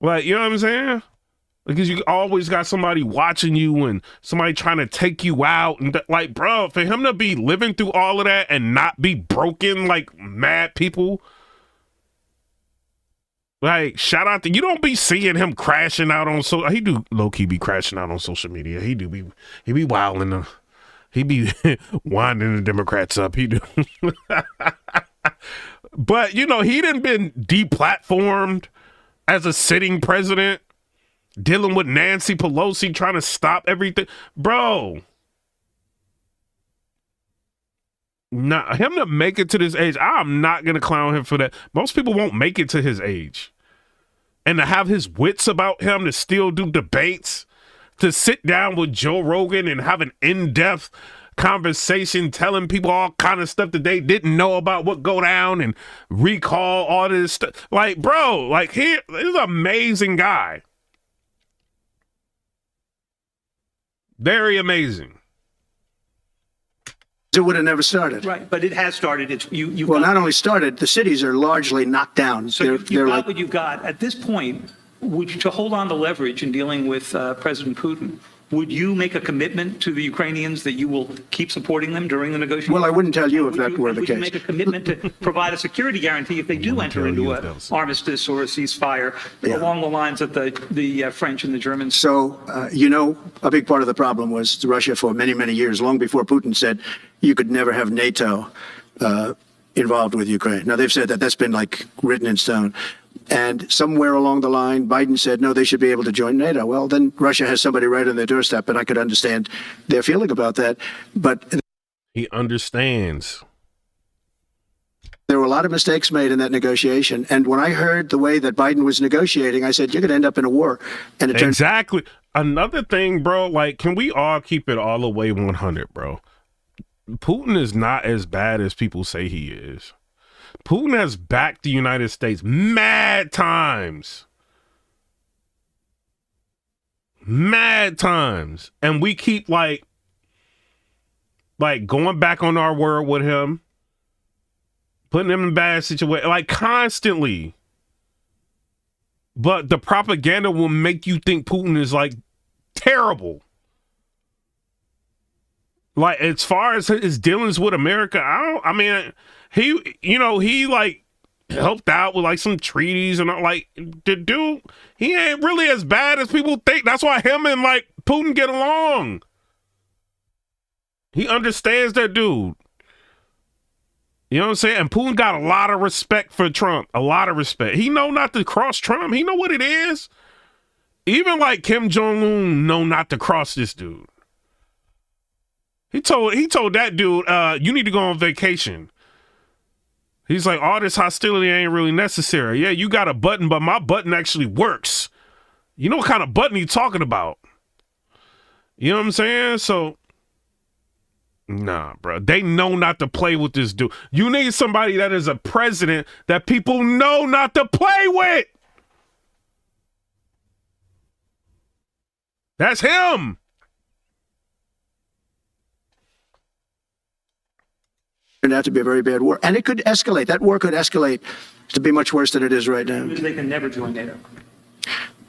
Like, you know what I'm saying? Because you always got somebody watching you and somebody trying to take you out. And like, bro, for him to be living through all of that and not be broken like mad people, like, shout out to, you don't be seeing him crashing out on, so he do low-key be crashing out on social media. He be wilding them. He be winding the Democrats up. He do. But, you know, he done been deplatformed as a sitting president, dealing with Nancy Pelosi, trying to stop everything. Bro. Nah, him to make it to this age, I'm not going to clown him for that. Most people won't make it to his age. And to have his wits about him, to still do debates, to sit down with Joe Rogan and have an in-depth conversation, telling people all kind of stuff that they didn't know about what go down and recall all this stuff. Like, bro, like, he's an amazing guy. Very amazing. it would have never started. Right, but it has started. It's you. Well, not only started, the cities are largely knocked down. So you've got what you've got. At this point, would you, to hold on to leverage in dealing with President Putin, would you make a commitment to the Ukrainians that you will keep supporting them during the negotiations? Well, I wouldn't tell you if that were the case. Would you make a commitment to provide a security guarantee if they do enter into an armistice or a ceasefire along the lines that the French and the Germans? So, a big part of the problem was Russia for many, many years, long before Putin said you could never have NATO involved with Ukraine. Now, they've said that that's been like written in stone. And somewhere along the line, Biden said, no, they should be able to join NATO. Well, then Russia has somebody right on their doorstep, and I could understand their feeling about that. But he understands. There were a lot of mistakes made in that negotiation. And when I heard the way that Biden was negotiating, I said, you're going to end up in a war. And it exactly. Another thing, bro, like, can we all keep it all the way 100, bro? Putin is not as bad as people say he is. Putin has backed the United States mad times. Mad times. And we keep like going back on our word with him, putting him in bad situations, like constantly. But the propaganda will make you think Putin is like terrible. Like, as far as his dealings with America, he like helped out with like some treaties and like the dude, he ain't really as bad as people think. That's why him and like Putin get along. He understands that dude. You know what I'm saying? And Putin got a lot of respect for Trump. A lot of respect. He know not to cross Trump. He know what it is. Even like Kim Jong-un know not to cross this dude. He told that dude, you need to go on vacation. He's like, all this hostility ain't really necessary. Yeah, you got a button, but my button actually works. You know what kind of button he talking about? You know what I'm saying? So, nah, bro. They know not to play with this dude. You need somebody that is a president that people know not to play with. That's him. Turned out to be a very bad war, and it could escalate. That war could escalate to be much worse than it is right now. They can never join NATO.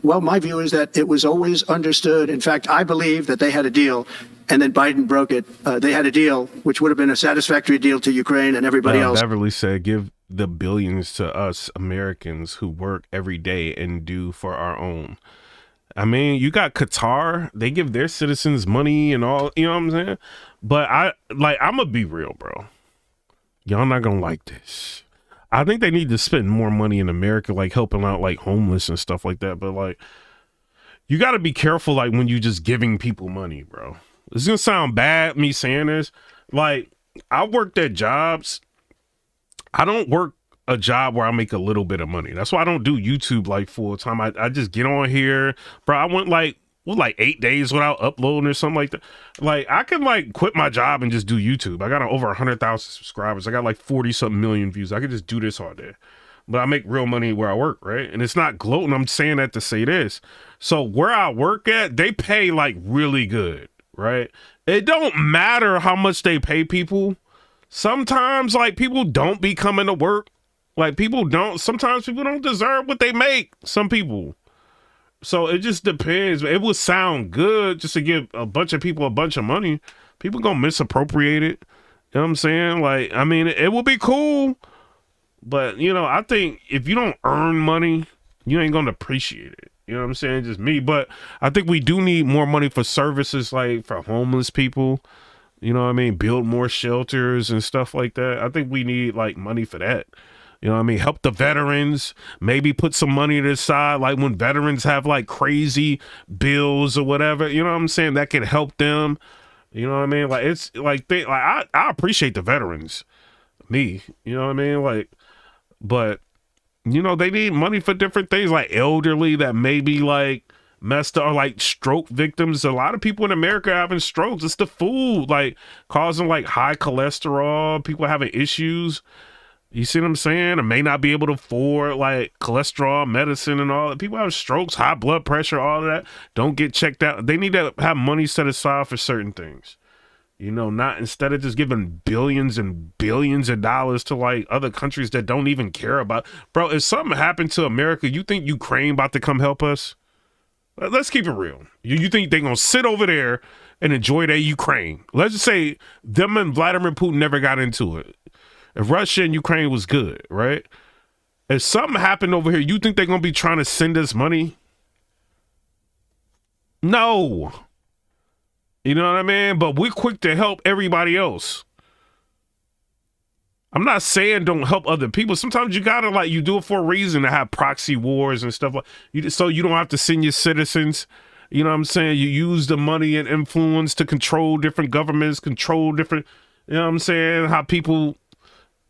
Well, my view is that it was always understood. In fact, I believe that they had a deal, and then Biden broke it. They had a deal, which would have been a satisfactory deal to Ukraine and everybody else. Beverly said, give the billions to us Americans who work every day and do for our own. I mean, you got Qatar. They give their citizens money and all, you know what I'm saying? But I'm going to be real, bro. Y'all not gonna like this. I think they need to spend more money in America, like helping out like homeless and stuff like that. But like, you got to be careful, like when you just giving people money, bro. It's gonna sound bad me saying this. Like, I worked at jobs. I don't work a job where I make a little bit of money. That's why I don't do YouTube like full time. I just get on here, bro. I went like 8 days without uploading or something like that. Like, I can like quit my job and just do YouTube. I got over 100,000 subscribers. I got like 40 something million views. I could just do this all day, but I make real money where I work, right? And it's not gloating. I'm saying that to say this. So where I work at, they pay like really good, right? It don't matter how much they pay people. Sometimes like people don't be coming to work. Like sometimes people don't deserve what they make. Some people. So it just depends. It would sound good just to give a bunch of people a bunch of money. People gonna misappropriate it. You know what I'm saying? Like, I mean, it would be cool, but you know, I think if you don't earn money, you ain't gonna appreciate it. You know what I'm saying? Just me. But I think we do need more money for services, like for homeless people. You know what I mean? Build more shelters and stuff like that. I think we need like money for that. You know what I mean? Help the veterans, maybe put some money to the side, like when veterans have like crazy bills or whatever, you know what I'm saying? That can help them. You know what I mean? Like, it's like, I appreciate the veterans, you know what I mean? Like, but you know, they need money for different things, like elderly that may be like messed up, or like stroke victims. A lot of people in America are having strokes. It's the food, like causing like high cholesterol, people having issues. You see what I'm saying? Or may not be able to afford like cholesterol medicine and all that. People have strokes, high blood pressure, all of that. Don't get checked out. They need to have money set aside for certain things. You know, not instead of just giving billions and billions of dollars to like other countries that don't even care about. Bro, if something happened to America, you think Ukraine about to come help us? Let's keep it real. You think they're going to sit over there and enjoy their Ukraine? Let's just say them and Vladimir Putin never got into it. If Russia and Ukraine was good, right? If something happened over here, you think they're going to be trying to send us money? No. You know what I mean? But we're quick to help everybody else. I'm not saying don't help other people. Sometimes you got to like, you do it for a reason to have proxy wars and stuff like so you don't have to send your citizens. You know what I'm saying? You use the money and influence to control different governments, control different, you know what I'm saying? How people,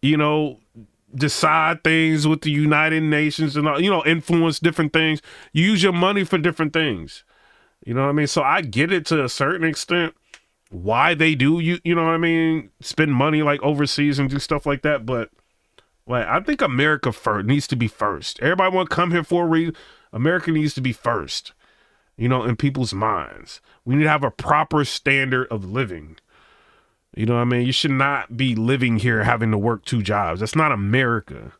you know, decide things with the United Nations and all, you know, influence different things. You use your money for different things. You know what I mean? So I get it to a certain extent, why they do, you know what I mean, spend money like overseas and do stuff like that. But like, I think America first needs to be first. Everybody want to come here for a reason. America needs to be first, you know, in people's minds. We need to have a proper standard of living. You know what I mean? You should not be living here having to work 2 jobs. That's not America.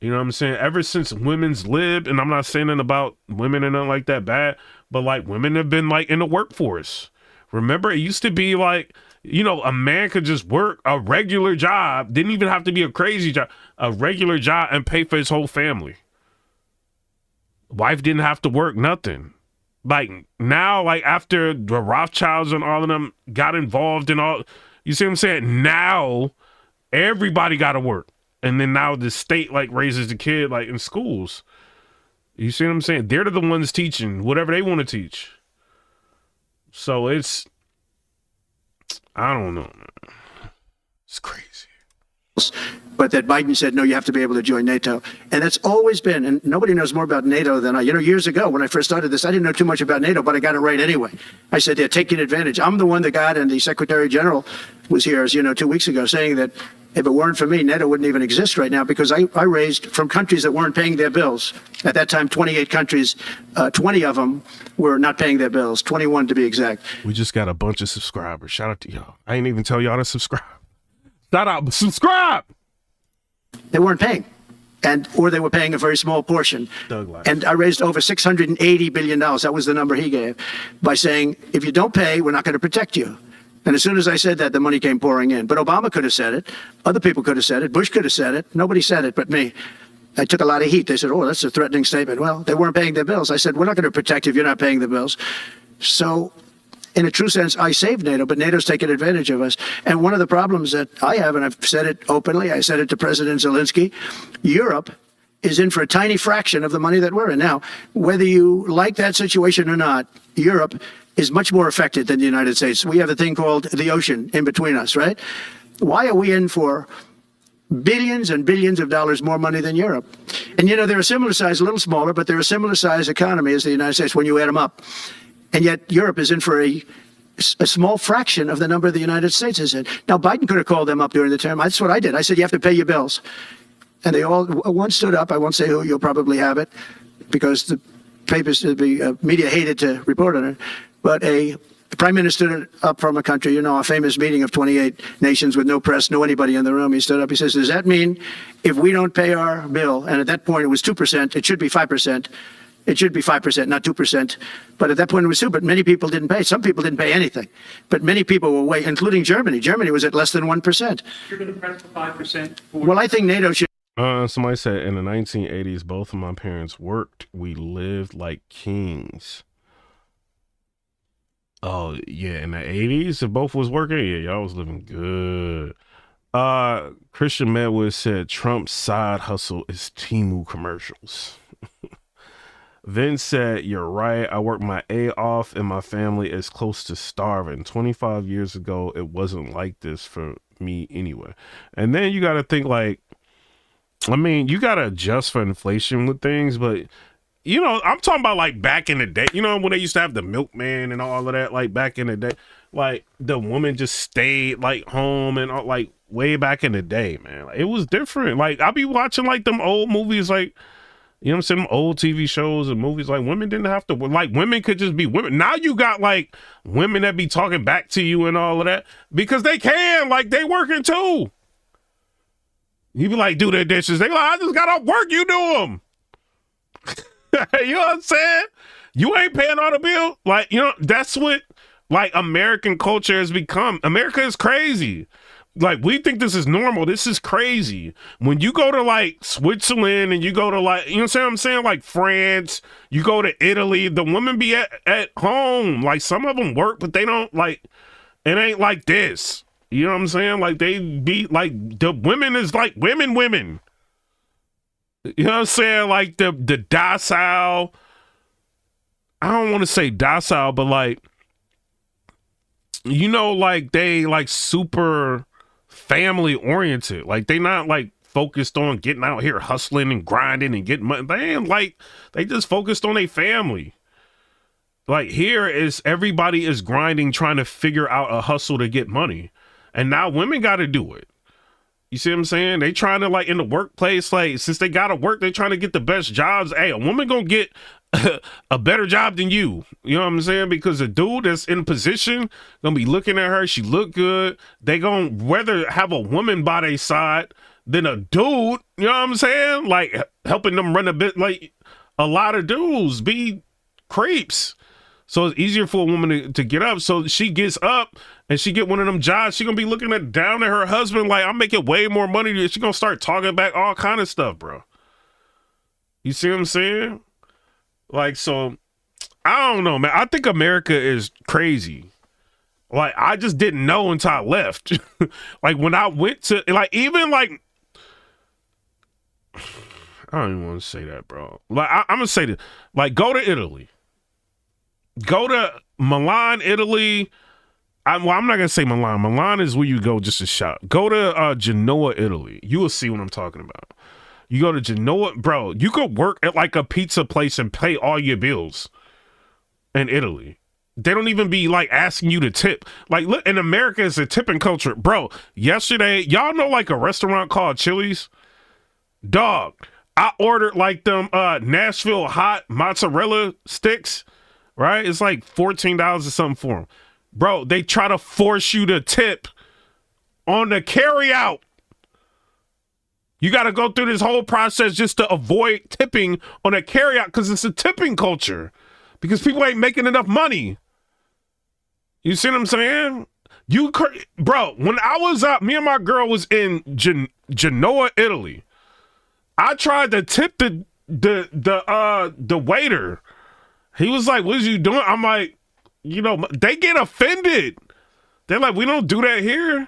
You know what I'm saying? Ever since women's lived, and I'm not saying anything about women and nothing like that bad, but like women have been like in the workforce. Remember, it used to be like, you know, a man could just work a regular job, didn't even have to be a crazy job, a regular job and pay for his whole family. Wife didn't have to work nothing. Like now, like after the Rothschilds and all of them got involved in all, you see what I'm saying? Now everybody got to work. And then now the state like raises the kid like in schools. You see what I'm saying? They're the ones teaching whatever they want to teach. So it's, I don't know, man. It's crazy. But that Biden said, no, you have to be able to join NATO. And that's always been, and nobody knows more about NATO than I. You know, years ago when I first started this, I didn't know too much about NATO, but I got it right anyway. I said, they're taking advantage. I'm the one that got, and the Secretary General was here, as you know, 2 weeks ago, saying that if it weren't for me, NATO wouldn't even exist right now, because I raised from countries that weren't paying their bills. At that time, 28 countries, 20 of them were not paying their bills, 21 to be exact. We just got a bunch of subscribers. Shout out to y'all. I ain't even tell y'all to subscribe. Shout out, subscribe. They weren't paying, or they were paying a very small portion. And I raised over $680 billion. That was the number he gave, by saying, if you don't pay, we're not going to protect you. And as soon as I said that, the money came pouring in. But Obama could have said it. Other people could have said it. Bush could have said it. Nobody said it but me. I took a lot of heat. They said, oh, that's a threatening statement. Well, they weren't paying their bills. I said, we're not going to protect you if you're not paying the bills. So in a true sense, I saved NATO, but NATO's taken advantage of us. And one of the problems that I have, and I've said it openly, I said it to President Zelensky, Europe is in for a tiny fraction of the money that we're in. Now, whether you like that situation or not, Europe is much more affected than the United States. We have a thing called the ocean in between us, right? Why are we in for billions and billions of dollars more money than Europe? And, you know, they're a similar size, a little smaller, but they're a similar size economy as the United States when you add them up. And yet Europe is in for a small fraction of the number the United States is in. Now, Biden could have called them up during the term. That's what I did. I said, you have to pay your bills. And they all, one stood up. I won't say who, you'll probably have it, because the papers, the media hated to report on it. But a prime minister stood up from a country, you know, a famous meeting of 28 nations with no press, no anybody in the room. He stood up. He says, does that mean if we don't pay our bill, and at that point it was 2%, it should be 5%. It should be 5%, not 2%. But at that point it was 2%. But many people didn't pay. Some people didn't pay anything. But many people were way, including Germany. Germany was at less than 1%. You're going to press the 5%? Well, I think NATO should. Somebody said in the 1980s, both of my parents worked. We lived like kings. Oh, yeah. In the 80s, if both was working, yeah, y'all was living good. Christian Medwood said Trump's side hustle is Temu commercials. Vince said, you're right. I worked my A off and my family is close to starving. 25 years ago, it wasn't like this for me anyway. And then you got to think like, I mean, you got to adjust for inflation with things, but you know, I'm talking about like back in the day, you know, when they used to have the milkman and all of that, like back in the day, like the woman just stayed like home and all, like way back in the day, man. Like, it was different. Like I be watching like them old movies, like, you know what I'm saying? Them old TV shows and movies, like women didn't have to, like women could just be women. Now you got like women that be talking back to you and all of that because they can, like they working too. You be like, do their dishes. They like, I just got off work, you do them. You know what I'm saying? You ain't paying all the bill. Like, you know, that's what like American culture has become. America is crazy. Like, we think this is normal. This is crazy. When you go to like Switzerland and you go to like, you know what I'm saying? Like France, you go to Italy, the women be at home. Like some of them work, but they don't like, it ain't like this. You know what I'm saying? Like they be like, the women is like women. You know what I'm saying? Like the docile, I don't want to say docile, but like, you know, like they like super family oriented. Like they not like focused on getting out here hustling and grinding and getting money. They ain't like, they just focused on their family. Like here is everybody is grinding, trying to figure out a hustle to get money. And now women got to do it. You see what I'm saying? They trying to like in the workplace, like since they got to work, they trying to get the best jobs. Hey, a woman gonna get a better job than you. You know what I'm saying? Because a dude that's in position gonna be looking at her. She look good. They gonna rather have a woman by their side than a dude. You know what I'm saying? Like helping them run a bit. Like a lot of dudes be creeps. So it's easier for a woman to get up. So she gets up and she get one of them jobs. She gonna be looking down at her husband like, I'm making way more money. She gonna start talking back all kind of stuff, bro. You see what I'm saying? Like, so I don't know, man. I think America is crazy. Like, I just didn't know until I left. Like when I went to, like, even like, I don't even want to say that, bro. Like, I'm gonna say this. Like, go to Italy. Go to Milan, Italy. I'm not going to say Milan. Milan is where you go just to shop. Go to Genoa, Italy. You will see what I'm talking about. You go to Genoa, bro, you could work at like a pizza place and pay all your bills in Italy. They don't even be like asking you to tip. Like, look, in America, it's a tipping culture. Bro, yesterday, y'all know like a restaurant called Chili's? Dog, I ordered like them Nashville hot mozzarella sticks. Right? It's like $14 or something for them. Bro, they try to force you to tip on the carry out. You got to go through this whole process just to avoid tipping on a carry out because it's a tipping culture. Because people ain't making enough money. You see what I'm saying? Bro, when I was up, me and my girl was in Genoa, Italy. I tried to tip the waiter. He was like, what is you doing? I'm like, you know, they get offended. They're like, we don't do that here.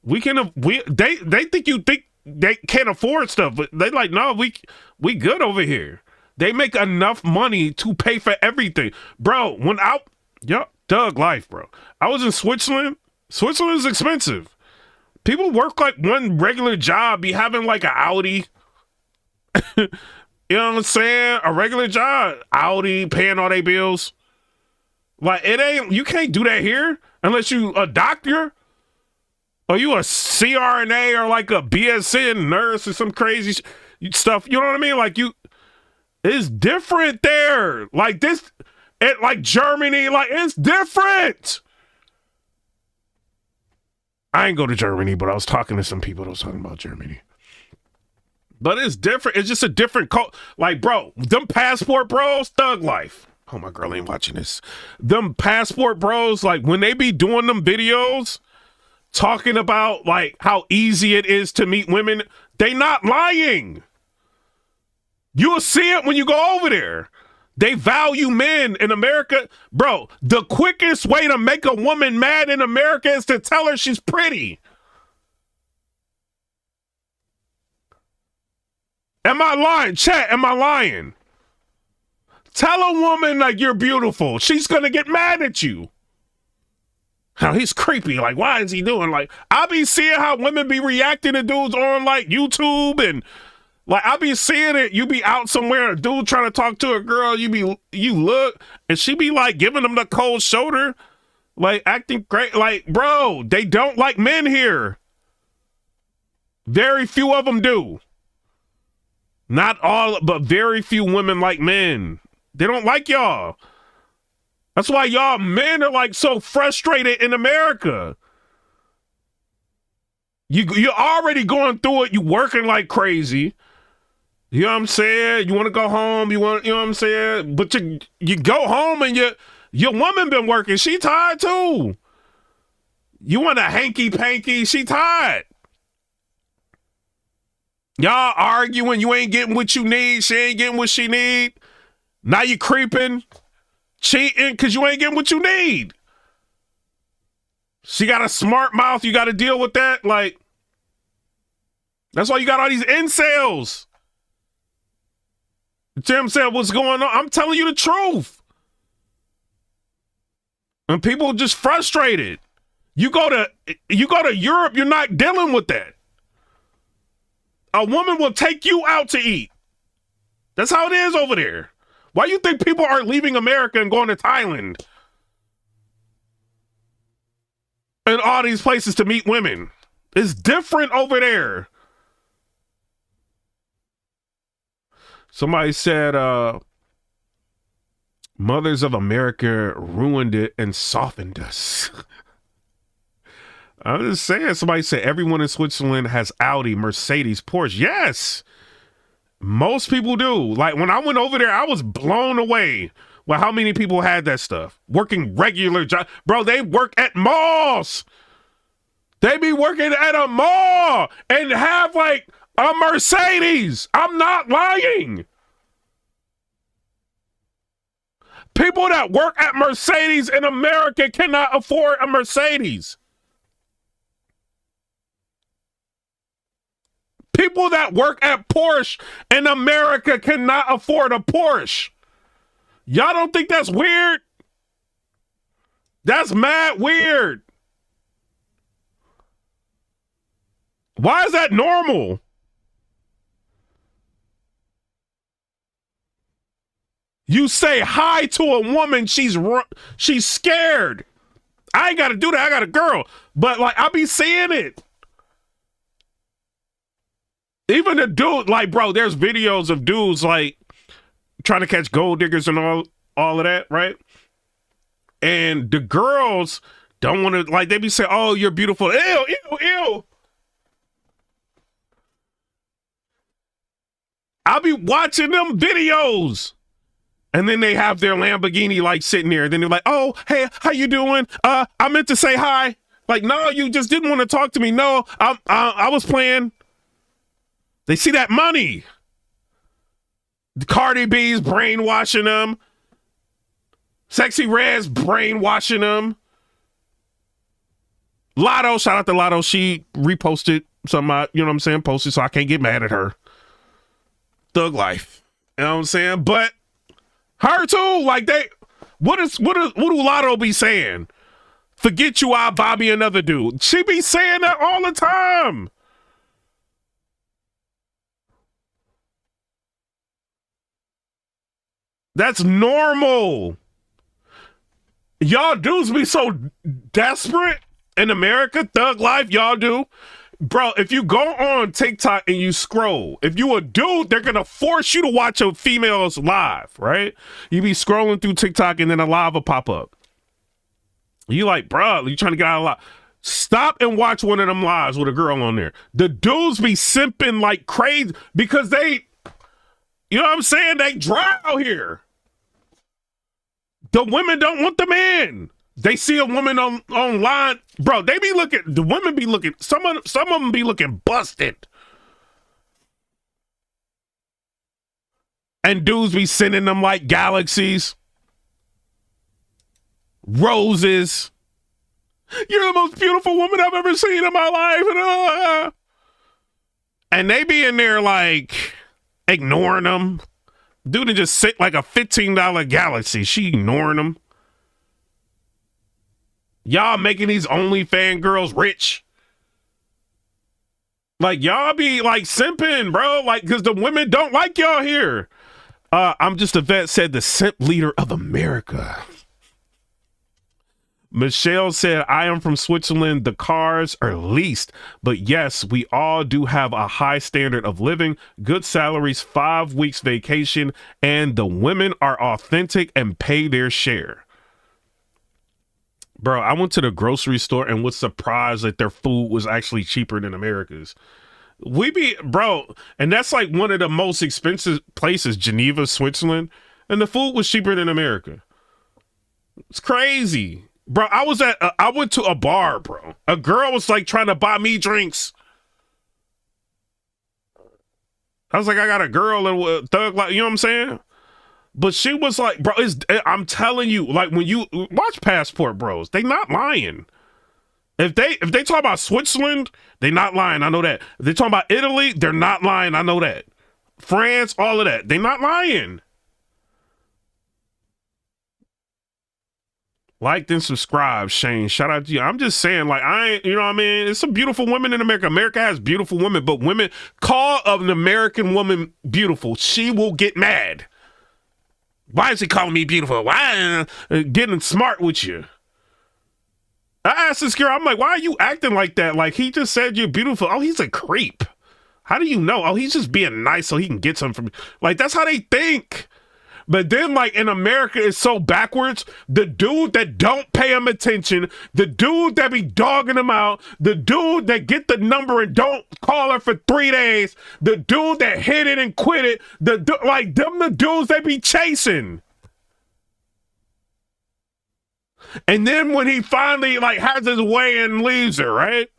They think you think they can't afford stuff, but they like, no, we good over here. They make enough money to pay for everything. Bro, Doug life, bro. I was in Switzerland. Switzerland is expensive. People work like one regular job, be having like an Audi. You know what I'm saying? A regular job, Audi, paying all their bills. Like, you can't do that here unless you a doctor or you a CRNA or like a BSN nurse or some crazy stuff. You know what I mean? Like it's different there. Like this, like Germany, like it's different. I ain't go to Germany, but I was talking to some people that was talking about Germany. But it's different. It's just a different like, bro, them passport bros, thug life. Oh, my girl ain't watching this. Them passport bros, like when they be doing them videos talking about like how easy it is to meet women, they not lying. You'll see it when you go over there. They value men in America. Bro, the quickest way to make a woman mad in America is to tell her she's pretty. Am I lying? Chat, am I lying? Tell a woman like you're beautiful. She's going to get mad at you. How he's creepy. Like, why is he doing? Like, I be seeing how women be reacting to dudes on like YouTube and like I be seeing it. You be out somewhere, a dude trying to talk to a girl. You look and she be like giving them the cold shoulder, like acting great. Like, bro, they don't like men here. Very few of them do. Not all, but very few women like men. They don't like y'all. That's why y'all men are like so frustrated in America. You're already going through it. You working like crazy. You know what I'm saying? You want to go home. You know what I'm saying? But you go home and your woman been working. She tired too. You want a hanky panky. She tired. Y'all arguing, you ain't getting what you need, she ain't getting what she need. Now you creeping, cheating, because you ain't getting what you need. She got a smart mouth, you got to deal with that. Like, that's why you got all these incels. Tim said, what's going on? I'm telling you the truth. And people just frustrated. You go to Europe, you're not dealing with that. A woman will take you out to eat. That's how it is over there. Why you think people are leaving America and going to Thailand and all these places to meet women? It's different over there. Somebody said, Mothers of America ruined it and softened us. I'm just saying, somebody said everyone in Switzerland has Audi, Mercedes, Porsche. Yes, most people do. Like when I went over there, I was blown away with how many people had that stuff. Working regular jobs. Bro, they work at malls. They be working at a mall and have like a Mercedes. I'm not lying. People that work at Mercedes in America cannot afford a Mercedes. People that work at Porsche in America cannot afford a Porsche. Y'all don't think that's weird? That's mad weird. Why is that normal? You say hi to a woman, she's scared. I ain't got to do that. I got a girl. But like I be seeing it. Even the dude, like, bro, there's videos of dudes like trying to catch gold diggers and all of that, right? And the girls don't want to, like, they be saying, "Oh, you're beautiful." Ew, ew, ew. I'll be watching them videos. And then they have their Lamborghini like sitting there. Then they're like, "Oh, hey, how you doing? I meant to say hi." Like, no, you just didn't want to talk to me. No, I was playing. They see that money. The Cardi B's brainwashing them. Sexy Red's brainwashing them. Lotto, shout out to Lotto. She reposted some, you know what I'm saying? Posted, so I can't get mad at her. Thug life. You know what I'm saying? But her too, like what do Lotto be saying? Forget you, I'll buy me another dude. She be saying that all the time. That's normal. Y'all dudes be so desperate in America, thug life, y'all do. Bro, if you go on TikTok and you scroll, if you a dude, they're going to force you to watch a female's live, right? You be scrolling through TikTok and then a live will pop up. You like, bro, you trying to get out of live. Stop and watch one of them lives with a girl on there. The dudes be simping like crazy because they, you know what I'm saying? They dry out here. The women don't want them in. They see a woman online, bro. They be looking. The women be looking. Some of them be looking busted, and dudes be sending them like galaxies, roses. You're the most beautiful woman I've ever seen in my life, and they be in there like ignoring them. Dude just sent like a $15 galaxy. She ignoring them. Y'all making these OnlyFans girls rich. Like, y'all be like simping, bro. Like, because the women don't like y'all here. I'm just a vet, said the simp leader of America. Michelle said, I am from Switzerland. The cars are leased. But yes, we all do have a high standard of living, good salaries, 5 weeks vacation, and the women are authentic and pay their share. Bro, I went to the grocery store and was surprised that their food was actually cheaper than America's. Bro, and that's like one of the most expensive places, Geneva, Switzerland, and the food was cheaper than America. It's crazy. Bro, I went to a bar, bro. A girl was like trying to buy me drinks. I was like, I got a girl and thug, like, you know what I'm saying? But she was like, bro, I'm telling you, like when you watch Passport Bros, they not lying. If they talk about Switzerland, they not lying. I know that. If they talk about Italy, they're not lying. I know that. France, all of that, they not lying. Like and subscribe, Shane. Shout out to you. I'm just saying, like, you know what I mean? It's some beautiful women in America. America has beautiful women, but women call an American woman beautiful. She will get mad. Why is he calling me beautiful? Why getting smart with you? I asked this girl, I'm like, why are you acting like that? Like, he just said you're beautiful. Oh, he's a creep. How do you know? Oh, he's just being nice so he can get something from you. Like, that's how they think. But then, like, in America, it's so backwards. The dude that don't pay him attention, the dude that be dogging him out, the dude that get the number and don't call her for 3 days, the dude that hit it and quit it, like, them the dudes they be chasing. And then when he finally, like, has his way and leaves her, right?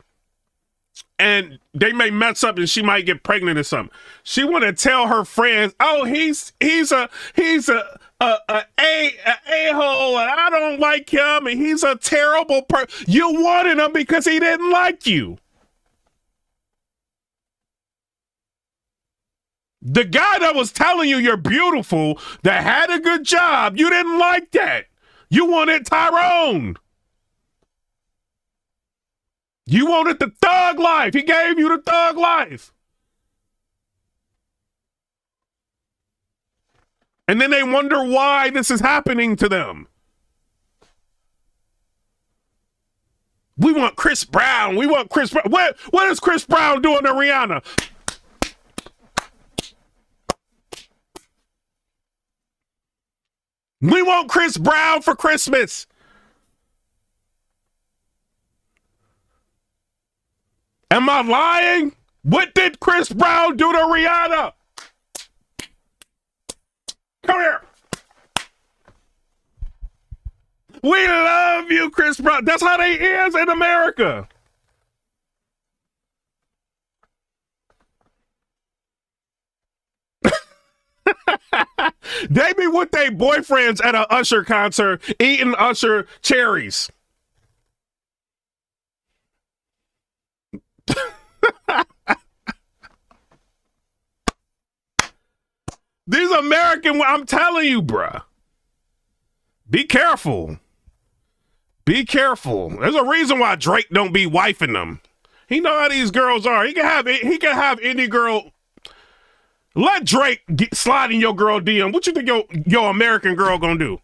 And they may mess up and she might get pregnant or something. She want to tell her friends, oh, he's a a-hole and I don't like him and he's a terrible person. You wanted him because he didn't like you. The guy that was telling you you're beautiful, that had a good job, you didn't like that. You wanted Tyrone. You wanted the thug life. He gave you the thug life. And then they wonder why this is happening to them. We want Chris Brown. We want Chris Brown. What is Chris Brown doing to Rihanna? We want Chris Brown for Christmas. Am I lying? What did Chris Brown do to Rihanna? Come here. We love you, Chris Brown. That's how they is in America. They be with their boyfriends at an Usher concert eating Usher cherries. These American, I'm telling you, bruh. Be careful. Be careful. There's a reason why Drake don't be wifing them. He know how these girls are. He can have any girl. Let Drake slide in your girl DM. What you think your American girl gonna do?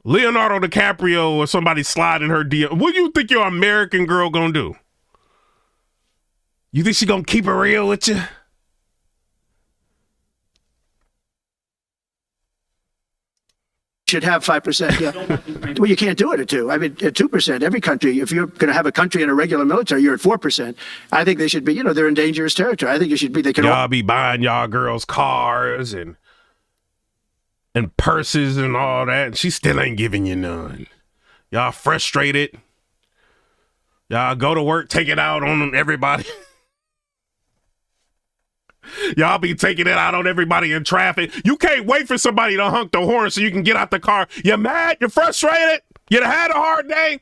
Leonardo DiCaprio or somebody slide in her DM. What do you think your American girl gonna do? You think she gonna keep it real with you? Should have 5%. Yeah. Well, you can't do it at 2. I mean, at 2%, every country, if you're going to have a country in a regular military, you're at 4%. I think they should be, they're in dangerous territory. I think it should be, they can y'all be buying y'all girls cars and purses and all that. And she still ain't giving you none. Y'all frustrated. Y'all go to work, take it out on everybody. Y'all be taking it out on everybody in traffic. You can't wait for somebody to honk the horn so you can get out the car. You're mad? You're frustrated? You had a hard day?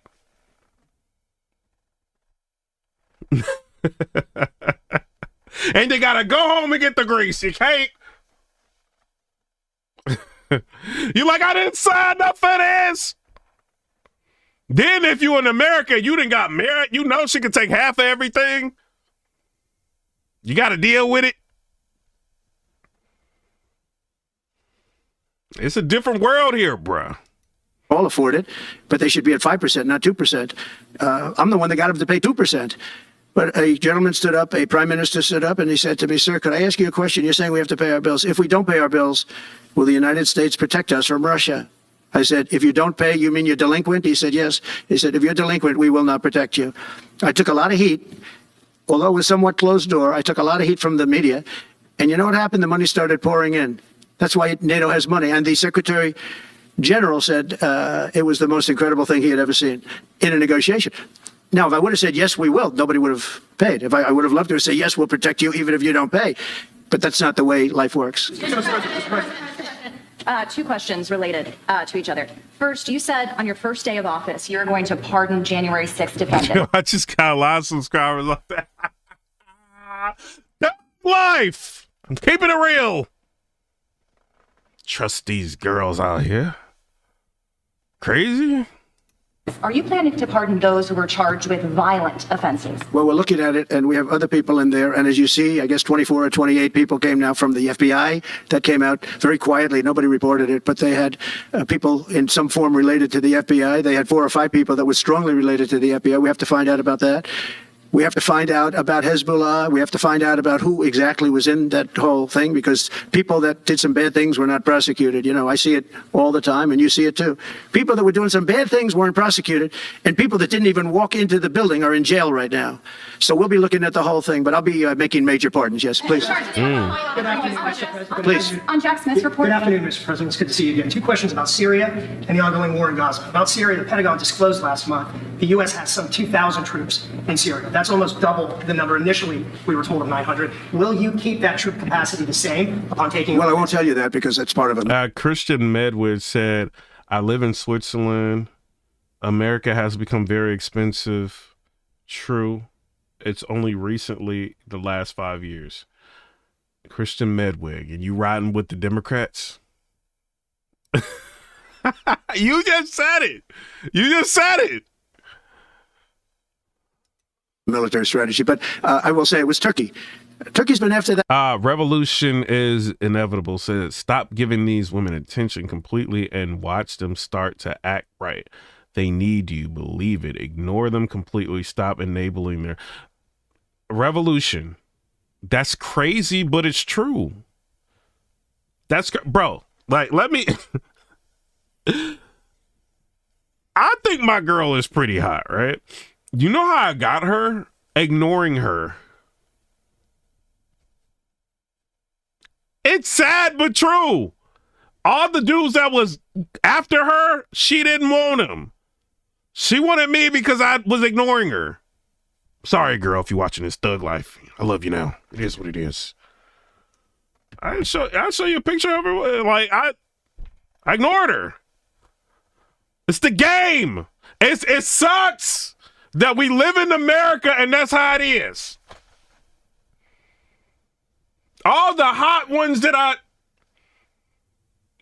And you gotta go home and get the grease. You can't. You like, I didn't sign up for this. Then if you in America, you done got married. You know she can take half of everything. You got to deal with it. It's a different world here, bruh. all afford it, but they should be at 5%, not 2%. I'm the one that got them to pay 2%. But a gentleman stood up, a prime minister stood up, and he said to me, sir, could I ask you a question? You're saying we have to pay our bills. If we don't pay our bills, will the United States protect us from Russia? I said, if you don't pay, you mean you're delinquent? He said, yes. He said, if you're delinquent, we will not protect you. I took a lot of heat. Although it was somewhat closed door, I took a lot of heat from the media. And you know what happened? The money started pouring in. That's why NATO has money. And the Secretary General said it was the most incredible thing he had ever seen in a negotiation. Now, if I would have said, yes, we will, nobody would have paid. If I would have loved to say, yes, we'll protect you even if you don't pay. But that's not the way life works. Two questions related to each other. First, you said on your first day of office, you're going to pardon January 6th defendants. I just got a lot of subscribers on that. That's life. I'm keeping it real. Trust these girls out here. Crazy. Are you planning to pardon those who were charged with violent offenses? Well, we're looking at it, and we have other people in there. And as you see, I guess 24 or 28 people came now from the FBI. That came out very quietly. Nobody reported it, but they had people in some form related to the FBI. They had 4 or 5 people that were strongly related to the FBI. We have to find out about that. We have to find out about Hezbollah. We have to find out about who exactly was in that whole thing, because people that did some bad things were not prosecuted. You know, I see it all the time, and you see it too. People that were doing some bad things weren't prosecuted, and people that didn't even walk into the building are in jail right now. So we'll be looking at the whole thing, but I'll be making major pardons. Yes, please. Please. On Jack Smith's report. Good afternoon, Mr. President. It's good to see you again. 2 questions about Syria and the ongoing war in Gaza. About Syria, the Pentagon disclosed last month the U.S. has some 2,000 troops in Syria. That's almost double the number initially we were told of 900. Will you keep that troop capacity the same upon taking? Well, I won't tell you that because it's part of it. Christian Medwood said, I live in Switzerland. America has become very expensive. True. It's only recently the last 5 years. Christian Medwig, and you riding with the Democrats? You just said it. You just said it. Military strategy, but I will say it was Turkey. Turkey's been after that. Revolution is inevitable. Says stop giving these women attention completely and watch them start to act right. They need you. Believe it. Ignore them completely. Stop enabling their revolution. That's crazy, but it's true. That's bro. Like, let me. I think my girl is pretty hot, right? You know how I got her? Ignoring her. It's sad but true. All the dudes that was after her, she didn't want them. She wanted me because I was ignoring her. Sorry, girl, if you're watching this Thug Life. I love you now. It is what it is. I'll show you a picture of her. Like, I ignored her. It's the game. It sucks that we live in America and that's how it is. All the hot ones that I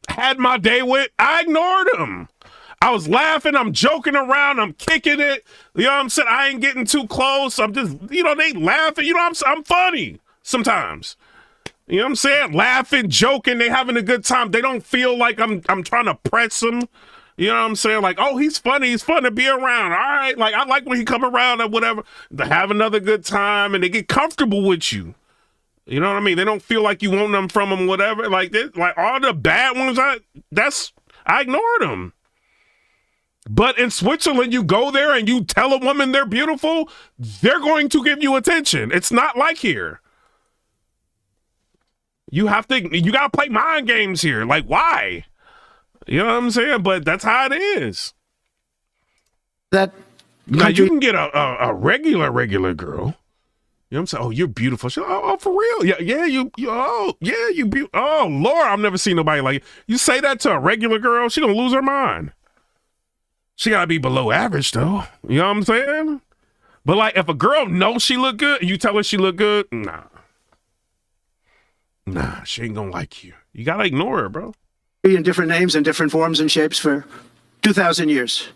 had my day with, I ignored them. I was laughing, I'm joking around, I'm kicking it. You know what I'm saying? I ain't getting too close. I'm just, you know, they laughing. You know what I'm funny sometimes. You know what I'm saying? Laughing, joking, they having a good time. They don't feel like I'm trying to press them. You know what I'm saying? Like, oh, he's funny. He's fun to be around. All right. Like, I like when he come around or whatever. They have another good time and they get comfortable with you. You know what I mean? They don't feel like you want them from them, whatever. Like all the bad ones, I ignored them. But in Switzerland, you go there and you tell a woman they're beautiful, they're going to give you attention. It's not like here. You got to play mind games here. Like, why? You know what I'm saying? But that's how it is. That now you can get a regular girl. You know what I'm saying? Oh, you're beautiful. She's, oh, for real? Yeah, you beautiful. Oh, Lord, I've never seen nobody like you. Say that to a regular girl, she gonna lose her mind. She gotta be below average though. You know what I'm saying? But like, if a girl knows she look good and you tell her she look good, nah, she ain't gonna like you. You gotta ignore her, bro. In different names and different forms and shapes for 2,000 years.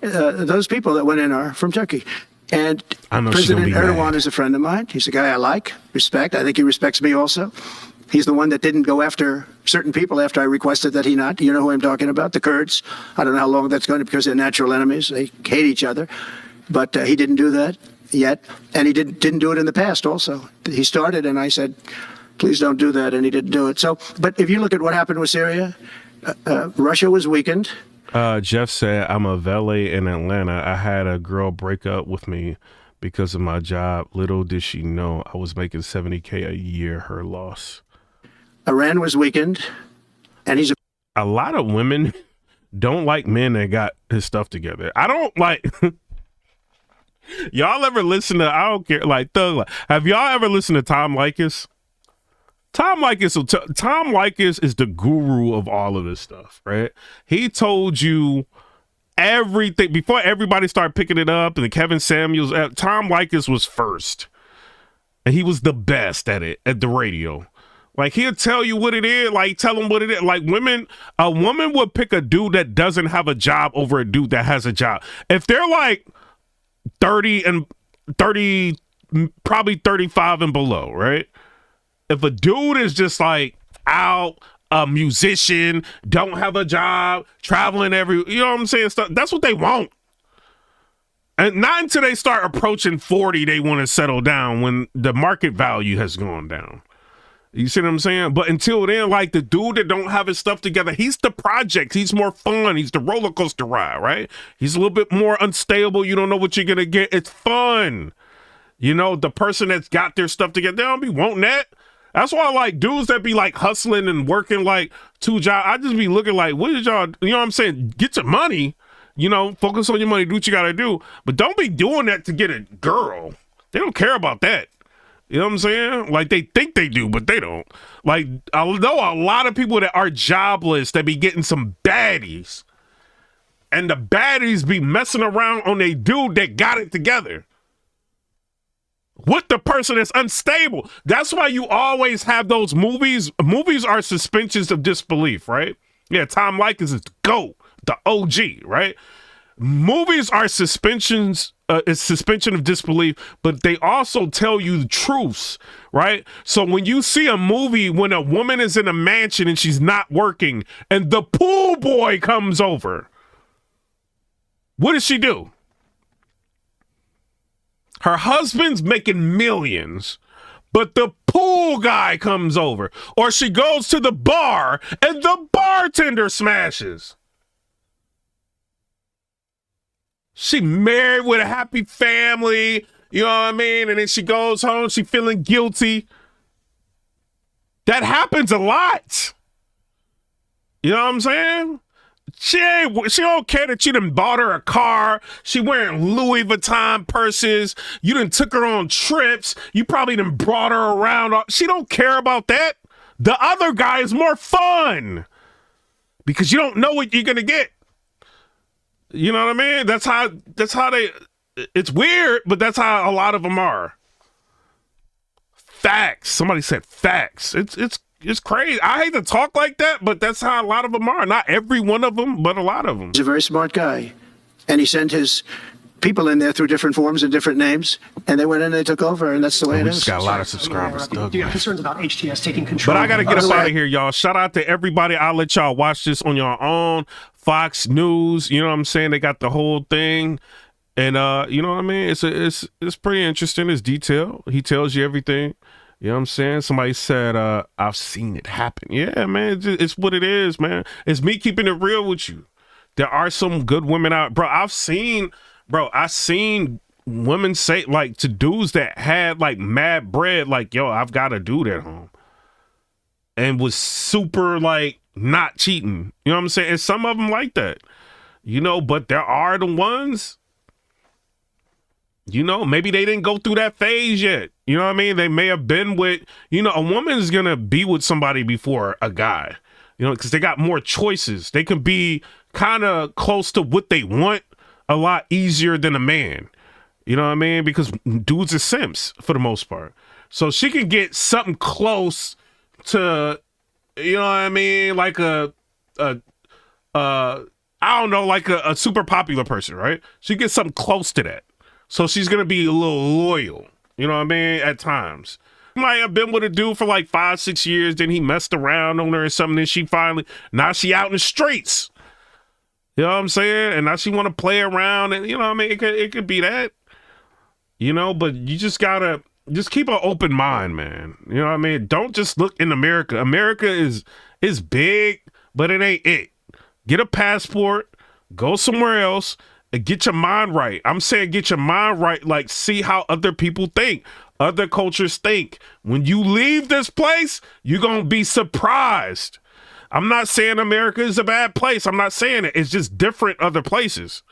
Those people that went in are from Turkey. And President Erdogan is a friend of mine. He's a guy I like, respect. I think he respects me also. He's the one that didn't go after certain people after I requested that he not. You know who I'm talking about? The Kurds. I don't know how long that's going to, because they're natural enemies. They hate each other. But he didn't do that yet. And he didn't do it in the past also. He started and I said, please don't do that. And he didn't do it. So, but if you look at what happened with Syria, Russia was weakened. Jeff said, I'm a valet in Atlanta. I had a girl break up with me because of my job. Little did she know I was making $70K a year, her loss. Iran was weakened. And he's a lot of women don't like men that got his stuff together. I don't like... Y'all ever listen to, I don't care, like, Thug, have y'all ever listened to Tom Likas? Tom Likas is the guru of all of this stuff, right? He told you everything before everybody started picking it up, and the Kevin Samuels. Tom Likas was first, and he was the best at it at the radio. Like, he'll tell you what it is, like, tell him what it is. Like, a woman would pick a dude that doesn't have a job over a dude that has a job. If they're like 30, probably 35 and below, right? If a dude is just like out, a musician, don't have a job, traveling you know what I'm saying? Stuff, that's what they want. And not until they start approaching 40, they want to settle down when the market value has gone down. You see what I'm saying? But until then, like, the dude that don't have his stuff together, he's the project. He's more fun. He's the roller coaster ride, right? He's a little bit more unstable. You don't know what you're going to get. It's fun. You know, the person that's got their stuff together, they don't be wanting that. That's why I like dudes that be like hustling and working like 2 jobs. I just be looking like, what did y'all, you know what I'm saying? Get your money, you know, focus on your money, do what you got to do. But don't be doing that to get a girl. They don't care about that. You know what I'm saying? Like, they think they do, but they don't. Like, I know a lot of people that are jobless that be getting some baddies. And the baddies be messing around on a dude that got it together. With the person that's unstable. That's why you always have those movies. Movies are suspensions of disbelief, right? Yeah, Tom Likas is the GOAT, the OG, right? Movies are suspensions, it's suspension of disbelief, but they also tell you the truths, right? So when you see a movie when a woman is in a mansion and she's not working and the pool boy comes over, what does she do? Her husband's making millions, but the pool guy comes over. Or she goes to the bar and the bartender smashes. She married with a happy family, you know what I mean? And then she goes home, she feeling guilty. That happens a lot. You know what I'm saying? She don't care that you done bought her a car. She wearing Louis Vuitton purses. You done took her on trips. You probably done brought her around. She don't care about that. The other guy is more fun because you don't know what you're going to get. You know what I mean? That's how they, it's weird, but that's how a lot of them are. Facts. Somebody said facts. It's crazy. I hate to talk like that, but that's how a lot of them are. Not every one of them, but a lot of them. He's a very smart guy. And he sent his people in there through different forms and different names. And they went in and they took over. And that's the way it is. We just got a lot of subscribers. Do you have concerns about HTS taking control? But I got to get us out of here, y'all. Shout out to everybody. I'll let y'all watch this on your own. Fox News, you know what I'm saying? They got the whole thing. And, you know what I mean? It's pretty interesting. It's detailed. He tells you everything. You know what I'm saying? Somebody said, I've seen it happen. Yeah, man, it's what it is, man. It's me keeping it real with you. There are some good women out. Bro, I've seen women say, like, to dudes that had, like, mad bread, like, yo, I've got a dude at home. And was super, like, not cheating. You know what I'm saying? And some of them like that. You know, but there are the ones, you know, maybe they didn't go through that phase yet. You know what I mean? They may have been with, you know, a woman is going to be with somebody before a guy, you know, because they got more choices. They can be kind of close to what they want a lot easier than a man. You know what I mean? Because dudes are simps for the most part. So she can get something close to, you know what I mean? Like I don't know, like a super popular person, right? She gets something close to that. So she's going to be a little loyal, you know what I mean, at times. Might have been with a dude for like 5-6 years, then he messed around on her or something, then she finally, now she out in the streets. You know what I'm saying? And now she want to play around, and you know what I mean? It could be that, you know, but you just got to just keep an open mind, man. You know what I mean? Don't just look in America. America is big, but it ain't it. Get a passport, go somewhere else, and get your mind right. I'm saying get your mind right, like see how other people think, other cultures think. When you leave this place, you're going to be surprised. I'm not saying America is a bad place. I'm not saying it. It's just different other places.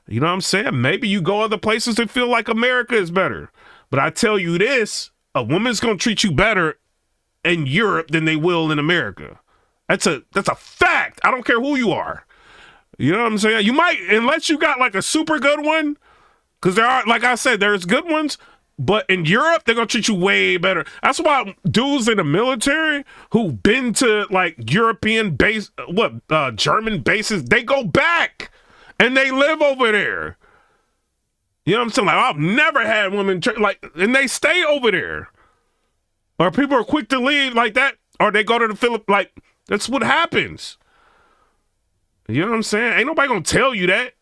You know what I'm saying? Maybe you go other places and feel like America is better. But I tell you this, a woman's going to treat you better in Europe than they will in America. That's a fact. I don't care who you are. You know what I'm saying? You might, unless you got like a super good one, because there are, like I said, there's good ones, But in Europe, they're gonna treat you way better. That's why dudes in the military who've been to like European base, German bases, they go back and they live over there. You know what I'm saying? Like, I've never had women like, and they stay over there. Or people are quick to leave like that, or they go to the Philippines. Like, that's what happens. You know what I'm saying? Ain't nobody gonna tell you that.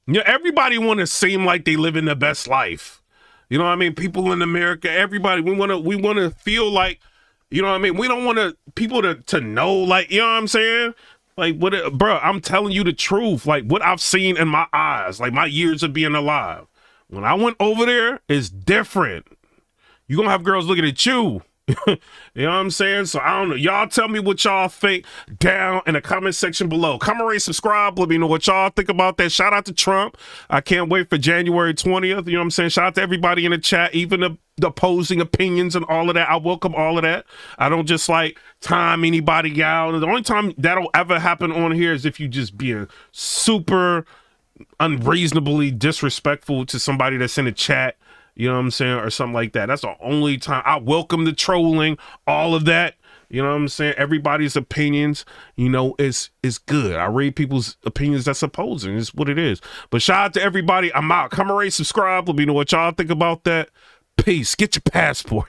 You know, everybody want to seem like they living the best life. You know what I mean? People in America, everybody, we want to feel like, you know what I mean? We don't want people to know, like, you know what I'm saying? Like, bro, I'm telling you the truth. Like, what I've seen in my eyes, like my years of being alive. When I went over there, it's different. You're going to have girls looking at you. You know what I'm saying? So I don't know. Y'all tell me what y'all think down in the comment section below. Comment, rate, subscribe. Let me know what y'all think about that. Shout out to Trump. I can't wait for January 20th. You know what I'm saying? Shout out to everybody in the chat, even the opposing opinions and all of that. I welcome all of that. I don't just like time anybody out. The only time that'll ever happen on here is if you just being super unreasonably disrespectful to somebody that's in the chat. You know what I'm saying? Or something like that. That's the only time. I welcome the trolling, all of that. You know what I'm saying? Everybody's opinions, you know, is good. I read people's opinions that's opposing. It's what it is. But shout out to everybody. I'm out. Come and rate, subscribe. Let me know what y'all think about that. Peace. Get your passport.